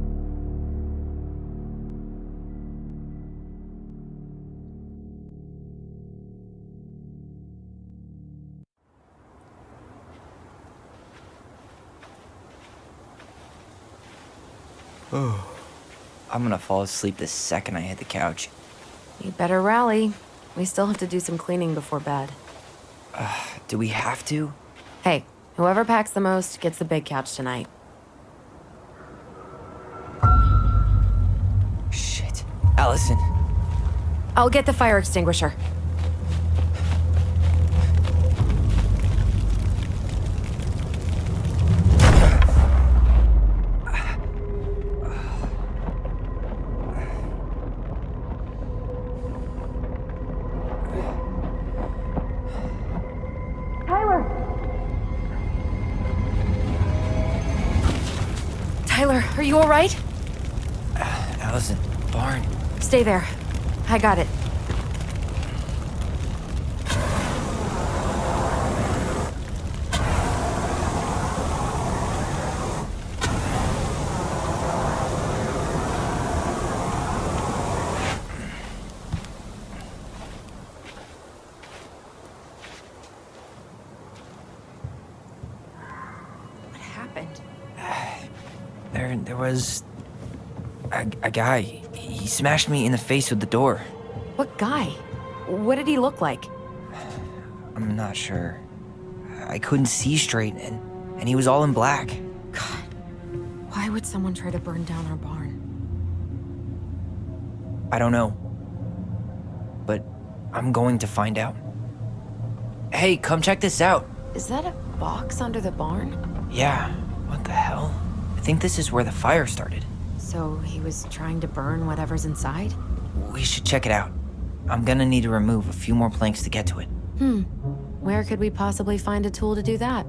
I'm gonna fall asleep the second I hit the couch. You better rally. We still have to do some cleaning before bed. Do we have to? Hey, whoever packs the most gets the big couch tonight. Shit. Allison. I'll get the fire extinguisher. Tyler, are you all right? Allison, barn. Stay there. I got it. What happened? There was a guy. He smashed me in the face with the door. What guy? What did he look like? I'm not sure. I couldn't see straight, and he was all in black. God, why would someone try to burn down our barn? I don't know. But I'm going to find out. Hey, come check this out. Is that a box under the barn? Yeah, what the hell? I think this is where the fire started. So he was trying to burn whatever's inside? We should check it out. I'm gonna need to remove a few more planks to get to it. Where could we possibly find a tool to do that?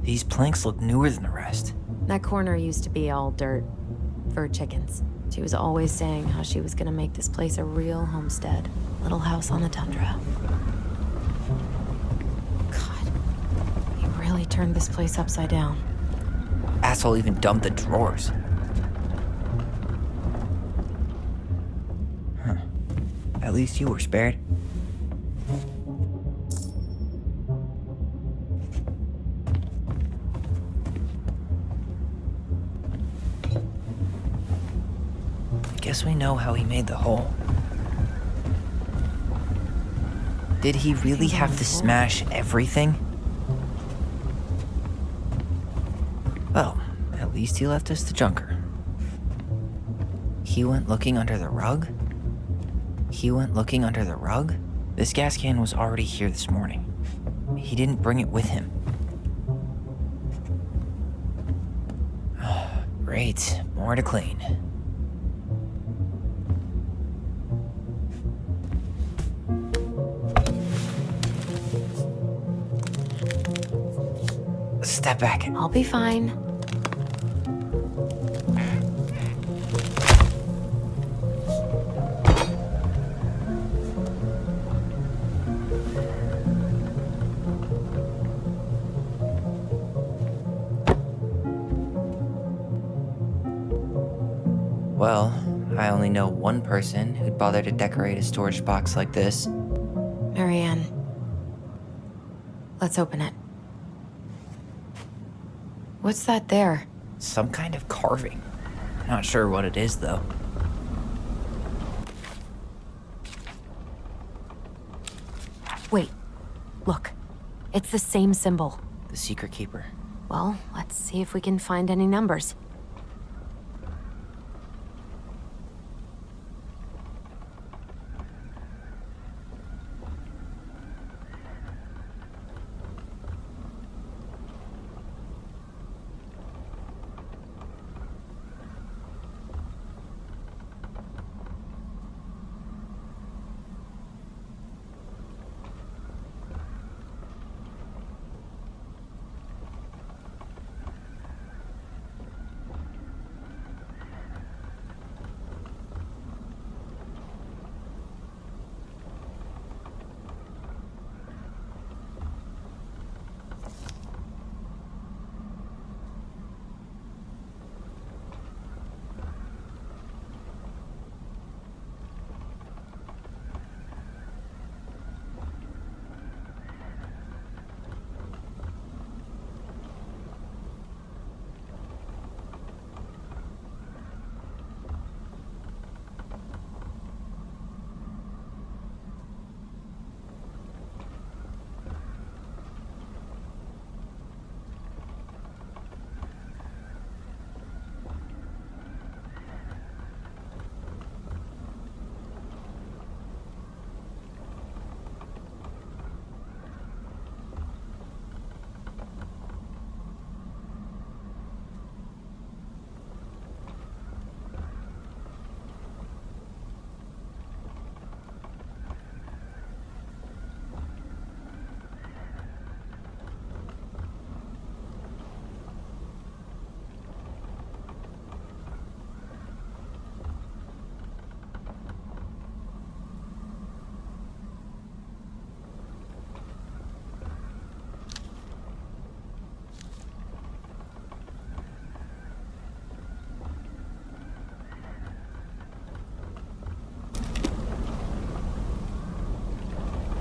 These planks look newer than the rest. That corner used to be all dirt for chickens. She was always saying how she was gonna make this place a real homestead. Little house on the tundra. God, he really turned this place upside down. Asshole even dumped the drawers. At least you were spared. I guess we know how he made the hole. Did he really have to smash everything? Well, at least he left us the junker. He went looking under the rug? He went looking under the rug? This gas can was already here this morning. He didn't bring it with him. Great, more to clean. Step back. I'll be fine. Well, I only know one person who'd bother to decorate a storage box like this. Marianne. Let's open it. What's that there? Some kind of carving. Not sure what it is, though. Wait. Look. It's the same symbol. The Secret Keeper. Well, let's see if we can find any numbers.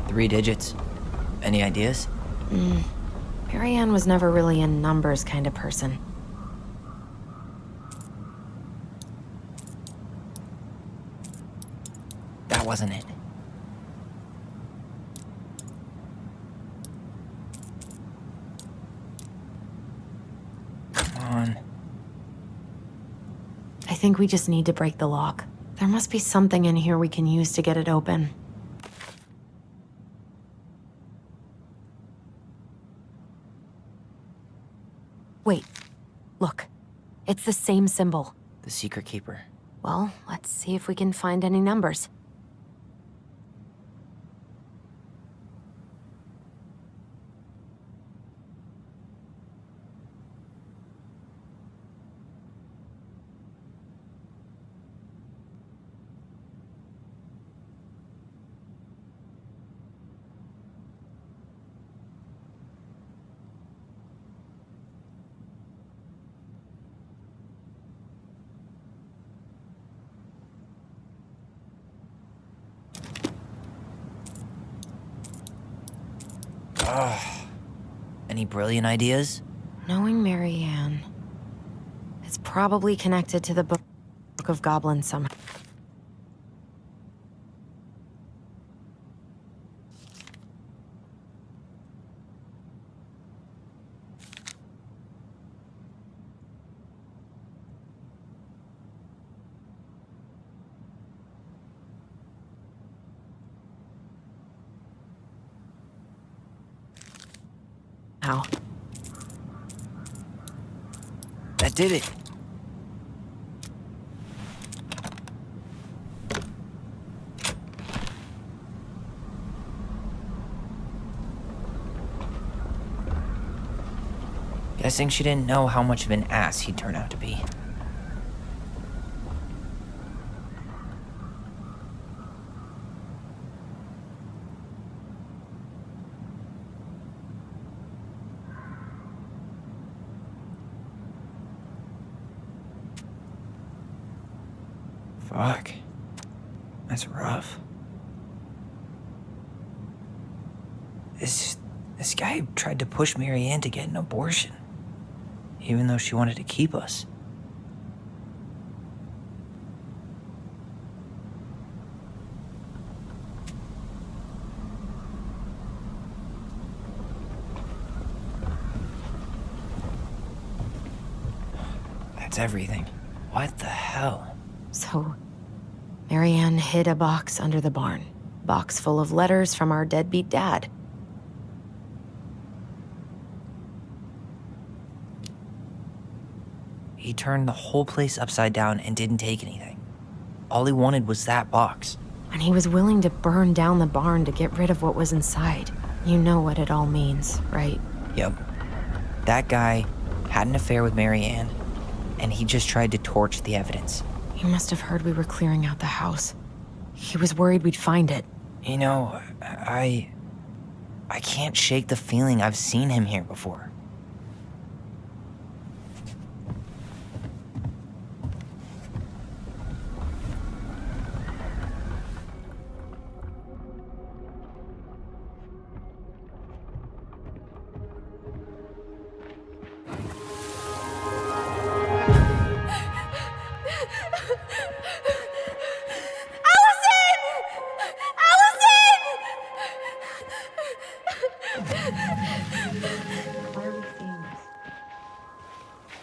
3 digits. Any ideas? Marianne was never really a numbers kind of person. That wasn't it. Come on. I think we just need to break the lock. There must be something in here we can use to get it open. Wait. Look. It's the same symbol. The secret keeper. Well, let's see if we can find any numbers. Any brilliant ideas? Knowing Marianne, it's probably connected to the Book of Goblins somehow. That did it. Guessing she didn't know how much of an ass he'd turn out to be. Fuck. That's rough. This guy tried to push Marianne to get an abortion, even though she wanted to keep us. That's everything. What the hell? So, Marianne hid a box under the barn. Box full of letters from our deadbeat dad. He turned the whole place upside down and didn't take anything. All he wanted was that box. And he was willing to burn down the barn to get rid of what was inside. You know what it all means, right? Yep. That guy had an affair with Marianne, and he just tried to torch the evidence. He must have heard we were clearing out the house. He was worried we'd find it. You know, I can't shake the feeling I've seen him here before.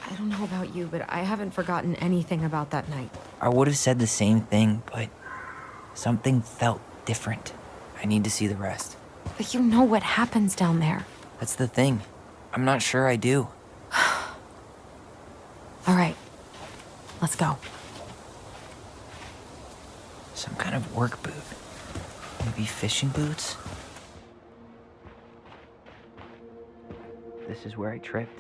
I don't know about you, but I haven't forgotten anything about that night. I would have said the same thing, but something felt different. I need to see the rest. But you know what happens down there. That's the thing. I'm not sure I do. All right, let's go. Some kind of work boot. Maybe fishing boots? This is where I tripped.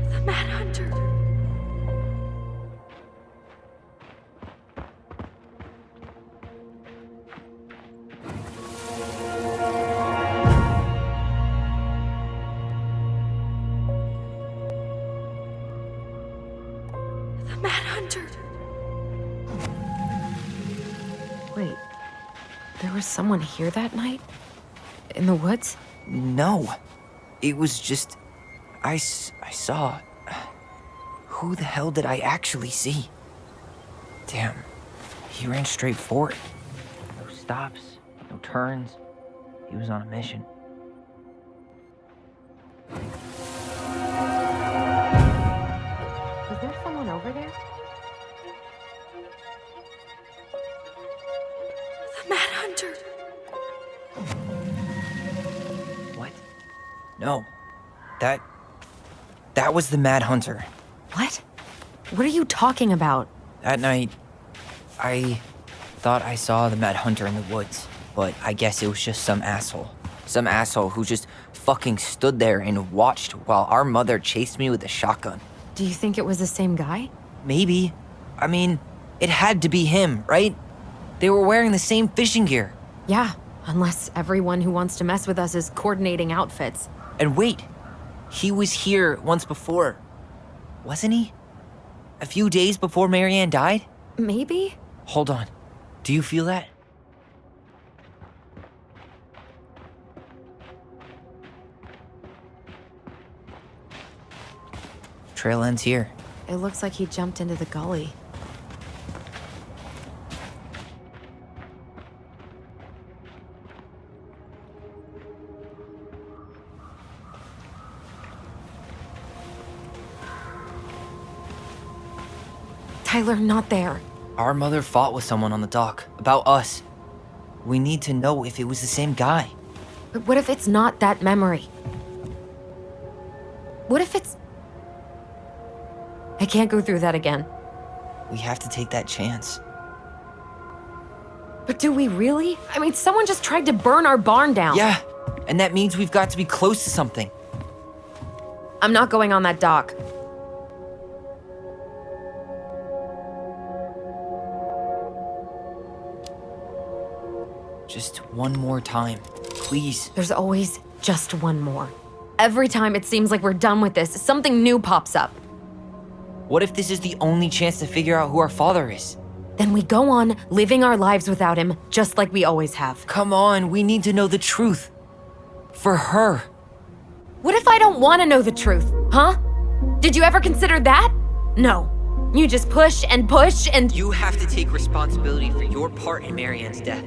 The Mad Hunter. Mad Hunter. Wait, there was someone here that night? In the woods? No. It was just... I saw... Who the hell did I actually see? Damn. He ran straight for it. No stops, no turns. He was on a mission. Was there someone over there? The Mad Hunter. What? No. That was the Mad Hunter. What? What are you talking about? That night, I thought I saw the Mad Hunter in the woods, but I guess it was just some asshole. Some asshole who just fucking stood there and watched while our mother chased me with a shotgun. Do you think it was the same guy? Maybe. I mean, it had to be him, right? They were wearing the same fishing gear. Yeah, unless everyone who wants to mess with us is coordinating outfits. And wait, he was here once before, wasn't he? A few days before Marianne died? Maybe? Hold on. Do you feel that? Trail ends here. It looks like he jumped into the gully. Tyler, not there. Our mother fought with someone on the dock about us. We need to know if it was the same guy. But what if it's not that memory? What if it's... I can't go through that again. We have to take that chance. But do we really? I mean, someone just tried to burn our barn down. Yeah, and that means we've got to be close to something. I'm not going on that dock. Just one more time, please. There's always just one more. Every time it seems like we're done with this, something new pops up. What if this is the only chance to figure out who our father is? Then we go on living our lives without him, just like we always have. Come on, we need to know the truth. For her. What if I don't want to know the truth, huh? Did you ever consider that? No. You just push and push and... You have to take responsibility for your part in Marianne's death.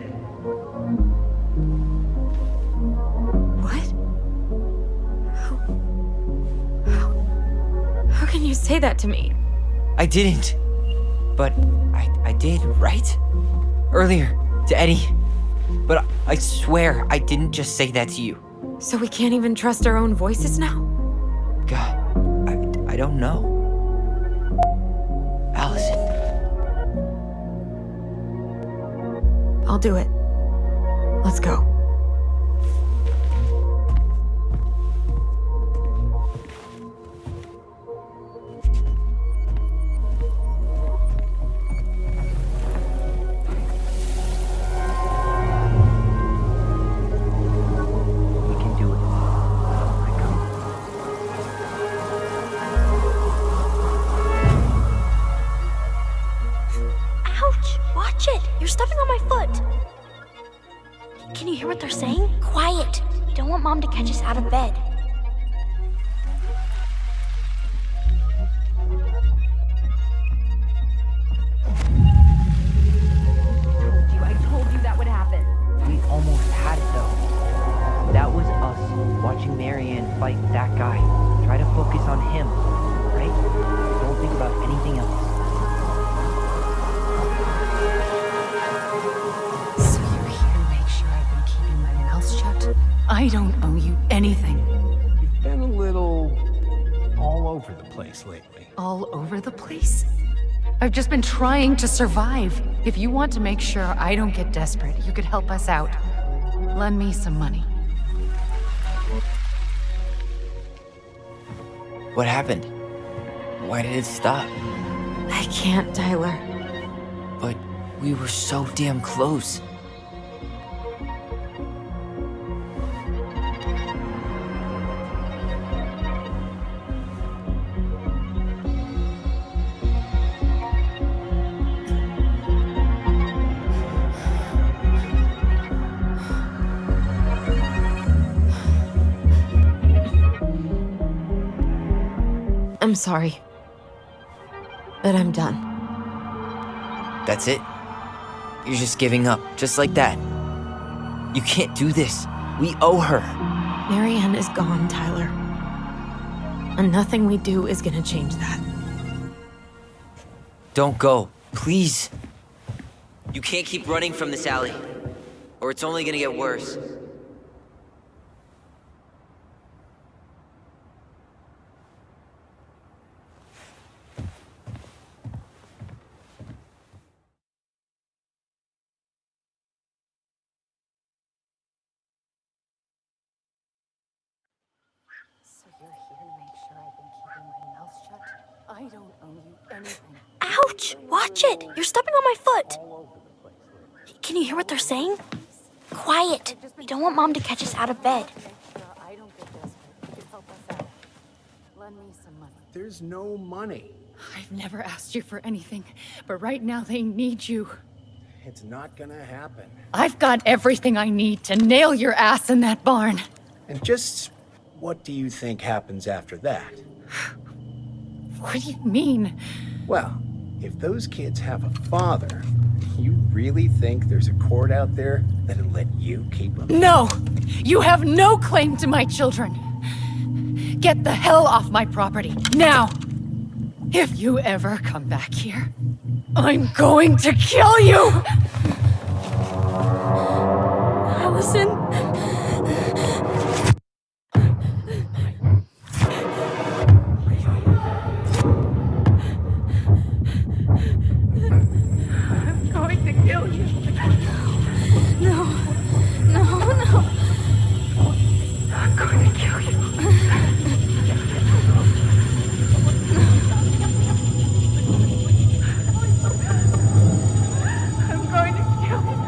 How can you say that to me? I didn't. But I did, right? Earlier, to Eddie. But I swear I didn't just say that to you. So we can't even trust our own voices now? God, I don't know. Allison. I'll do it. Let's go. You're stepping on my foot. Can you hear what they're saying? Quiet. We don't want Mom to catch us out of bed. I told you that would happen. We almost had it though. That was us watching Marianne fight that guy. Try to focus on him, right? Don't think about anything else. I don't owe you anything. You've been a little all over the place lately. All over the place? I've just been trying to survive. If you want to make sure I don't get desperate, you could help us out. Lend me some money. What happened? Why did it stop? I can't, Tyler. But we were so damn close. I'm sorry. But I'm done. That's it? You're just giving up, just like that. You can't do this. We owe her. Marianne is gone, Tyler. And nothing we do is gonna change that. Don't go, please. You can't keep running from this alley, or it's only gonna get worse. So you're here to make sure I've been keeping my mouth shut? I don't owe you anything. Ouch! Watch it! You're stepping on my foot! Can you hear what they're saying? Quiet! We don't want Mom to catch us out of bed. I don't get desperate. Just help us out. Lend me some money. There's no money. I've never asked you for anything, but right now they need you. It's not gonna happen. I've got everything I need to nail your ass in that barn. And just what do you think happens after that? What do you mean? Well, if those kids have a father, you really think there's a court out there that'll let you keep them? No! You have no claim to my children. Get the hell off my property, now! If you ever come back here, I'm going to kill you! Allison? I'm going to kill you. No. No, no. I'm going to kill you. I'm going to kill you.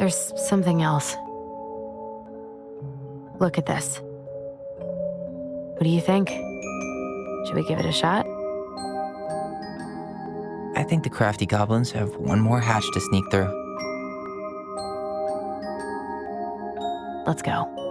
There's something else. Look at this. What do you think? Should we give it a shot? I think the crafty goblins have one more hatch to sneak through. Let's go.